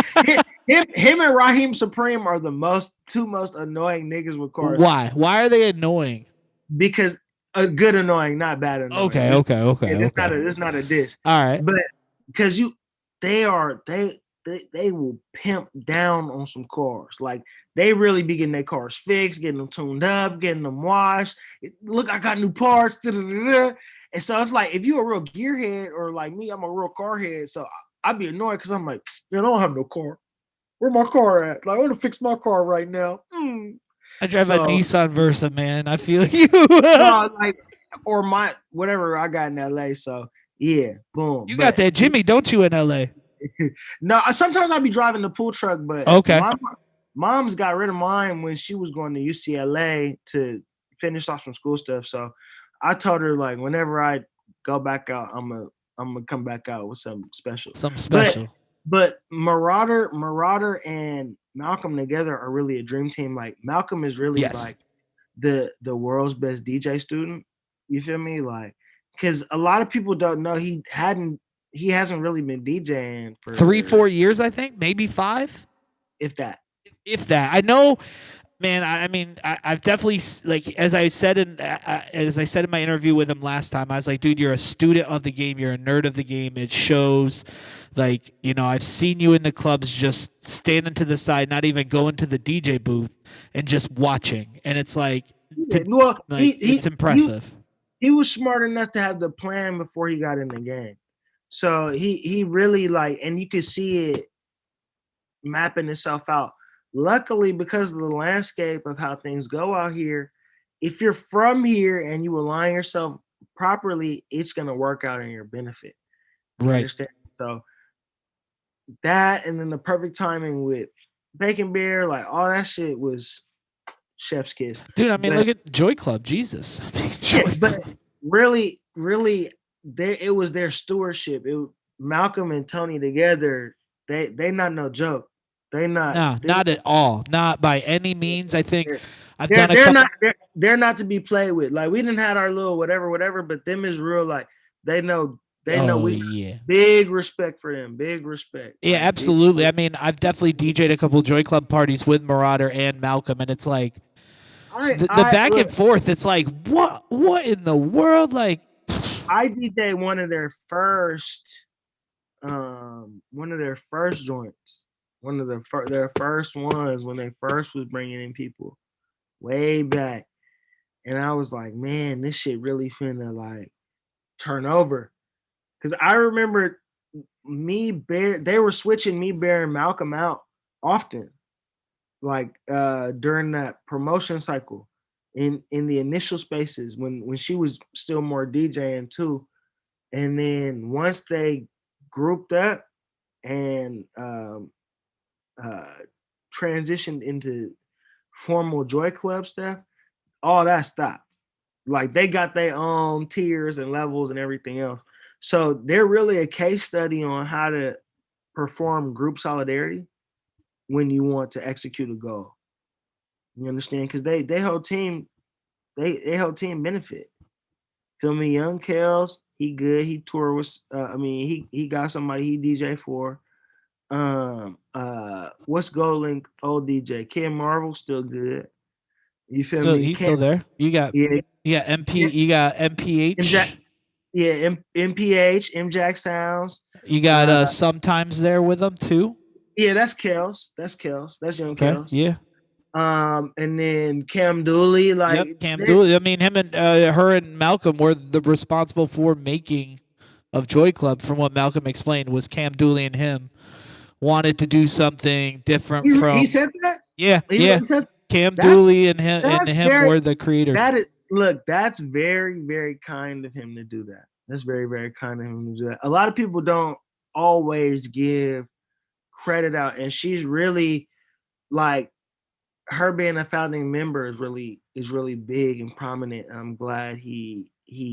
him and Raheem Supreme are the two most annoying niggas with cars. Why? Why are they annoying? Because a good annoying, not bad annoying. Okay. It's not a diss. All right, but because they will pimp down on some cars. Like they really be getting their cars fixed, getting them tuned up, getting them washed. Look, I got new parts. And so it's like, if you're a real gearhead or like me, I'm a real car head. So I'd be annoyed because I'm like, I don't have no car. Where my car at? Like, I want to fix my car right now. I drive a Nissan Versa, man. I feel you. Or my whatever I got in LA. So yeah, boom. You got that Jimmy, don't you, in LA? No, sometimes I'll be driving the pool truck, but Okay. my mom's got rid of mine when she was going to UCLA to finish off some school stuff. So I told her like whenever I go back out, I'm gonna come back out with something special. Something But special. Marauder and Malcolm together are really a dream team. Like Malcolm is really Yes. like the world's best DJ student. You feel me? Like, because a lot of people don't know he hasn't really been DJing for 3-4 years, I think, maybe 5. if that. If that. I know, man. I mean, I've definitely like as I said in my interview with him last time. I was like, dude, you're a student of the game. You're a nerd of the game. It shows. Like, you know, I've seen you in the clubs just standing to the side, not even going to the DJ booth, and just watching. And it's like, Well, it's impressive. He was smart enough to have the plan before he got in the game. So he really like, and you could see it mapping itself out. Luckily, because of the landscape of how things go out here, if you're from here and you align yourself properly, it's gonna work out in your benefit. You Right. understand? So that, and then the perfect timing with Bacon Bear, like all that shit was chef's kiss. Dude, I mean, look at Joy Club. Jesus. I mean, Yeah, but really, it was their stewardship. Malcolm and Tony together, they not no joke. They not. No, not at all. Not by any means. I think I've they're, done a they're couple. not they're not to be played with. Like we didn't had our little whatever, but them is real. Like they know we big respect for them. Big respect. Yeah, like, absolutely. I mean, I've definitely DJ'd a couple Joy Club parties with Marauder and Malcolm, and it's like the back and forth. It's like what in the world? Like I DJ'd one of their first joints. One of their first ones when they first was bringing in people way back. And I was like, man, this shit really finna like turn over. Cause I remember they were switching me, Bear, and Malcolm out often. Like during that promotion cycle in the initial spaces when she was still more DJing too. And then once they grouped up and transitioned into formal Joy Club stuff, all that stopped. Like they got their own tiers and levels and everything else. So they're really a case study on how to perform group solidarity when you want to execute a goal. You understand? Because they whole team benefit. Feel me? Young Kels, he good. He tour with he got somebody he DJ for. What's Goldlink old DJ? Ken Marvel still good. You feel me? He's still there. You got MP. You got MPH. MPH, MJack Sounds. You got sometimes there with them too. Yeah, that's Kels. That's young Kels. Yeah. And then Cam Dooley, like Cam Dooley. I mean, him and her and Malcolm were the responsible for making of Joy Club. From what Malcolm explained, was Cam Dooley and him wanted to do something different from. He said that. Yeah. Cam Dooley and him were the creators. That's very, very kind of him to do that. That's very, very kind of him to do that. A lot of people don't always give credit out, and she's really like her being a founding member is really big and prominent. And I'm glad he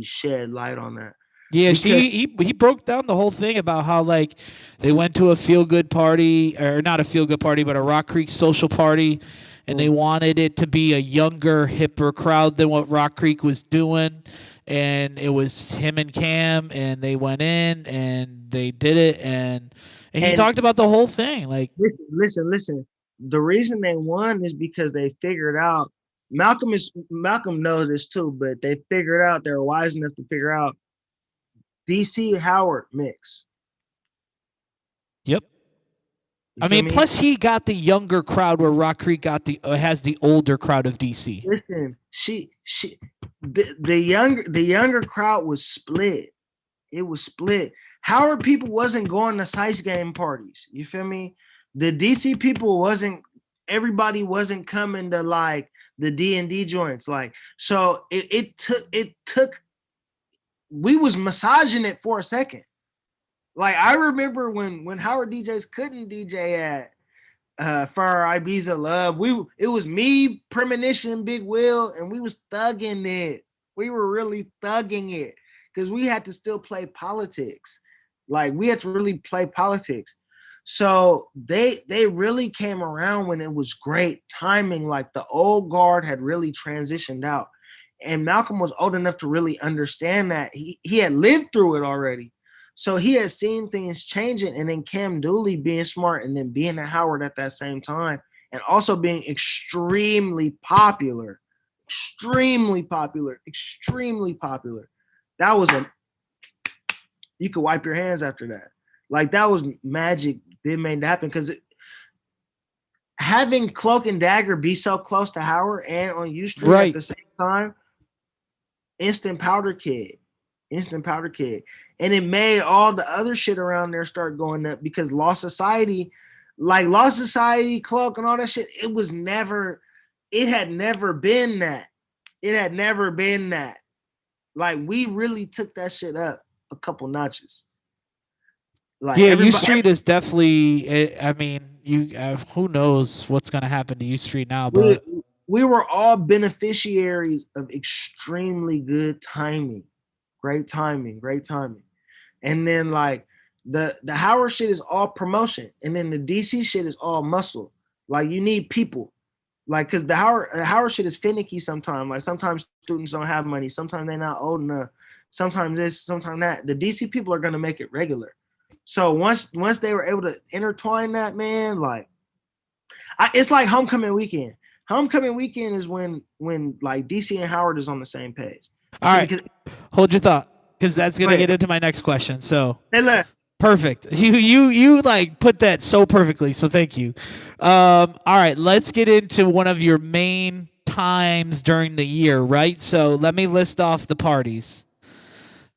shed light on that. Yeah, he broke down the whole thing about how like they went to a feel good party, or not a feel good party, but a Rock Creek social party, and they wanted it to be a younger, hipper crowd than what Rock Creek was doing. And it was him and Cam, and they went in and they did it, and he talked about the whole thing. Like, listen. The reason they won is because they figured out. Malcolm knows this too, but they figured out, they're wise enough to figure out DC Howard mix. Yep. I mean, plus he got the younger crowd where Rock Creek has the older crowd of DC. Listen, the younger crowd was split. It was split. Howard people wasn't going to Sice game parties. You feel me? The DC people everybody wasn't coming to like the D&D joints. Like, so it took we was massaging it for a second. Like I remember when Howard DJs couldn't DJ at for our Ibiza Love. It was me, Premonition, Big Will, and we was thugging it. We were really thugging it because we had to still play politics. Like we had to really play politics. So they really came around when it was great timing. Like the old guard had really transitioned out. And Malcolm was old enough to really understand that. He had lived through it already. So he had seen things changing, and then Cam Dooley being smart and then being at Howard at that same time, and also being extremely popular. Extremely popular. Extremely popular. That was you could wipe your hands after that. Like that was magic. It made that happen because having Cloak and Dagger be so close to Howard and on U Street at the same time, instant powder keg. And it made all the other shit around there start going up because Law Society, Cloak and all that shit, it had never been that. It had never been that. Like we really took that shit up a couple notches. Like yeah, U Street is definitely. I mean, who knows what's gonna happen to U Street now? But we were all beneficiaries of extremely good timing, great timing. And then like the Howard shit is all promotion, and then the DC shit is all muscle. Like you need people, like because the Howard shit is finicky sometimes. Like sometimes students don't have money, sometimes they're not old enough, sometimes this, sometimes that. The DC people are gonna make it regular. So once they were able to intertwine that, man, like it's like homecoming weekend. Homecoming weekend is when like DC and Howard is on the same page. All right, hold your thought because that's gonna get into my next question. So perfect. You like put that so perfectly. So thank you. All right, let's get into one of your main times during the year, right? So let me list off the parties.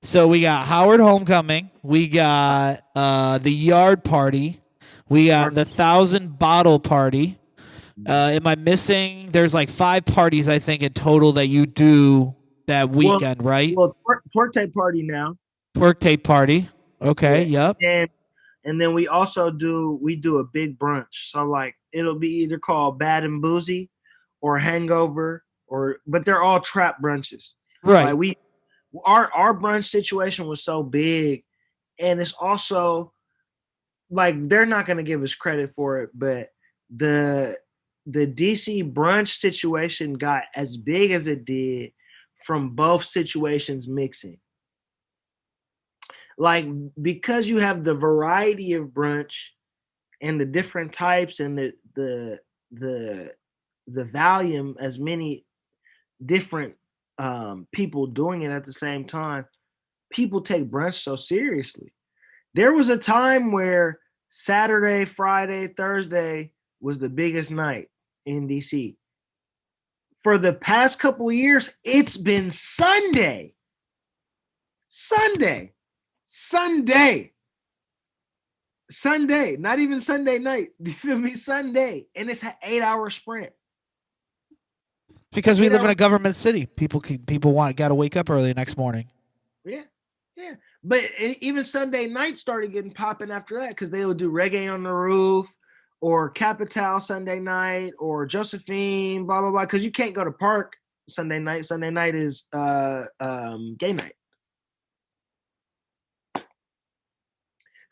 So we got Howard Homecoming, we got the Yard Party, we got the 1,000 Bottle Party. Am I missing? There's like 5 parties I think in total that you do that weekend, right? Well, Twerk Tape Party now. Twerk Tape Party. Okay, yep. And then we also do a big brunch. So like it'll be either called Bad and Boozy or Hangover but they're all trap brunches. Right. Like our brunch situation was so big, and it's also like they're not going to give us credit for it, but the DC brunch situation got as big as it did from both situations mixing. Like because you have the variety of brunch and the different types and the volume, as many different people doing it at the same time, people take brunch so seriously. There was a time where Saturday, Friday, Thursday was the biggest night in DC. For the past couple of years, it's been Sunday. Not even Sunday night. You feel me? Sunday. And it's an 8-hour sprint. Because we live in a government city. People got to wake up early the next morning. Yeah. But even Sunday night started getting popping after that because they would do Reggae on the Roof or Capital Sunday night or Josephine, blah, blah, blah. Because you can't go to Park Sunday night. Sunday night is gay night.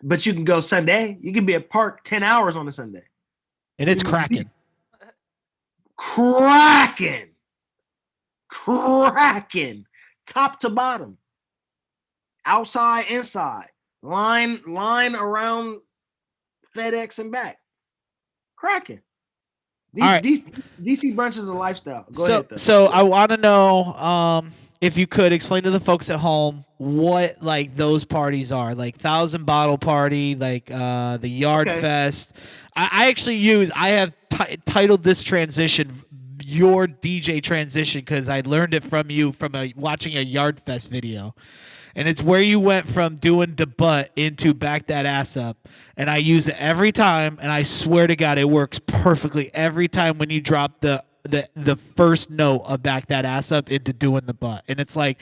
But you can go Sunday. You can be at Park 10 hours on a Sunday. And it's cracking. Cracking. Top to bottom. Outside, inside. Line around FedEx and back. Cracking. These DC brunch is a lifestyle. Go ahead, though. So I want to know if you could explain to the folks at home what like those parties are, like 1,000 Bottle Party, like the Yard Fest. I have titled this transition your DJ transition because I learned it from you from watching a Yard Fest video. And it's where you went from doing debut into back that ass up. And I use it every time, and I swear to God, it works perfectly every time when you drop the first note of back that ass up into doing the butt. And it's like,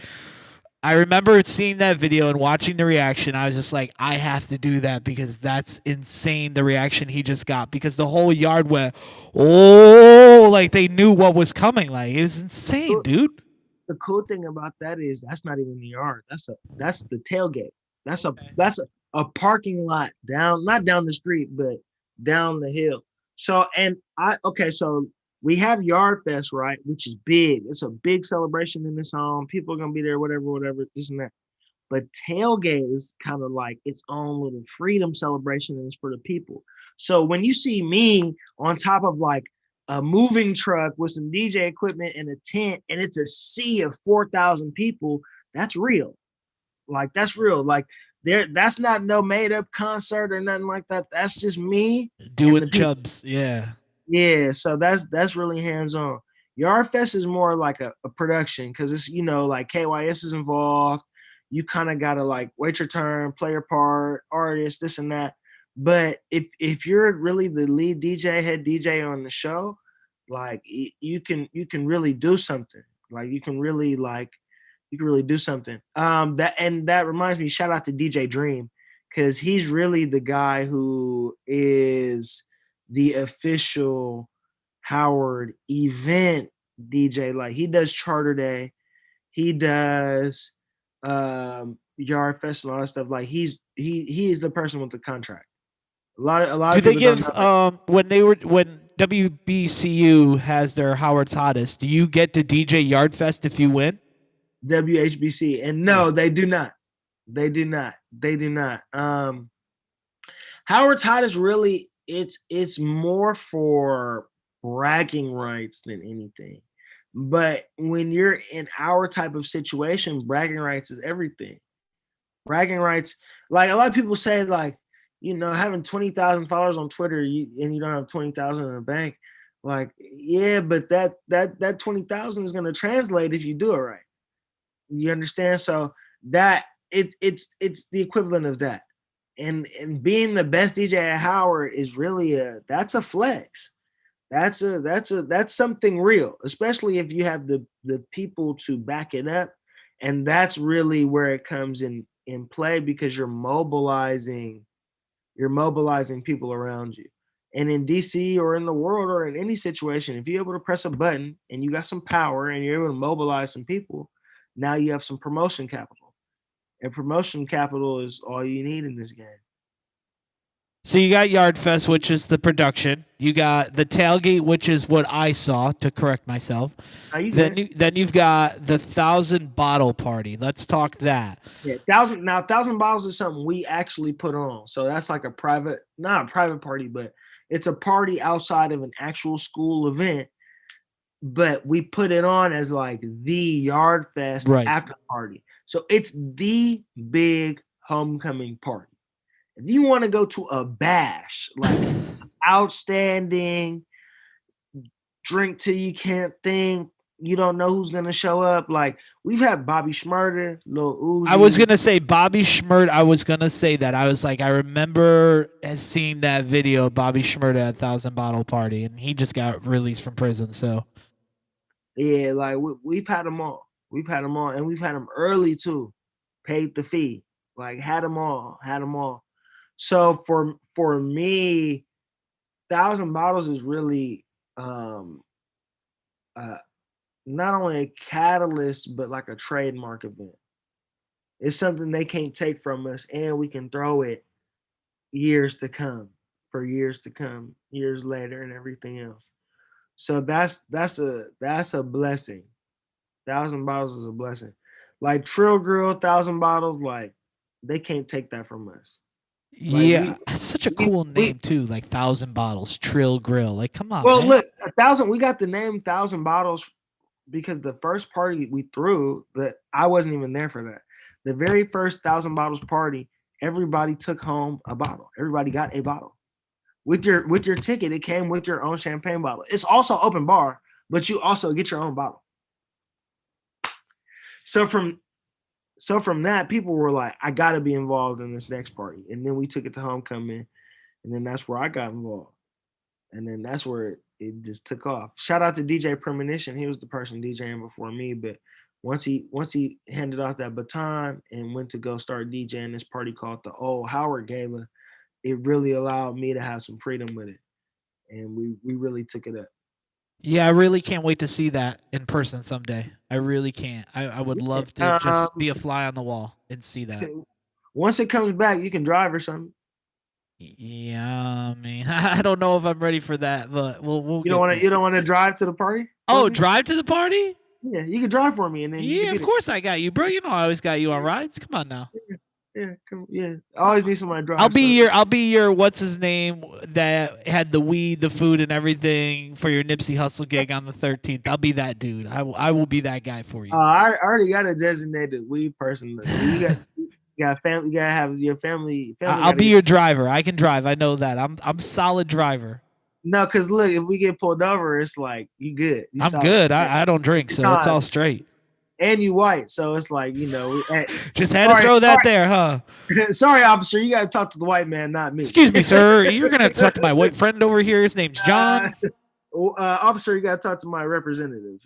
I remember seeing that video and watching the reaction. I was just like, I have to do that because that's insane. The reaction he just got because the whole yard went, oh, like they knew what was coming. Like it was insane, dude. The cool thing about that is that's not even the yard. That's the tailgate. That's a parking lot down, not down the street, but down the hill. So and I okay, so we have Yard Fest, right? Which is big. It's a big celebration in this home. People are gonna be there, whatever, this and that. But tailgate is kind of like its own little freedom celebration, and it's for the people. So when you see me on top of like a moving truck with some DJ equipment and a tent, and it's a sea of 4,000 people, that's real. Like that's real. Like that's not no made up concert or nothing like that. That's just me and the Doing people. Chubbs, yeah. Yeah, so that's really hands on. Yard Fest is more like a production because it's like KYS is involved. You kind of gotta like wait your turn, play your part, artist, this and that. But if you're really the lead DJ, head DJ on the show, like you can really do something. Like you can really do something. That reminds me, shout out to DJ Dream because he's really the guy who is the official Howard event DJ. Like he does Charter Day, he does Yard Fest and all that stuff. Like he is the person with the contract. A lot Do of they people don't give know that. when WBCU has their Howard's Hottest? Do you get to DJ Yardfest if you win? WHBC. And Yeah. no, they do not. They do not. They do not. Howard Todd is really it's more for bragging rights than anything. But when you're in our type of situation, bragging rights is everything. Bragging rights, like a lot of people say, like, having 20,000 followers on Twitter, and you don't have 20,000 in the bank. Like, yeah, but that 20,000 is gonna translate if you do it right. You understand? So that it's the equivalent of that. And being the best DJ at Howard is really that's a flex. That's something real, especially if you have the people to back it up. And that's really where it comes in play because you're mobilizing people around you. And in DC or in the world or in any situation, if you're able to press a button and you got some power and you're able to mobilize some people, now you have some promotion capital. And promotion capital is all you need in this game. So you got Yardfest, which is the production. You got the tailgate, which is what I saw. To correct myself. Are you Then good? then you've got the 1,000 bottle party. Let's talk that. Yeah, 1,000 bottles is something we actually put on. So that's like not a private party, but it's a party outside of an actual school event. But we put it on as like the Yard Fest Right. after party. So it's the big homecoming party. If you want to go to a bash, like outstanding, drink till you can't think, you don't know who's gonna show up. Like we've had Bobby Schmurder, Lil I was Uzi. gonna say Bobby Schmurt. I was gonna say that. I was like, I remember seeing that video of Bobby Schmurt at 1,000 bottle party, and he just got released from prison. So Yeah, like we've had them all. We've had them all, and we've had them early too. Paid the fee, like had them all, had them all. So for me, 1,000 bottles is really um uh not only a catalyst but like a trademark event. It's something they can't take from us, and we can throw it years to come, for years to come, years later, and everything else. So that's a blessing. 1,000 bottles is a blessing. Like Trill Grill, 1,000 bottles, like they can't take that from us. Like yeah, that's such a cool name too. Like 1,000 bottles, Trill Grill. Like, come on, well, man. look, 1,000. We got the name 1,000 bottles because the first party we threw, that I wasn't even there for that. The very first 1,000 bottles party, everybody took home a bottle. Everybody got a bottle with your ticket. It came with your own champagne bottle. It's also open bar, but you also get your own bottle. So from that, people were like, I got to be involved in this next party. And then we took it to homecoming, and then that's where I got involved. And then that's where it just took off. Shout out to DJ Premonition. He was the person DJing before me, but once he handed off that baton and went to go start DJing this party called the Old Howard Gala, it really allowed me to have some freedom with it, and we really took it up. Yeah, I really can't wait to see that in person someday. I really can't. I would love to just be a fly on the wall and see that. Once it comes back, you can drive or something. Yeah, I mean, I don't know if I'm ready for that, but we'll You don't get want there. to. You don't want to drive to the party? Oh, Me? drive to the party? Yeah, you can drive for me, and then you Yeah, can of be course I got you, bro. You know I always got you on rides. Come on now. yeah, come, yeah. I always need somebody to drive. I'll be your what's his name that had the weed, the food, and everything for your Nipsey Hustle gig on the 13th. I'll be that dude. I will be that guy for you. I already got a designated weed person. You got family. You gotta have your family. I'll be your driver. I can drive. I know that. I'm solid driver. No, because look, if we get pulled over, it's like you good. You I'm solid. good. I don't drink, so it's all straight. And you white, so it's like just had to throw that there, huh? Sorry, officer, you got to talk to the white man, not me. Excuse me, sir. You're gonna have to talk to my white friend over here. His name's John. Officer, you got to talk to my representative.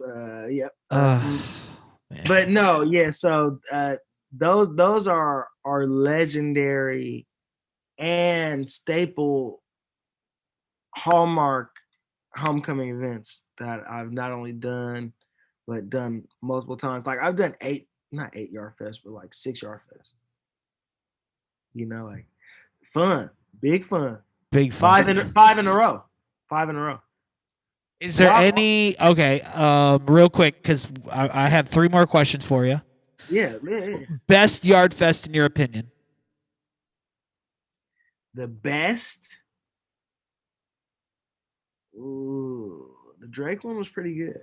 Yep. But no, yeah. So those are legendary and staple hallmark homecoming events that I've not only done but done multiple times. Like I've done not 8 Yard Fest, but like 6 Yard Fest. You know, like fun, big fun. Big fun. 5 in a row. 5 in a row. Is there any real quick, because I have 3 more questions for you. Yeah. Best Yard Fest in your opinion? The best? Ooh, the Drake one was pretty good.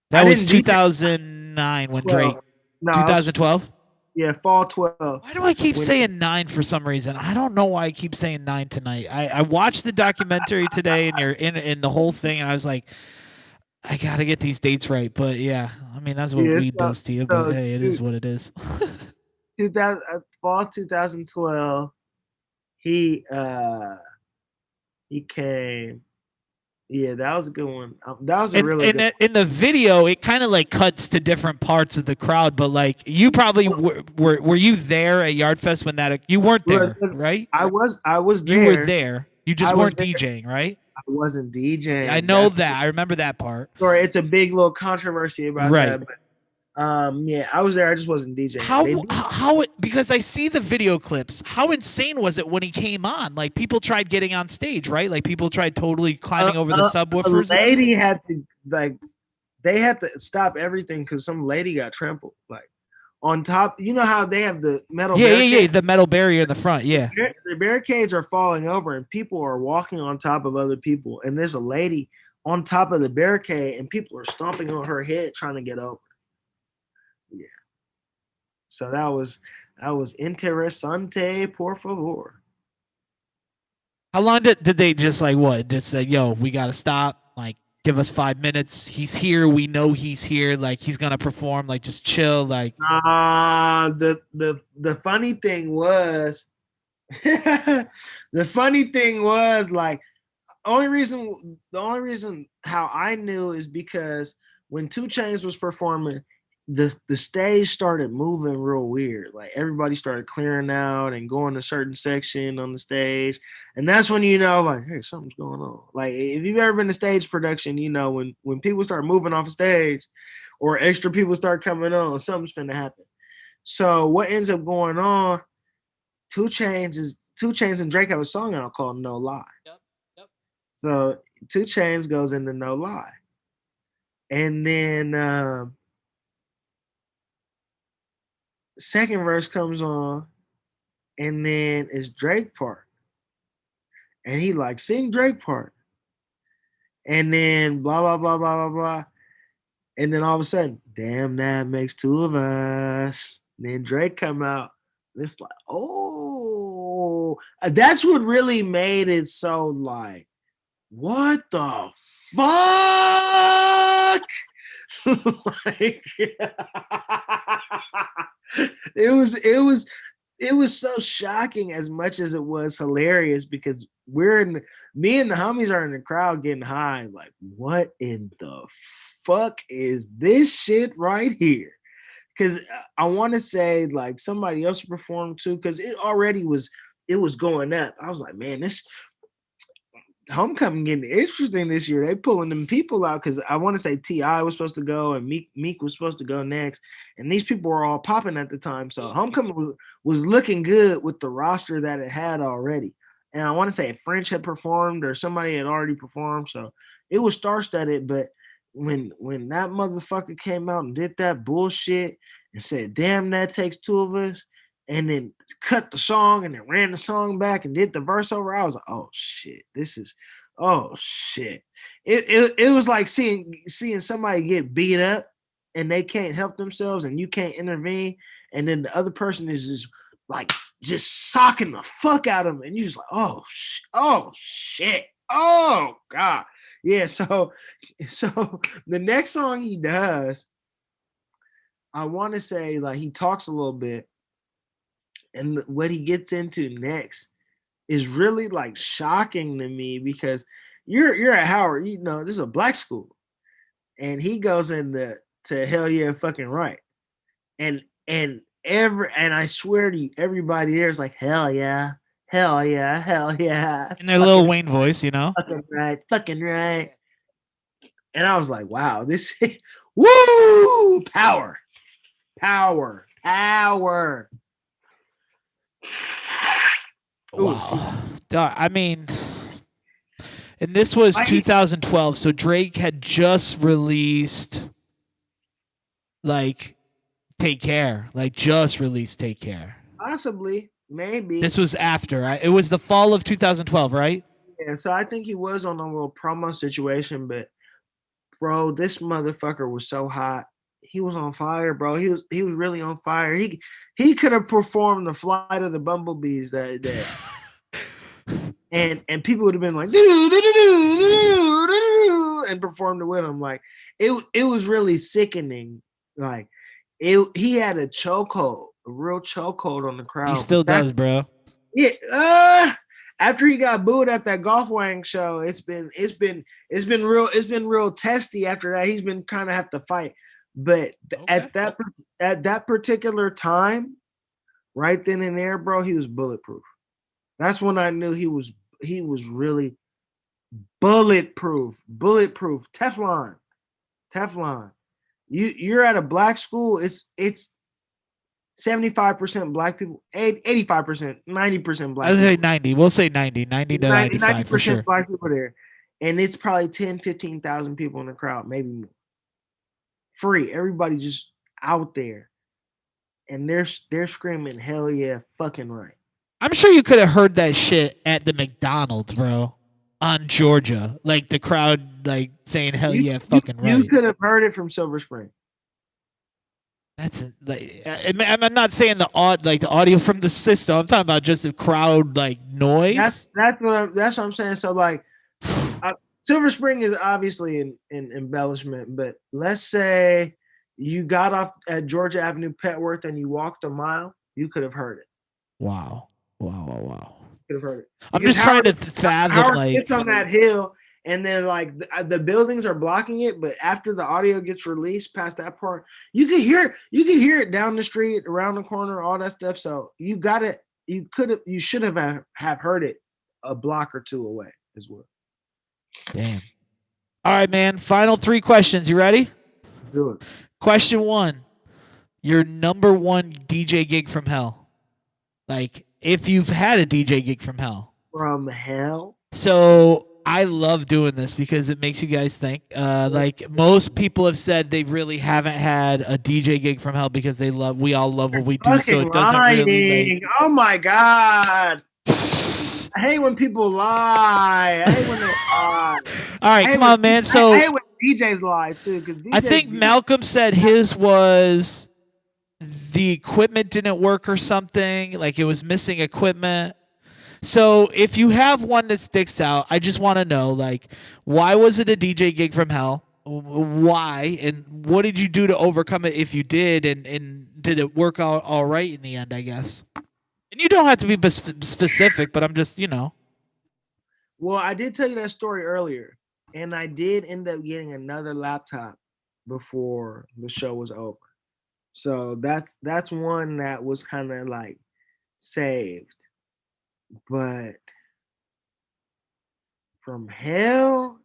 That was 2009 when Drake. No, 2012? Yeah, fall 12. Why do I keep saying 9 for some reason? I don't know why I keep saying 9 tonight. I watched the documentary today and you're in the whole thing, and I was like, I got to get these dates right. But yeah, I mean, that's what weed does to you, but hey, it is what it is. Fall 2012, he came. Yeah, that was a good one. That was a really good one. In the video, it kind of like cuts to different parts of the crowd, but like you probably were you there at Yardfest when that you weren't there, right? I was there. You were there. You just weren't DJing, right? I wasn't DJing. I know that. I remember that part. Sorry, it's a big little controversy about that. But yeah, I was there. I just wasn't DJing. How because I see the video clips. How insane was it when he came on? Like people tried getting on stage, right? Like people tried totally climbing over the subwoofers. The lady had to they had to stop everything because some lady got trampled. Like on top, you know how they have the metal. Yeah, the metal barrier in the front. Yeah, the barricades are falling over and people are walking on top of other people. And there's a lady on top of the barricade and people are stomping on her head trying to get over. Yeah. So that was interesante, por favor. How long did they just like what? Just say, yo, we gotta stop. Like, give us 5 minutes. He's here. We know he's here. Like, he's gonna perform. Like, just chill. Like, the funny thing was, the funny thing was like, the only reason how I knew is because when 2 Chainz was performing, the stage started moving real weird. Like everybody started clearing out and going to certain section on the stage. And that's when you know, like, hey, something's going on. Like if you've ever been to stage production, you know, when people start moving off a stage or extra people start coming on, something's finna happen. So what ends up going on, 2 Chainz and Drake have a song out called No Lie. Yep. So 2 Chainz goes into No Lie. And then second verse comes on, and then it's Drake part. And he like, sing Drake part. And then blah, blah, blah, blah, blah, blah. And then all of a sudden, damn, that makes 2 of us. And then Drake come out. And it's like, oh, that's what really made it so like, what the fuck? Like, it was so shocking as much as it was hilarious because me and the homies are in the crowd getting high. Like, what in the fuck is this shit right here? Because I want to say like somebody else performed too, because it was going up. I was like, man, this homecoming getting interesting this year. They pulling them people out because I want to say T.I. was supposed to go and Meek was supposed to go next, and these people were all popping at the time. So homecoming was looking good with the roster that it had already. And I want to say French had performed or somebody had already performed, so it was star-studded. But when that motherfucker came out and did that bullshit and said, "Damn, that takes two of us," and then cut the song and then ran the song back and did the verse over, I was like, oh shit, oh shit. It was like seeing somebody get beat up and they can't help themselves and you can't intervene, and then the other person is just socking the fuck out of them, and you're just like, oh shit, oh god. Yeah, so the next song he does, I want to say like he talks a little bit. And what he gets into next is really like shocking to me because you're at Howard, you know, this is a black school, and he goes into hell yeah fucking right, and I swear to you, everybody there is like hell yeah, hell yeah, hell yeah, in their Lil Wayne voice, you know, fucking right. And I was like, wow, this woo power. Wow. I mean, and this was 2012, so Drake had just released like Take Care. Possibly, maybe. This was after. It was the fall of 2012, right? Yeah, so I think he was on a little promo situation, but bro, this motherfucker was so hot. He was on fire, bro. He was really on fire. He could have performed the Flight of the Bumblebees that day. and people would have been like and performed it with him. Like it was really sickening. Like he had a chokehold, a real chokehold on the crowd. He still does, bro. Yeah. After he got booed at that Golf Wang show, it's been real testy after that. He's been kind of have to fight. But at that particular time, right then and there, bro, he was bulletproof. That's when I knew he was really bulletproof, Teflon. You're at a black school. It's 75% black people, 85%, 90% black. I would say 90. We'll say 90 to 95 for sure. Black people there, and it's probably 10, 15,000 people in the crowd, maybe more. Free, everybody just out there, and they're screaming hell yeah fucking right. I'm sure you could have heard that shit at the McDonald's, bro, on Georgia, like the crowd like saying hell yeah fucking right. You could have heard it from Silver Spring. That's like I'm not saying the audio from the system. I'm talking about just the crowd like noise. That's what I'm saying. So like Silver Spring is obviously an embellishment, but let's say you got off at Georgia Avenue Petworth and you walked a mile, you could have heard it. Wow. Could have heard it. I'm just trying to fathom Howard like gets on that hill, and then like the buildings are blocking it, but after the audio gets released past that part, you can hear it down the street, around the corner, all that stuff. So you should have heard it a block or two away as well. Damn. All right, man. Final 3 questions. You ready? Let's do it. Question 1. Your number 1 DJ gig from hell. Like, if you've had a DJ gig from hell. From hell? So I love doing this because it makes you guys think. Like most people have said they really haven't had a DJ gig from hell because we all love what we do. So it doesn't really. Like, oh my God. I hate when people lie. I hate when they lie. All right, come on, man. So I hate when DJs lie too. I think Malcolm said his was the equipment didn't work or something. Like it was missing equipment. So if you have one that sticks out, I just want to know, like, why was it a DJ gig from hell? Why? And what did you do to overcome it if you did? And did it work out all right in the end, I guess? And you don't have to be specific, but I'm just, Well, I did tell you that story earlier, and I did end up getting another laptop before the show was over. So that's one that was kind of like saved. But from hell,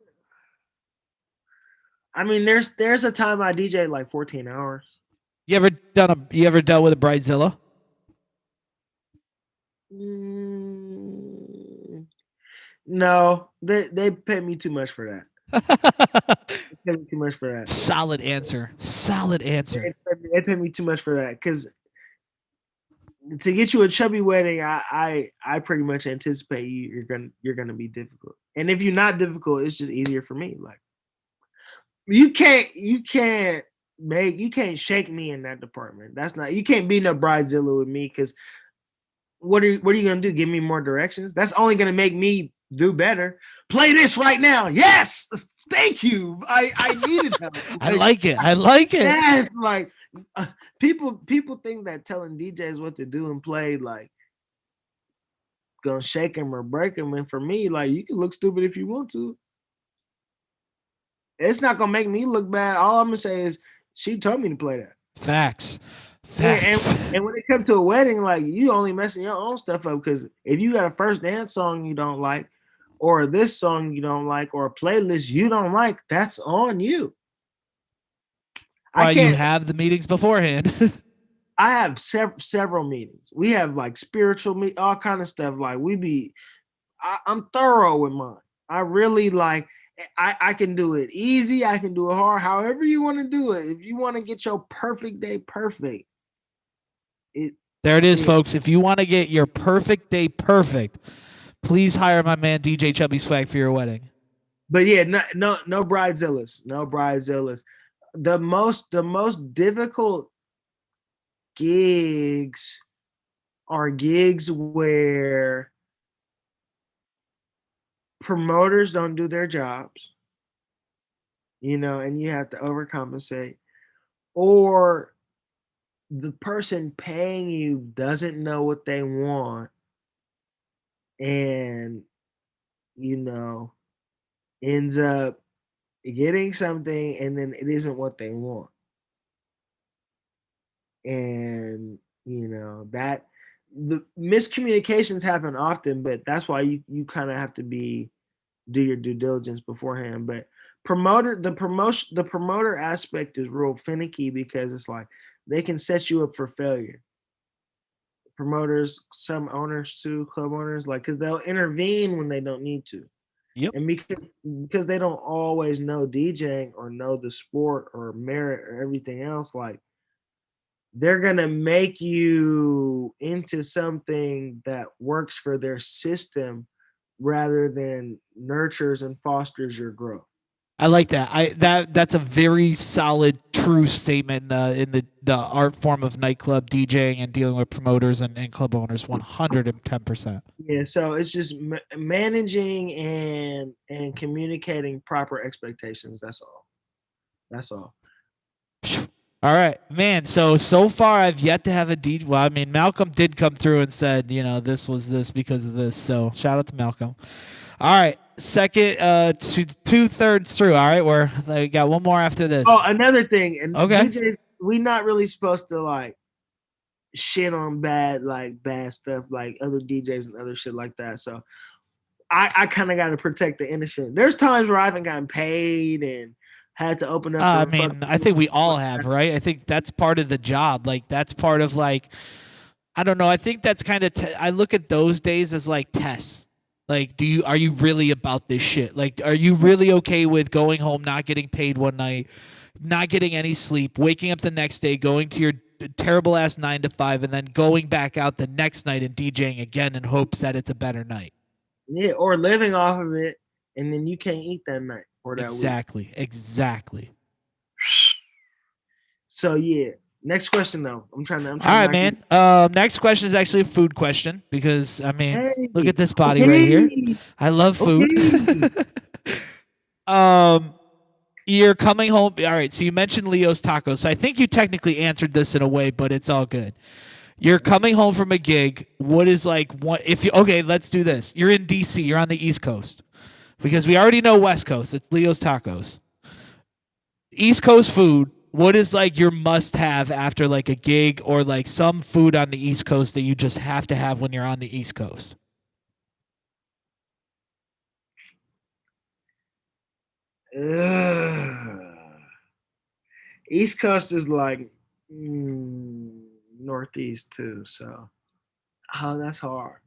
I mean, there's a time I DJ like 14 hours. You ever dealt with a bridezilla? No, they pay me too much for that. They pay me too much for that. Solid answer. They pay me too much for that because to get you a chubby wedding, I pretty much anticipate you're gonna be difficult. And if you're not difficult, it's just easier for me. Like you can't shake me in that department. That's not you can't be no bridezilla with me because what are you gonna do? Give me more directions? That's only gonna make me do better. Play this right now. Yes, thank you. I needed that. I like it. Yes, like people think that telling DJs what to do and play like gonna shake them or break them, and for me, like you can look stupid if you want to. It's not gonna make me look bad. All I'm gonna say is she told me to play that. Facts. Yeah, and when it comes to a wedding, like you only messing your own stuff up because if you got a first dance song you don't like, or this song you don't like, or a playlist you don't like, that's on you. You have the meetings beforehand. I have several meetings. We have like spiritual all kind of stuff. Like I'm thorough with mine. I really like. I can do it easy. I can do it hard. However you want to do it. If you want to get your perfect day perfect. There it is, folks. If you want to get your perfect day perfect, please hire my man DJ Chubb E Swagg for your wedding. But yeah, no bridezillas. No bridezillas. The most difficult gigs are gigs where promoters don't do their jobs, and you have to overcompensate, or the person paying you doesn't know what they want and ends up getting something and then it isn't what they want. And that the miscommunications happen often, but that's why you kind of have to do your due diligence beforehand. But the promoter aspect is real finicky because it's like they can set you up for failure. Promoters, some owners too, club owners, like because they'll intervene when they don't need to. Yep. And because they don't always know DJing or know the sport or merit or everything else, like they're gonna make you into something that works for their system rather than nurtures and fosters your growth. I like that. That's a very solid, true statement in the art form of nightclub DJing and dealing with promoters and club owners. 110%. Yeah, so it's just managing and communicating proper expectations. That's all. All right, man. So far, I've yet to have a DJ. Well, I mean, Malcolm did come through and said, this was this because of this. So shout out to Malcolm. All right. Second, 2/3 through. All right, we got one more after this. Oh, another thing, and okay, DJs, we not really supposed to like shit on bad stuff like other DJs and other shit like that. So I kind of got to protect the innocent. There's times where I haven't gotten paid and had to open up. I mean, I think we all have, right? I think that's part of the job. Like that's part of like, I don't know. I think that's kind of. I look at those days as like tests. Like, are you really about this shit? Like, are you really okay with going home, not getting paid one night, not getting any sleep, waking up the next day, going to your terrible ass 9 to 5, and then going back out the next night and DJing again in hopes that it's a better night? Yeah, or living off of it, and then you can't eat that night or that week. Exactly. So yeah. Next question, though. I'm trying. All right, man. Next question is actually a food question because I mean, look at this body right here. I love food. You're coming home. All right. So you mentioned Leo's Tacos. So I think you technically answered this in a way, but it's all good. You're coming home from a gig. What is like what if you? Okay, let's do this. You're in DC. You're on the East Coast because we already know West Coast. It's Leo's Tacos. East Coast food. What is like your must have after like a gig or like some food on the East Coast that you just have to have when you're on the East Coast? Ugh. East Coast is like Northeast too. So, oh, that's hard.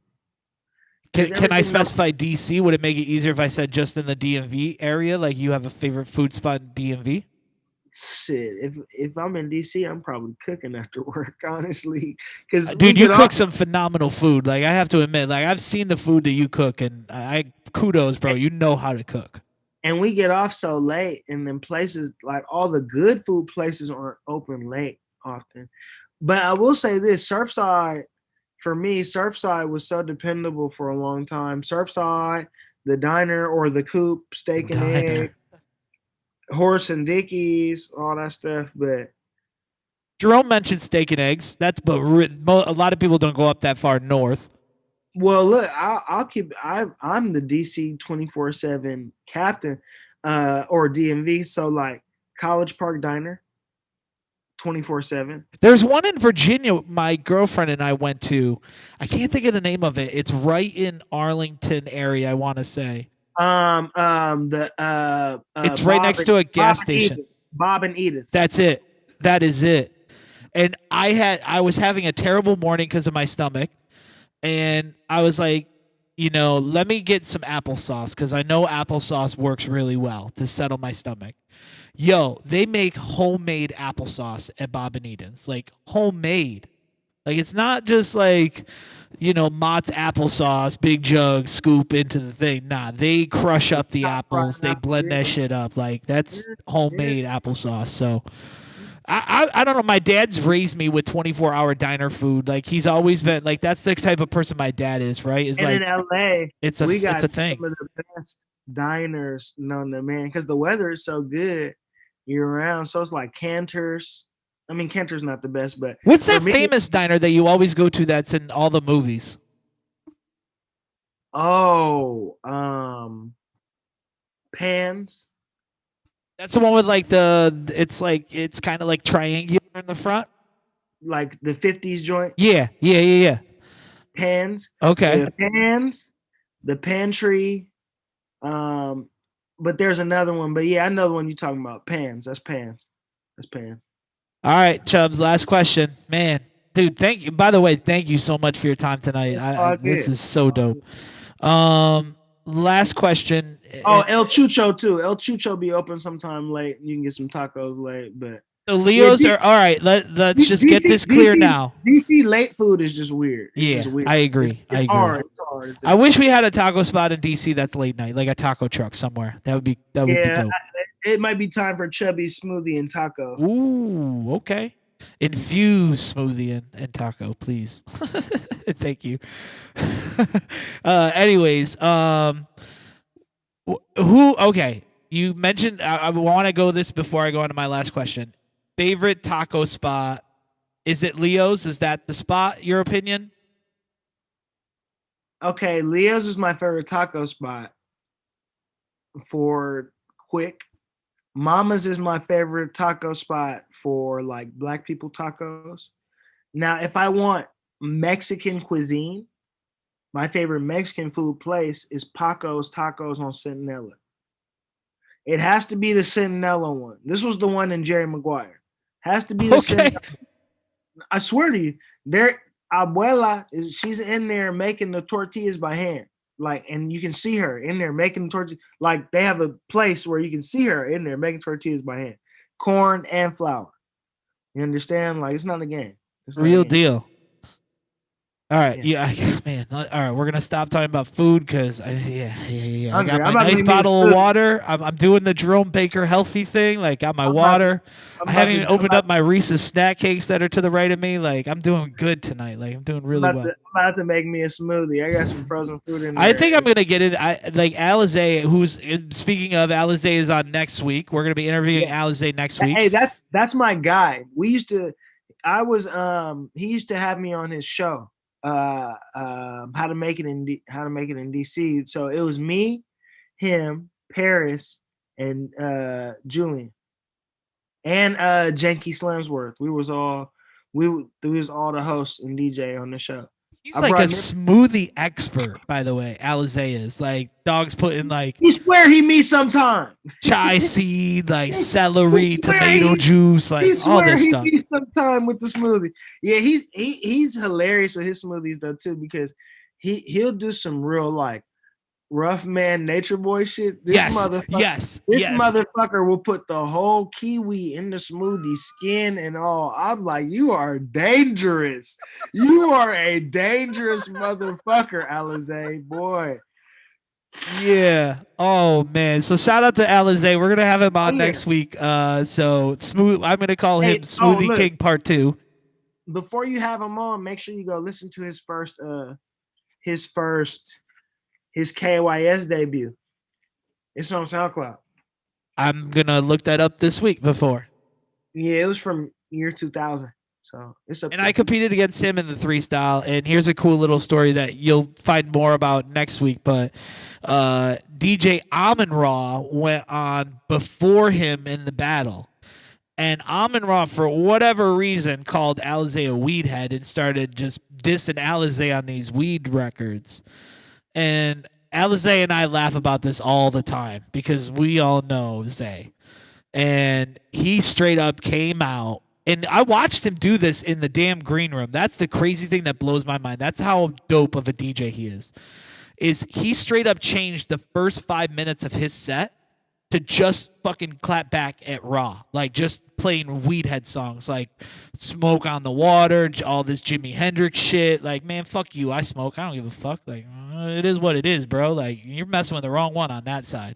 Because Can I everything else, specify DC? Would it make it easier if I said just in the DMV area? Like you have a favorite food spot in DMV? shit. If I'm in DC, I'm probably cooking after work, honestly. Because we Dude, you get cook off some phenomenal food. Like I have to admit, like I've seen the food that you cook, and I kudos, bro. You know how to cook. and we get off so late, and then places like all the good food places aren't open late often. But I will say this: Surfside, for me, Surfside was so dependable for a long time. Surfside, the diner or the coop, steak and egg, Diner. horse and Dickies, all that stuff. But Jerome mentioned steak and eggs. That's but a lot of people don't go up that far north. well, look, I'll keep. I'm the DC 24/7 captain, or DMV. So like College Park Diner, 24/7. There's one in Virginia my girlfriend and I went to. I can't think of the name of it. It's right in Arlington area, I want to say. The It's right next to a gas station. Bob and Edith. That's it. That is it. And I was having a terrible morning because of my stomach, and I was like, let me get some applesauce because I know applesauce works really well to settle my stomach. Yo, they make homemade applesauce at Bob and Eden's, like homemade. Like it's not just like, Mott's applesauce, big jug, scoop into the thing. Nah, they crush up the apples. They blend that shit up. Like that's homemade applesauce. So I don't know. My dad's raised me with 24-hour diner food. Like he's always been like that's the type of person my dad is. Right? Is And like in LA, we got it's a thing. some of the best diners known to man because the weather is so good year round. So it's like Cantor's. I mean, Cantor's not the best, but What's for that me, famous diner that you always go to that's in all the movies? oh, Pans. That's the one with like it's kind of like triangular in the front. Like the 50s joint, Yeah. Pans, Okay. the Pans, the Pantry. Um, but there's another one. But yeah, I know the one you're talking about. Pans. That's Pans. That's Pans. All right, Chubbs. Last question, man. Dude, thank you. By the way, thank you so much for your time tonight. This is so dope. Last question. Oh, El Chucho too. El Chucho be open sometime late. You can get some tacos late, but the Leos are all right. Let's just get this clear now. DC late food is just weird. It's Yeah, just weird. I agree. It's hard. It's hard. I wish we had a taco spot in DC that's late night, like a taco truck somewhere. That would be dope. It might be time for Chubby smoothie and taco. Ooh, okay. Infuse smoothie and taco, please. Thank you. Anyways, okay. You mentioned I want to go this before I go on to my last question. Favorite taco spot? Is it Leo's? Is that the spot, your opinion? Okay, Leo's is my favorite taco spot for quick. Mama's is my favorite taco spot for like black people tacos. Now, if I want Mexican cuisine, my favorite Mexican food place is Paco's Tacos on Centinela. It has to be the Centinela one. This was the one in Jerry Maguire. Has to be the Centinela. I swear to you, their abuela she's in there making the tortillas by hand. Like, and you can see her in there making tortillas. Like, they have a place where you can see her in there making tortillas by hand, corn and flour. You understand? Like, it's not a game. It's Real deal. All right, man. All right, we're gonna stop talking about food because I got my nice bottle of water. I'm doing the Jerome Baker healthy thing. Like, got my water. I haven't even opened up my Reese's snack cakes that are to the right of me. Like, I'm doing good tonight. Like, I'm doing really well. I'm about to make me a smoothie. I got some frozen food in there. I think I'm gonna get it. Like Alizé, who's speaking of, Alizé is on next week. We're gonna be interviewing Alizé next week. Hey, that's my guy. He used to have me on his show. How to make it in DC. So it was me, him, Paris, and Julian. and Janky Slamsworth. We was all the hosts and DJ on the show. He's like a smoothie expert, by the way. Alizé is like dogs putting like he swear he me sometime chai seed, like celery, tomato juice, like all this stuff. He me sometime with the smoothie. Yeah, he's hilarious with his smoothies though too, because he'll do some real like rough man nature boy shit. This motherfucker will put the whole kiwi in the smoothie, skin and all. I'm like, you are dangerous. You are a dangerous motherfucker, Alizé, boy. Yeah. Oh man. So shout out to Alizé. We're gonna have him on next week. So smooth. I'm gonna call him Smoothie King Part 2. Before you have him on, make sure you go listen to his KYS debut. It's on SoundCloud. I'm gonna look that up this week before. Yeah, it was from year 2000. So it's up. And I competed against him in the 3 style. And here's a cool little story that you'll find more about next week. But DJ Amon-Ra went on before him in the battle. And Amon-Ra, for whatever reason, called Alizé a weed head and started just dissing Alizé on these weed records. And Alizé and I laugh about this all the time because we all know Zay. And he straight up came out. And I watched him do this in the damn green room. That's the crazy thing that blows my mind. That's how dope of a DJ he is he straight up changed the first 5 minutes of his set to just fucking clap back at Raw. Like just playing Weedhead songs like Smoke on the Water, all this Jimi Hendrix shit. Like, man, fuck you. I smoke. I don't give a fuck. Like, it is what it is, bro. Like, you're messing with the wrong one on that side.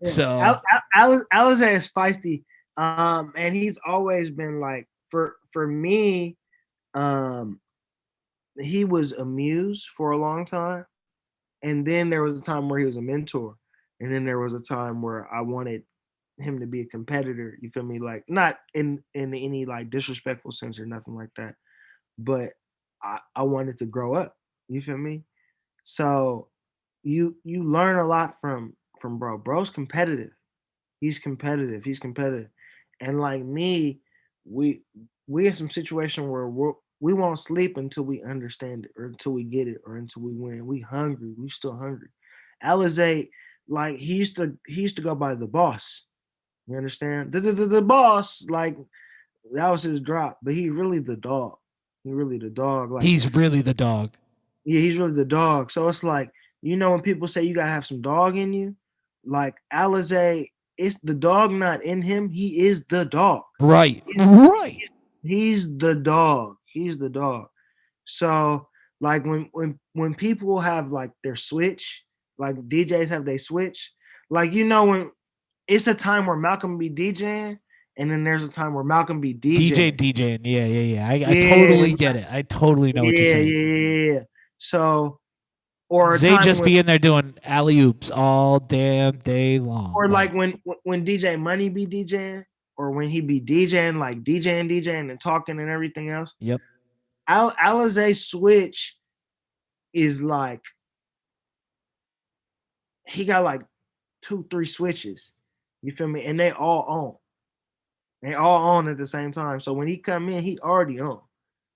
Yeah. So Alizé is feisty. And he's always been like, for me, he was a muse for a long time. And then there was a time where he was a mentor. And then there was a time where I wanted him to be a competitor. You feel me? Like, not in any like disrespectful sense or nothing like that. But I wanted to grow up. You feel me? So you learn a lot from bro. Bro's competitive. He's competitive. And like me, we in some situation where we won't sleep until we understand it or until we get it or until we win. We hungry. We still hungry. Alizé, like he used to go by the boss. You understand? The boss, like that was his drop, but he really the dog. He really the dog. Like he's really the dog. Yeah, he's really the dog. So it's like, you know, when people say you gotta have some dog in you, like Alizé, it's the dog not in him. He is the dog. Right. He's the dog. He's the dog. So like when people have like their switch, like DJs have their switch, like, you know, when it's a time where Malcolm be DJing, and then there's a time where Malcolm be DJing. Yeah. I totally get it. I totally know what you're saying. Yeah. So, or Zay just be in there doing alley oops all damn day long. Or like when DJ Money be DJing, or when he be DJing, like DJing and talking and everything else. Yep. Alizé switch is like, he got like 2-3 switches. You feel me? And they all on. They all on at the same time. So when he come in, he already on.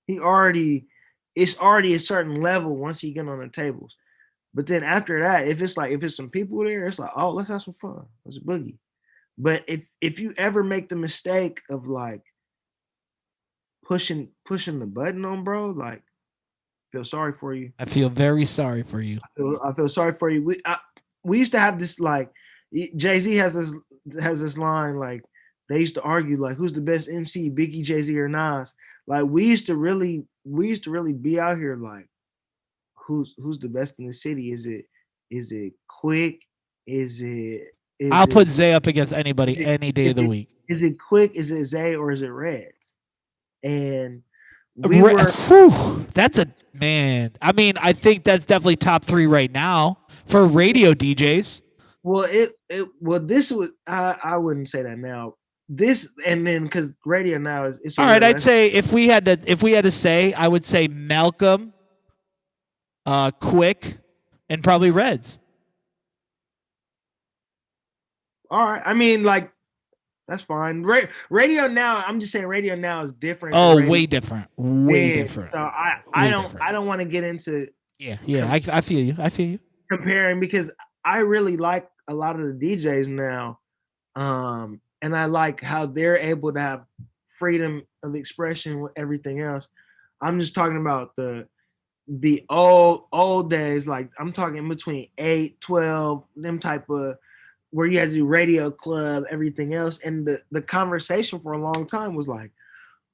It's already a certain level once he get on the tables. But then after that, if it's some people there, it's like, oh, let's have some fun. Let's boogie. But if you ever make the mistake of like pushing the button on bro, like, I feel sorry for you. I feel very sorry for you. I feel sorry for you. We used to have this, like, Jay-Z has this line, like, they used to argue like, who's the best MC, Biggie, Jay-Z, or Nas? Like, we used to really be out here like, who's the best in the city? Is it Quick? I'll put Zay up against anybody any day of the week. Is it Quick? Is it Zay, or is it Reds? And that's a man. I mean, I think that's definitely top 3 right now for radio DJs. Well, this was, I wouldn't say that now. This, and then because radio now is all right. I'd say if we had to say, I would say Malcolm, Quick, and probably Reds. All right. I mean, like, That's fine. Radio now, I'm just saying radio now is different than Oh, radio. way different. Way different. So I Way don't different. I don't want to get into Yeah. I feel you. I feel you. comparing because I really like a lot of the DJs now. And I like how they're able to have freedom of expression with everything else. I'm just talking about the old days, like I'm talking between 8, 12, them type of where you had to do radio club, everything else. And the conversation for a long time was like,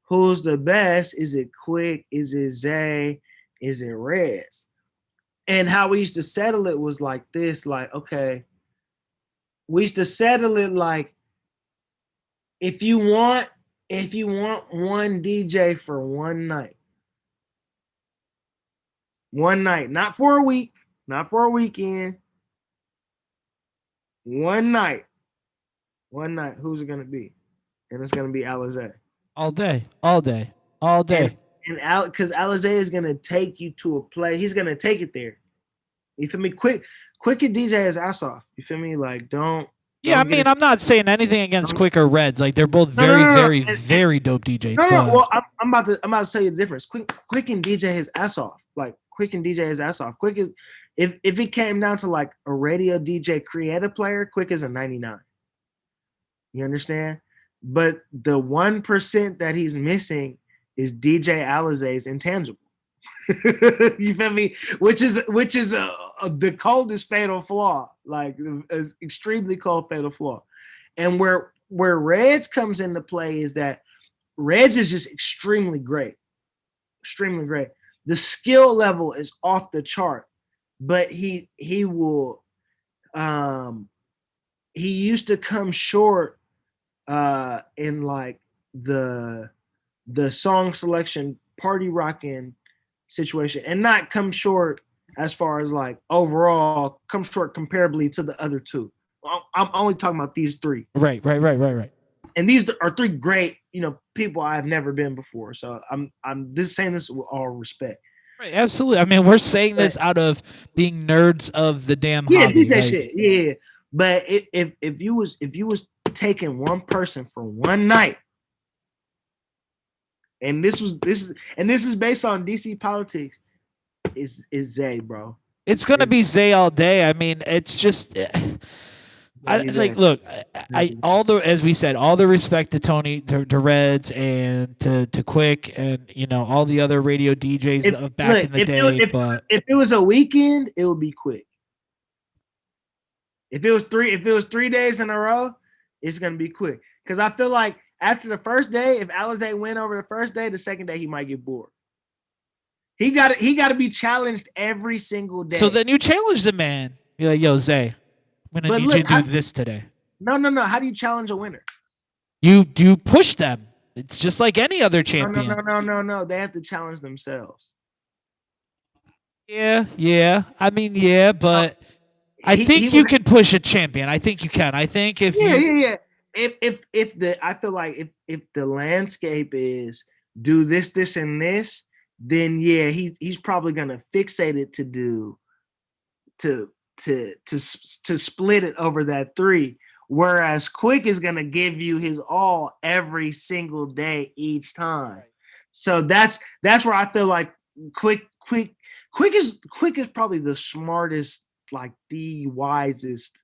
who's the best? Is it Quick? Is it Zay? Is it Reds? And how we used to settle it was like this, like, okay, we used to settle it like if you want one DJ for one night, not for a week, not for a weekend, one night, who's it gonna be? And it's gonna be Alizé. All day. All day. All day. And because Alizé is gonna take you to a play, he's gonna take it there. You feel me? Quick and DJ his ass off. You feel me? Like don't. Yeah, I mean, I'm not saying anything against Quick or Reds. Like they're both very dope DJs. Well, I'm about to tell you the difference. Quick and DJ his ass off. Like Quick and DJ his ass off. Quick is if it came down to like a radio DJ creative player, Quick is a 99. You understand? But the 1% that he's missing is DJ Alizé's intangible. You feel me? Which is the coldest fatal flaw, like an extremely cold fatal flaw. And where Reds comes into play is that Reds is just extremely great. The skill level is off the chart, but he will he used to come short in like the song selection, party rocking situation, and not come short as far as like overall come short comparably to the other two. I'm only talking about these three. Right. And these are three great, people I've never been before. So I'm just saying this with all respect. Right, absolutely. I mean, we're saying this out of being nerds of the damn hobby. DJ shit. Yeah. But if you was taking one person for one night, and this is based on DC politics, is Zay, bro. It's gonna be Zay all day. I mean, it's just look, as we said, all the respect to Tony, to Reds, and to Quick, and all the other radio DJs of back in the day. But if it was a weekend, it would be Quick. If it was 3 days in a row, it's gonna be Quick. Because I feel like after the first day, if Alizé win over the first day, the second day he might get bored. He got to be challenged every single day. So then you challenge the man. You're like, yo, Zay, I'm gonna need you to do this today. No. How do you challenge a winner? You push them. It's just like any other champion. No. They have to challenge themselves. Yeah. I mean, yeah, but I think you can push a champion. I think you can. I think if yeah. I feel like if the landscape is do this and this, then yeah, he's probably gonna fixate it to split it over that 3. Whereas Quick is gonna give you his all every single day each time. So that's where I feel like Quick is probably the smartest, like the wisest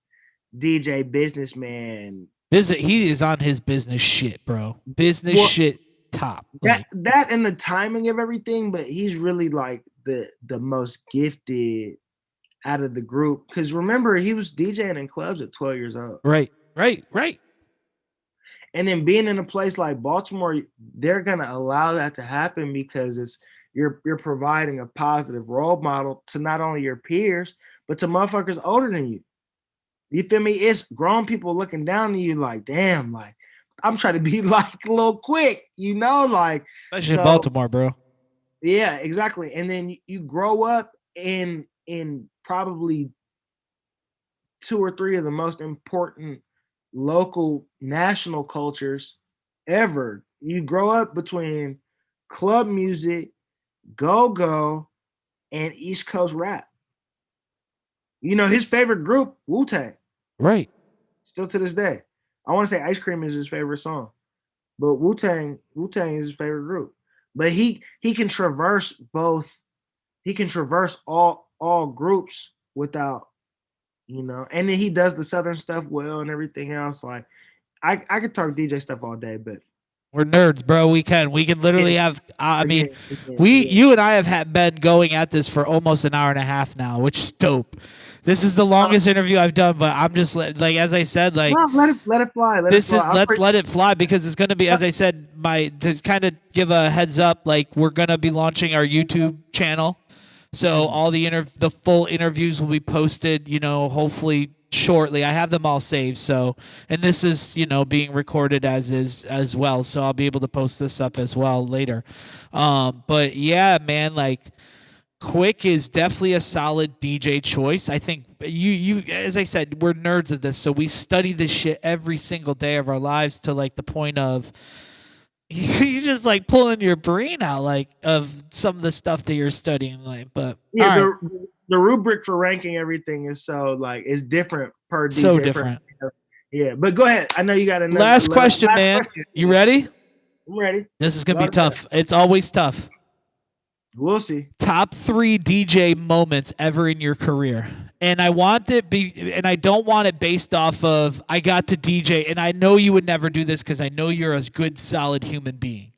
DJ businessman. He is on his business shit, bro. Shit top. That and the timing of everything, but he's really like the most gifted out of the group. Because remember, he was DJing in clubs at 12 years old. Right. And then being in a place like Baltimore, they're gonna allow that to happen because you're providing a positive role model to not only your peers, but to motherfuckers older than you. You feel me? It's grown people looking down on you like, damn, like I'm trying to be like a little Quick, like especially in Baltimore, bro. Yeah, exactly. And then you grow up in probably 2 or 3 of the most important local national cultures ever. You grow up between club music, go-go, and East Coast rap. His favorite group, Wu-Tang. Right. Still to this day. I want to say Ice Cream is his favorite song, but Wu-Tang is his favorite group. But he can traverse both. He can traverse all groups without, and then he does the Southern stuff well and everything else. Like I could talk DJ stuff all day, but We're nerds, bro. We can literally yeah, have. I mean, yeah. you and I have been going at this for almost an hour and a half now, which is dope. This is the longest interview I've done, but I'm just like, as I said, like, No, let it fly. let's let it fly, because it's going to be, as I said, to kind of give a heads up, like, we're going to be launching our YouTube channel. So all the full interviews will be posted, hopefully shortly. I have them all saved. So, and this is, being recorded as well. So I'll be able to post this up as well later. But yeah, man, like, Quick is definitely a solid DJ choice. I think you as I said, we're nerds of this, so we study this shit every single day of our lives, to like the point of you just like pulling your brain out, like, of some of the stuff that you're studying, like. But yeah, all right. the rubric for ranking everything is so like it's different per DJ. So different. Yeah, but go ahead. I know you got another Last question, man. You ready? I'm ready. This is gonna be tough. It's always tough. We'll see. Top 3 DJ moments ever in your career. And I want it and I don't want it based off of I got to DJ, and I know you would never do this because I know you're a good, solid human being.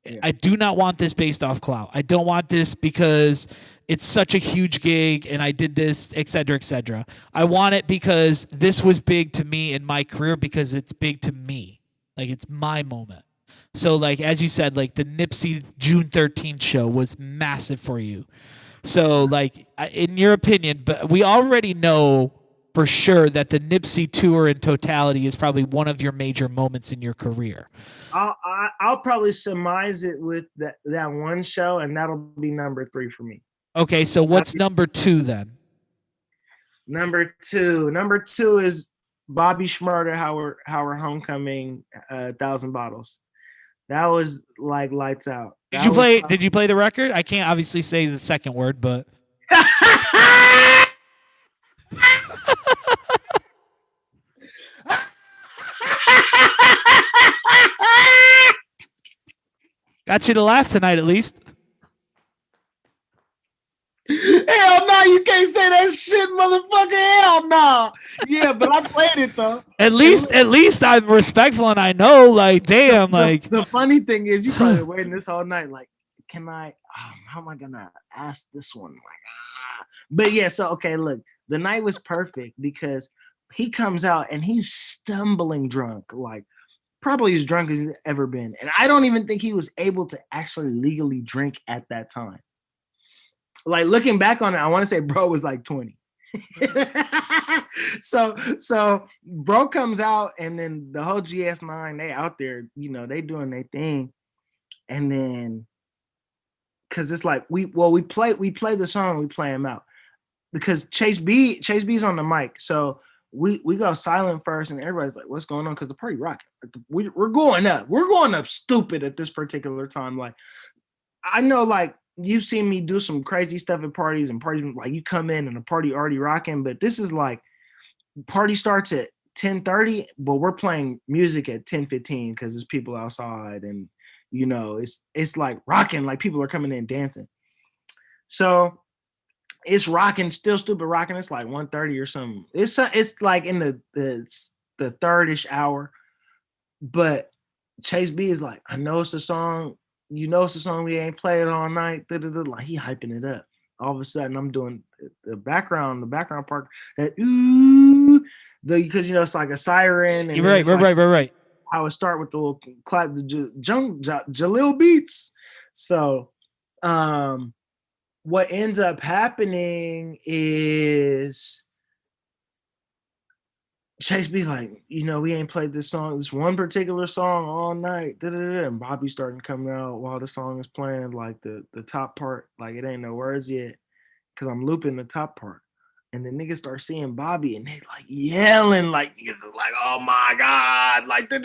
Yeah. I do not want this based off clout. I don't want this because it's such a huge gig and I did this, et cetera, et cetera. I want it because this was big to me in my career, because it's big to me. Like, it's my moment. So, like, as you said, like, the Nipsey June 13th show was massive for you. So, like, in your opinion, but we already know for sure that the Nipsey tour in totality is probably one of your major moments in your career. I'll probably surmise it with that one show, and that'll be number 3 for me. Okay, so what's number 2 then? Number two is Bobby Shmurda, Howard Homecoming, 1,000 Bottles. That was like lights out. Did you play the record? I can't obviously say the second word, but got you to laugh tonight, at least. Hell no, you can't say that shit, motherfucker. Hell no. Yeah, but I played it though. At least I'm respectful, and I know, like, damn, like. The funny thing is, you probably waiting this whole night, like, can I? How am I gonna ask this one? Like, But yeah, so okay, look, the night was perfect because he comes out and he's stumbling drunk, like probably as drunk as he's ever been, and I don't even think he was able to actually legally drink at that time. Like, looking back on it, I want to say bro was like 20. so bro comes out, and then the whole GS9, they out there, they doing their thing. And then, cause it's like we play the song, we play him out because Chase B's on the mic. So we go silent first, and everybody's like, what's going on? Cause the party rocking. We're going up stupid at this particular time. Like, I know, like, you've seen me do some crazy stuff at parties, like you come in and the party already rocking, but this is like party starts at 10:30, but we're playing music at 10:15 because there's people outside, and it's like rocking, like people are coming in dancing. So it's rocking, still stupid rocking. It's like 1:30 or something. It's like in the third-ish hour, but Chase B is like, I know it's a song. It's a song we ain't played all night. Like, he hyping it up. All of a sudden, I'm doing the background part. That because it's like a siren. And right. How it start with the little clap, the Jalil beats. So, what ends up happening is Chase be like, we ain't played this one particular song all night. And Bobby starting coming out while the song is playing, like the top part, like it ain't no words yet, because I'm looping the top part. And then niggas start seeing Bobby, and they like yelling, like niggas are like, oh my God, like that's,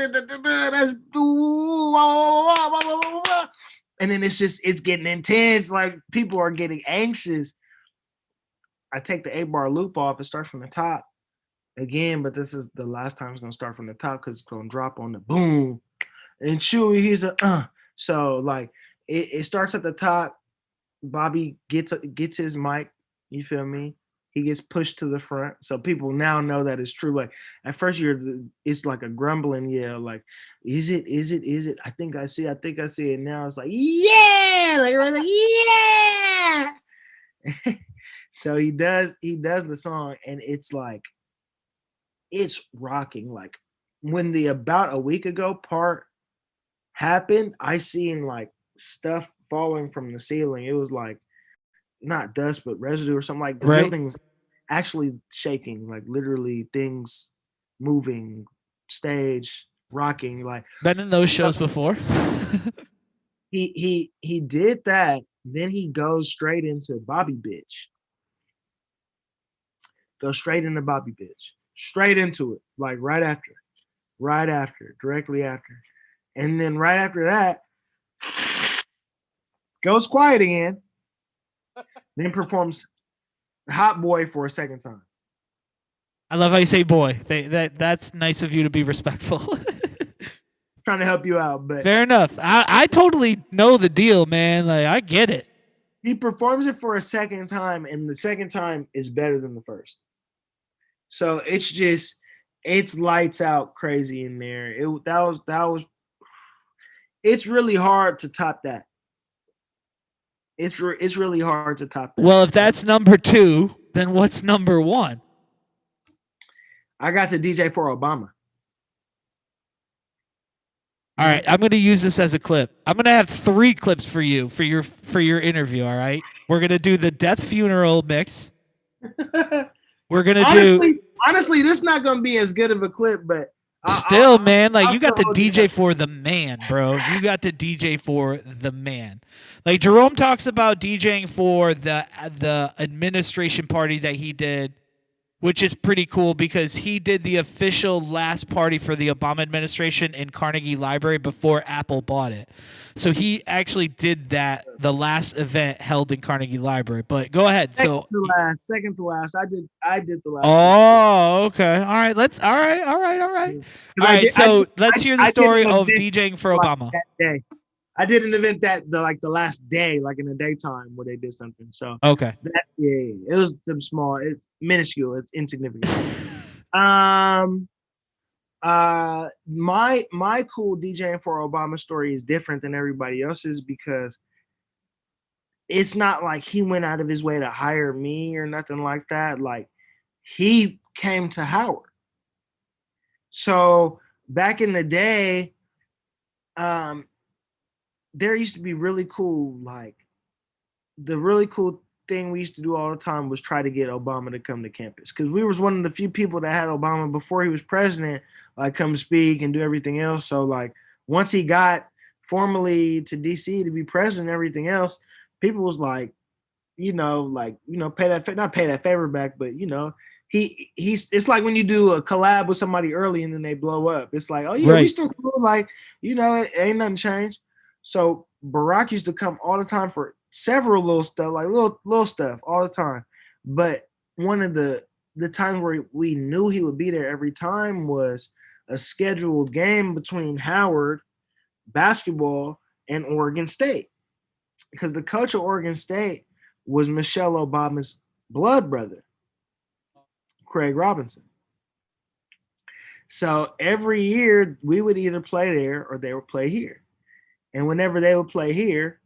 and then it's getting intense, like people are getting anxious. I take the 8-bar loop off, it starts from the top. again, but this is the last time it's gonna start from the top because it's gonna drop on the boom. And Chewy, he's a so like it starts at the top. Bobby gets his mic. You feel me? He gets pushed to the front, so people now know that it's true. Like at first, it's like a grumbling yell, like, "Is it? Is it? Is it? I think I see. I think I see it." Now it's like, "Yeah!" Like everyone's like, "Yeah!" So he does the song, and it's like it's rocking. Like when the about a week ago part happened, I seen like stuff falling from the ceiling. It was like not dust, but residue or something. Like the Right. building was actually shaking, like literally things moving, stage rocking. Like Been in those shows before. he did that. Then he goes straight into Bobby Bitch. Go straight into Bobby Bitch. Straight into it, like right after, directly after. And then right after that, goes quiet again, then performs Hot Boy for a second time. I love how you say boy. That's nice of you to be respectful. Trying to help you out, but Fair enough. I totally know the deal, man. Like I get it. he performs it for a second time, and the second time is better than the first. So it's lights out crazy in there. That was it's really hard to top that. It's really hard to top that. Well, if that's number 2, then what's number 1? I got to DJ for Obama. All right, I'm going to use this as a clip. I'm going to have 3 clips for you for your interview, all right? We're going to do the death funeral mix. We're going to honestly, this is not going to be as good of a clip, but still, man, like you got the DJ for the man, bro. You got the DJ for the man. Like Jerome talks about DJing for the administration party that he did, which is pretty cool because he did the official last party for the Obama administration in Carnegie Library before Apple bought it. So he actually did that, the last event held in Carnegie Library. But go ahead. Second to last. I did the last. Oh, okay. All right. All right. So let's hear the story of DJing for Obama. That day. I did an event the last day, like in the daytime, where they did something. So okay, it was some small, it's minuscule, it's insignificant. My cool DJing for Obama story is different than everybody else's because it's not like he went out of his way to hire me or nothing like that. Like he came to Howard. So back in the day, there used to be really cool, like the really cool thing we used to do all the time was try to get Obama to come to campus because we was one of the few people that had Obama before he was president, like come speak and do everything else. So like once he got formally to DC to be president and everything else, people was like, pay that favor back, but he's it's like when you do a collab with somebody early and then they blow up. It's like, oh yeah, we still cool, like it ain't nothing changed. So Barack used to come all the time for several little stuff, like little stuff all the time. But one of the times where we knew he would be there every time was a scheduled game between Howard basketball and Oregon State. Because the coach of Oregon State was Michelle Obama's blood brother, Craig Robinson. So every year we would either play there or they would play here. And whenever they would play here,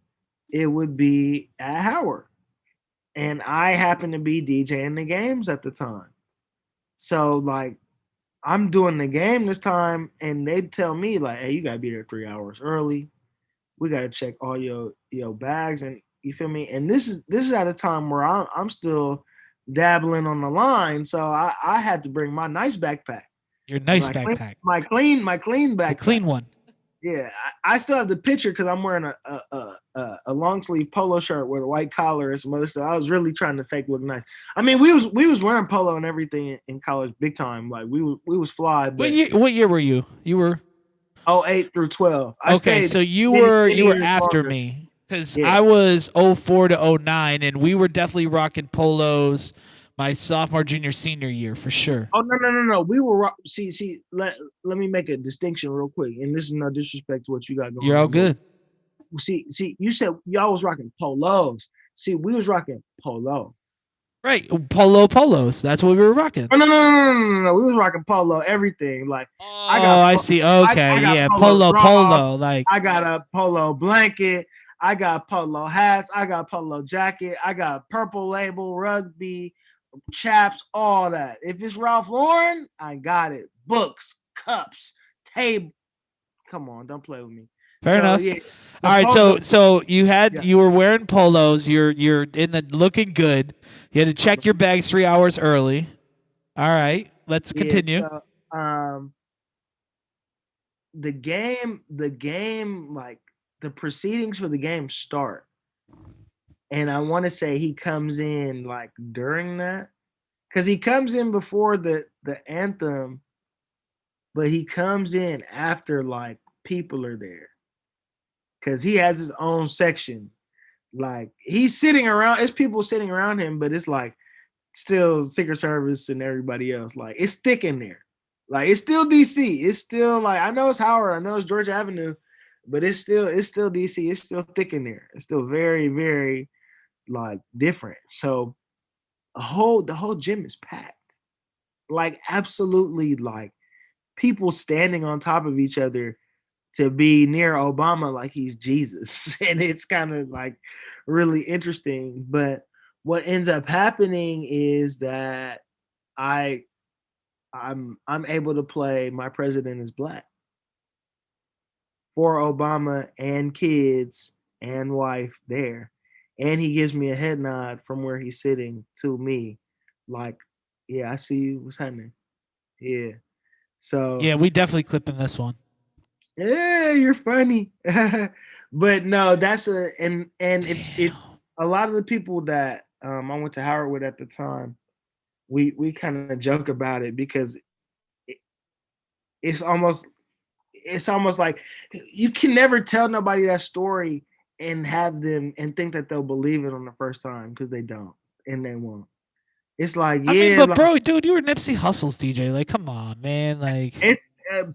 it would be at Howard. And I happened to be DJing the games at the time. So, like, I'm doing the game this time, and they'd tell me, like, hey, you got to be there 3 hours early. We got to check all your bags, and you feel me? And this is at a time where I'm still dabbling on the line, so I had to bring my nice backpack. Your nice backpack. My clean backpack. The clean one. Yeah, I still have the picture because I'm wearing a long sleeve polo shirt with a white collar and some other stuff. I was really trying to fake look nice. I mean, we was wearing polo and everything in college, big time. Like we was fly. But what year were you? You were 08 through 12. So you were after me because I was 04 to 09, and we were definitely rocking polos, My sophomore, junior, senior year for sure. Oh no. We were see. Let me make a distinction real quick, and this is no disrespect to what you got going on. You're all good. See. You said y'all was rocking polos. See, we was rocking polo. Right, polos. That's what we were rocking. Oh, no. We was rocking polo, everything. Like, I see. Okay, yeah, polo. Like, I got a polo blanket. I got polo hats. I got polo jacket. I got purple label, rugby, chaps, all that. If it's Ralph Lauren, I got it. Books, cups, table. Come on, don't play with me. Fair enough. Yeah, all right, so you were wearing polos. You're in the looking good. You had to check your bags 3 hours early. All right, let's continue. So, the game, like the proceedings for the game start, and I want to say he comes in like during that, because he comes in before the anthem, but he comes in after like people are there. Because he has his own section. Like, he's sitting around, it's people sitting around him, but it's like still Secret Service and everybody else. Like, it's thick in there. Like, it's still DC. It's still like, I know it's Howard, I know it's Georgia Avenue, but it's still DC. It's still thick in there. It's still very, very like different. So the whole gym is packed. Like, absolutely, like people standing on top of each other to be near Obama like he's Jesus. And it's kind of like really interesting. But what ends up happening is that I'm able to play My President is Black for Obama and kids and wife there. And he gives me a head nod from where he's sitting to me. Like, yeah, I see you. What's happening? Yeah. So yeah, we definitely clipping this one. Yeah, you're funny. But no, that's and it a lot of the people that I went to Howard with at the time, we kind of joke about it because it's almost like you can never tell nobody that story and have them and think that they'll believe it on the first time, because they don't and they won't. It's like, yeah, I mean, but like, bro, dude, you were Nipsey Hussle's DJ. Like, come on, man. Like,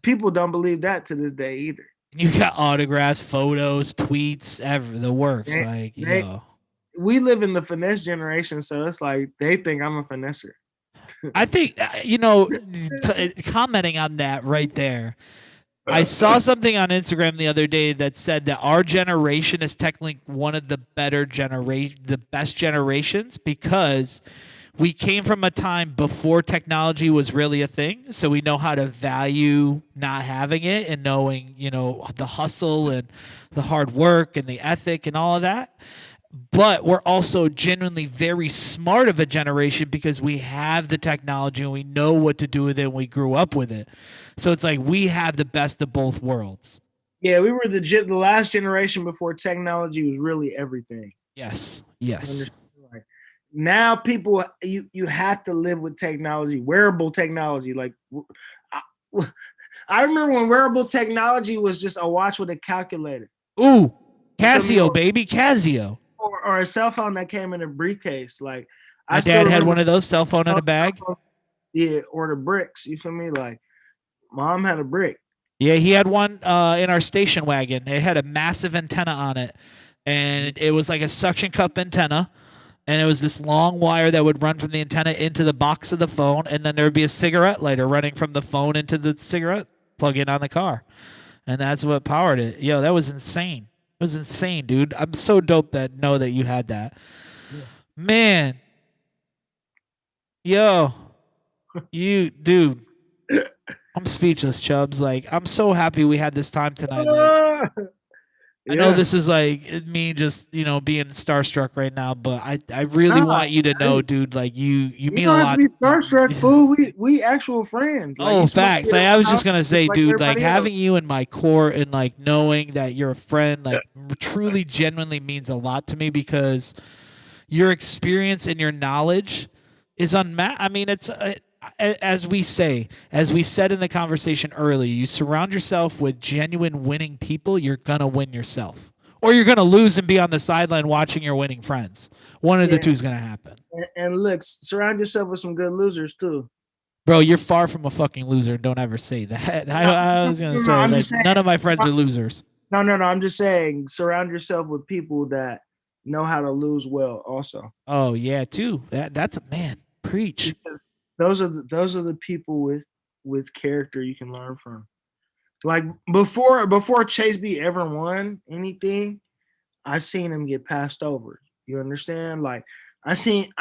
people don't believe that to this day either. You got autographs, photos, tweets, the works. We live in the finesse generation, so it's like they think I'm a finesser. I think commenting on that right there. I saw something on Instagram the other day that said that our generation is technically one of the best generations, because we came from a time before technology was really a thing, so we know how to value not having it and knowing, the hustle and the hard work and the ethic and all of that. But we're also genuinely very smart of a generation because we have the technology and we know what to do with it and we grew up with it. So it's like we have the best of both worlds. Yeah, we were the last generation before technology was really everything. Yes. Now people, you have to live with technology, wearable technology. Like, I remember when wearable technology was just a watch with a calculator. Ooh, Casio, baby, Casio. Or a cell phone that came in a briefcase. Like, my dad had one of those, cell phone in a bag. Yeah, or the bricks. You feel me? Like, mom had a brick. Yeah, he had one in our station wagon. It had a massive antenna on it, and it was like a suction cup antenna. And it was this long wire that would run from the antenna into the box of the phone, and then there would be a cigarette lighter running from the phone into the cigarette plug-in on the car. And that's what powered it. Yo, that was insane. It was insane, dude. I'm so dope that you had that. Yeah. Man. Yo. Dude. I'm speechless, Chubbs. Like, I'm so happy we had this time tonight. Like, I know this is like me just, being starstruck right now, but I really want you to know, dude, like you mean a lot. You don't have to be starstruck, fool. We actual friends. Like, facts. Like, I was just going to say, dude, like having you in my core and like knowing that you're a friend, like truly genuinely means a lot to me, because your experience and your knowledge is unmatched. I mean, it's as we said in the conversation earlier, you surround yourself with genuine winning people, you're going to win yourself. or you're gonna lose and be on the sideline watching your winning friends. One of the two is gonna happen. And look, surround yourself with some good losers too. Bro, you're far from a fucking loser. Don't ever say that. I was gonna say like, none of my friends are losers. No. I'm just saying, surround yourself with people that know how to lose well. Also. Oh yeah, too. That's a man. Preach. Those are the people with character you can learn from. Like before Chase B ever won anything, I seen him get passed over. You understand? Like I seen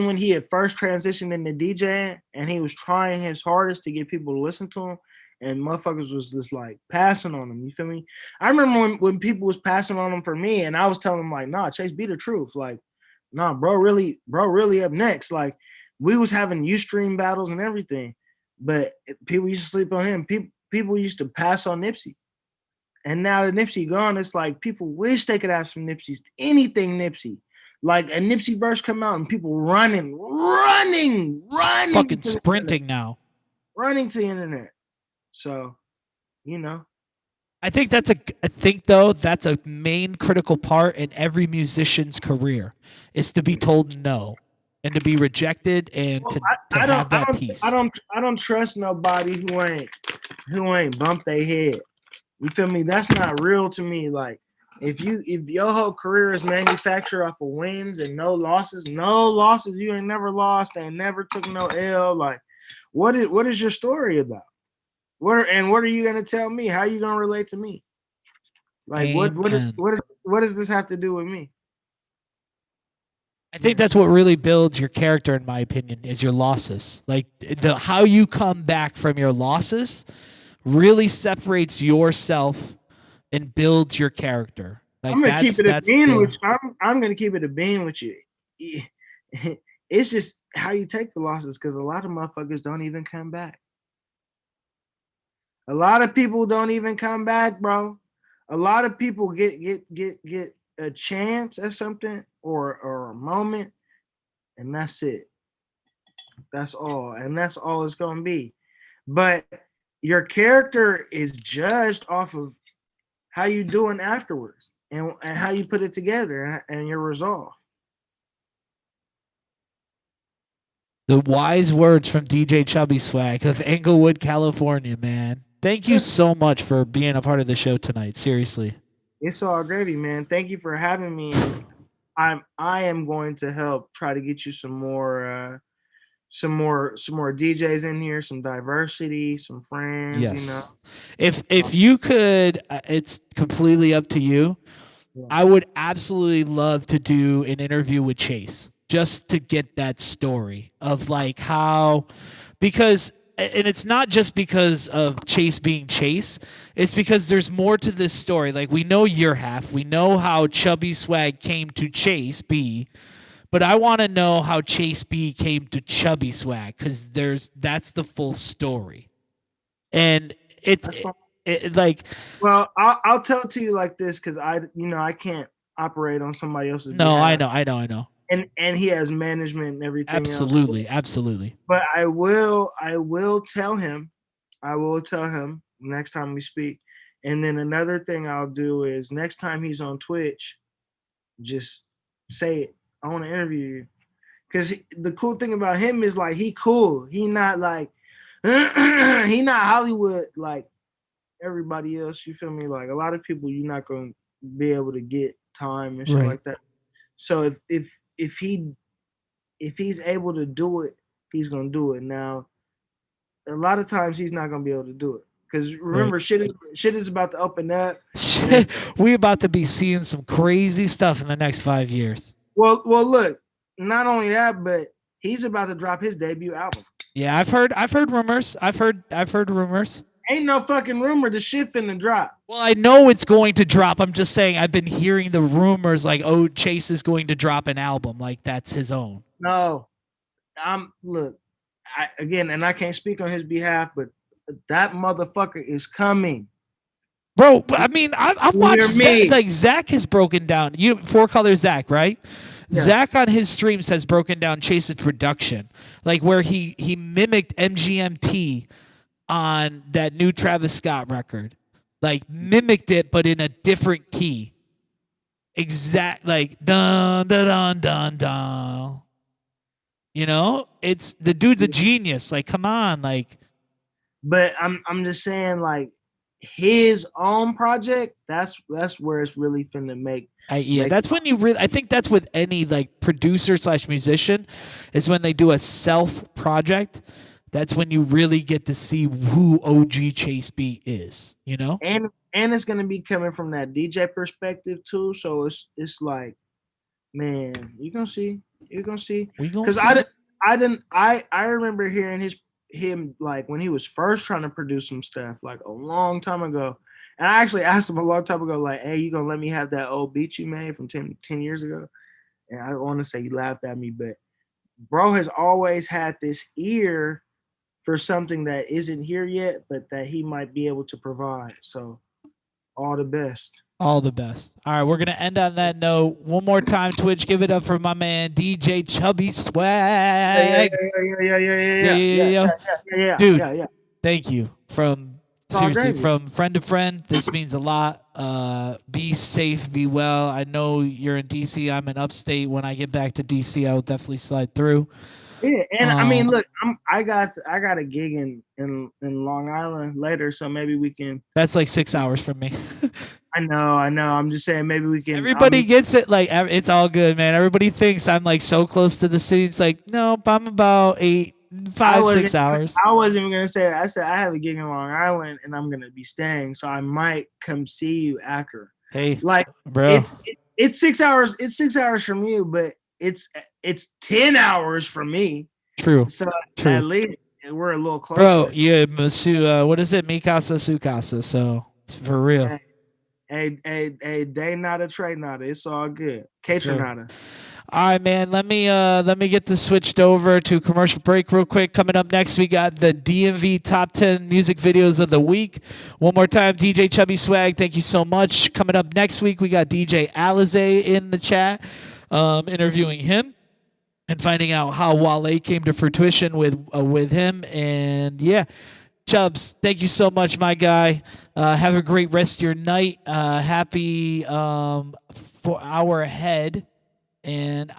when he had first transitioned into DJ and he was trying his hardest to get people to listen to him, and motherfuckers was just like passing on him. You feel me? I remember when people was passing on him for me, and I was telling them like, nah, Chase, be the truth. Like, nah, bro, really up next. Like, we was having Ustream battles and everything, but people used to sleep on him. People used to pass on Nipsey. And now that Nipsey gone, it's like people wish they could have some Nipseys. Anything Nipsey. Like a Nipsey verse come out and people running, fucking sprinting now, running to the internet. So, you know, I think that's a main critical part in every musician's career is to be told no and to be rejected and to have that peace. I don't trust nobody who ain't bumped their head. You feel me? That's not real to me. Like if your whole career is manufactured off of wins and no losses, you ain't never lost and never took no L. Like what is your story about? What are you gonna tell me? How are you gonna relate to me? Like what does this have to do with me? I think that's what really builds your character, in my opinion, is your losses. Like how you come back from your losses really separates yourself and builds your character. Like I'm gonna keep it a bean with you. I'm gonna keep it a bean with you. It's just how you take the losses, because a lot of motherfuckers don't even come back. A lot of people don't even come back, bro. A lot of people get a chance at something or a moment, and that's it. That's all, and that's all it's gonna be. But your character is judged off of how you doing afterwards and how you put it together and your resolve. The wise words from DJ Chubb E Swagg of Inglewood, California, man. Thank you so much for being a part of the show tonight. Seriously. It's all gravy, man. Thank you for having me. I am going to help try to get you some more DJs in here, some diversity, some friends, yes. You know. If you could, it's completely up to you. Yeah. I would absolutely love to do an interview with Chase just to get that story of like how, because, and it's not just because of Chase being Chase, it's because there's more to this story. Like we know your half, we know how Chubb E Swagg came to Chase B, but I want to know how Chase B came to Chubb E Swagg, because that's the full story. And it like, well, I'll tell it to you like this, because I can't operate on somebody else's behalf. I know. And he has management and everything. Absolutely. But I will tell him. I will tell him next time we speak. And then another thing I'll do is next time he's on Twitch, just say it. I want to interview you. Because the cool thing about him is like he cool. He not like he not Hollywood like everybody else. You feel me? Like a lot of people you're not gonna be able to get time and shit like that. So if he's able to do it, he's gonna do it. Now, a lot of times he's not gonna be able to do it. Because remember, shit is about to open up. We about to be seeing some crazy stuff in the next 5 years. Well, look, not only that, but he's about to drop his debut album. Yeah, I've heard rumors. I've heard rumors. Ain't no fucking rumor. The shit finna drop. Well, I know it's going to drop. I'm just saying I've been hearing the rumors like, oh, Chase is going to drop an album. Like that's his own. No. Look, and I can't speak on his behalf, but that motherfucker is coming. Bro, I mean, I've watched Zach, like Zach has broken down. You 4Color Zach, right? Yes. Zach on his streams has broken down Chase's production, like where he mimicked MGMT on that new Travis Scott record, like mimicked it but in a different key. exact like dun dun dun dun dun. You know, it's the dude's a genius. Like, come on, like. But I'm just saying, like, his own project, that's where it's really finna make. That's when you really. I think that's with any like producer / musician, is when they do a self project. That's when you really get to see who OG Chase B is. You know, and it's gonna be coming from that DJ perspective too. So it's like, man, you're gonna see. Because I remember hearing him like when he was first trying to produce some stuff like a long time ago. And I actually asked him a long time ago, like, hey, you gonna let me have that old beat you made from 10 years ago? And I want to say he laughed at me, but bro has always had this ear for something that isn't here yet, but that he might be able to provide. So all the best. All the best. All right, we're gonna end on that note. One more time, Twitch, give it up for my man DJ Chubb E Swagg. Yeah. Dude, thank you. Seriously, from friend to friend, this means a lot. Be safe, be well. I know you're in DC. I'm in upstate. When I get back to DC, I will definitely slide through. Yeah, and I mean, look, I got a gig in Long Island later, so maybe we can. That's like 6 hours from me. I know. I'm just saying, maybe we can. Everybody gets it. Like, it's all good, man. Everybody thinks I'm like so close to the city. It's like, nope, I'm about 6 hours. I wasn't even gonna say that. I said I have a gig in Long Island and I'm gonna be staying, so I might come see you after. Hey, like, bro, it's 6 hours. It's 6 hours from you, but it's 10 hours from me. True. So at least we're a little closer. Bro, yeah, what is it? Mikasa Sukasa. So it's for real. Hey, day nada, trade nada. It's all good. Cater nada. All right, man. Let me get this switched over to commercial break real quick. Coming up next, we got the DMV top 10 music videos of the week. One more time, DJ Chubb E Swagg, thank you so much. Coming up next week, we got DJ Alizé in the chat, interviewing him and finding out how Wale came to fruition with him. And yeah, Chubbs, thank you so much, my guy. Have a great rest of your night. Happy 4 hour ahead. And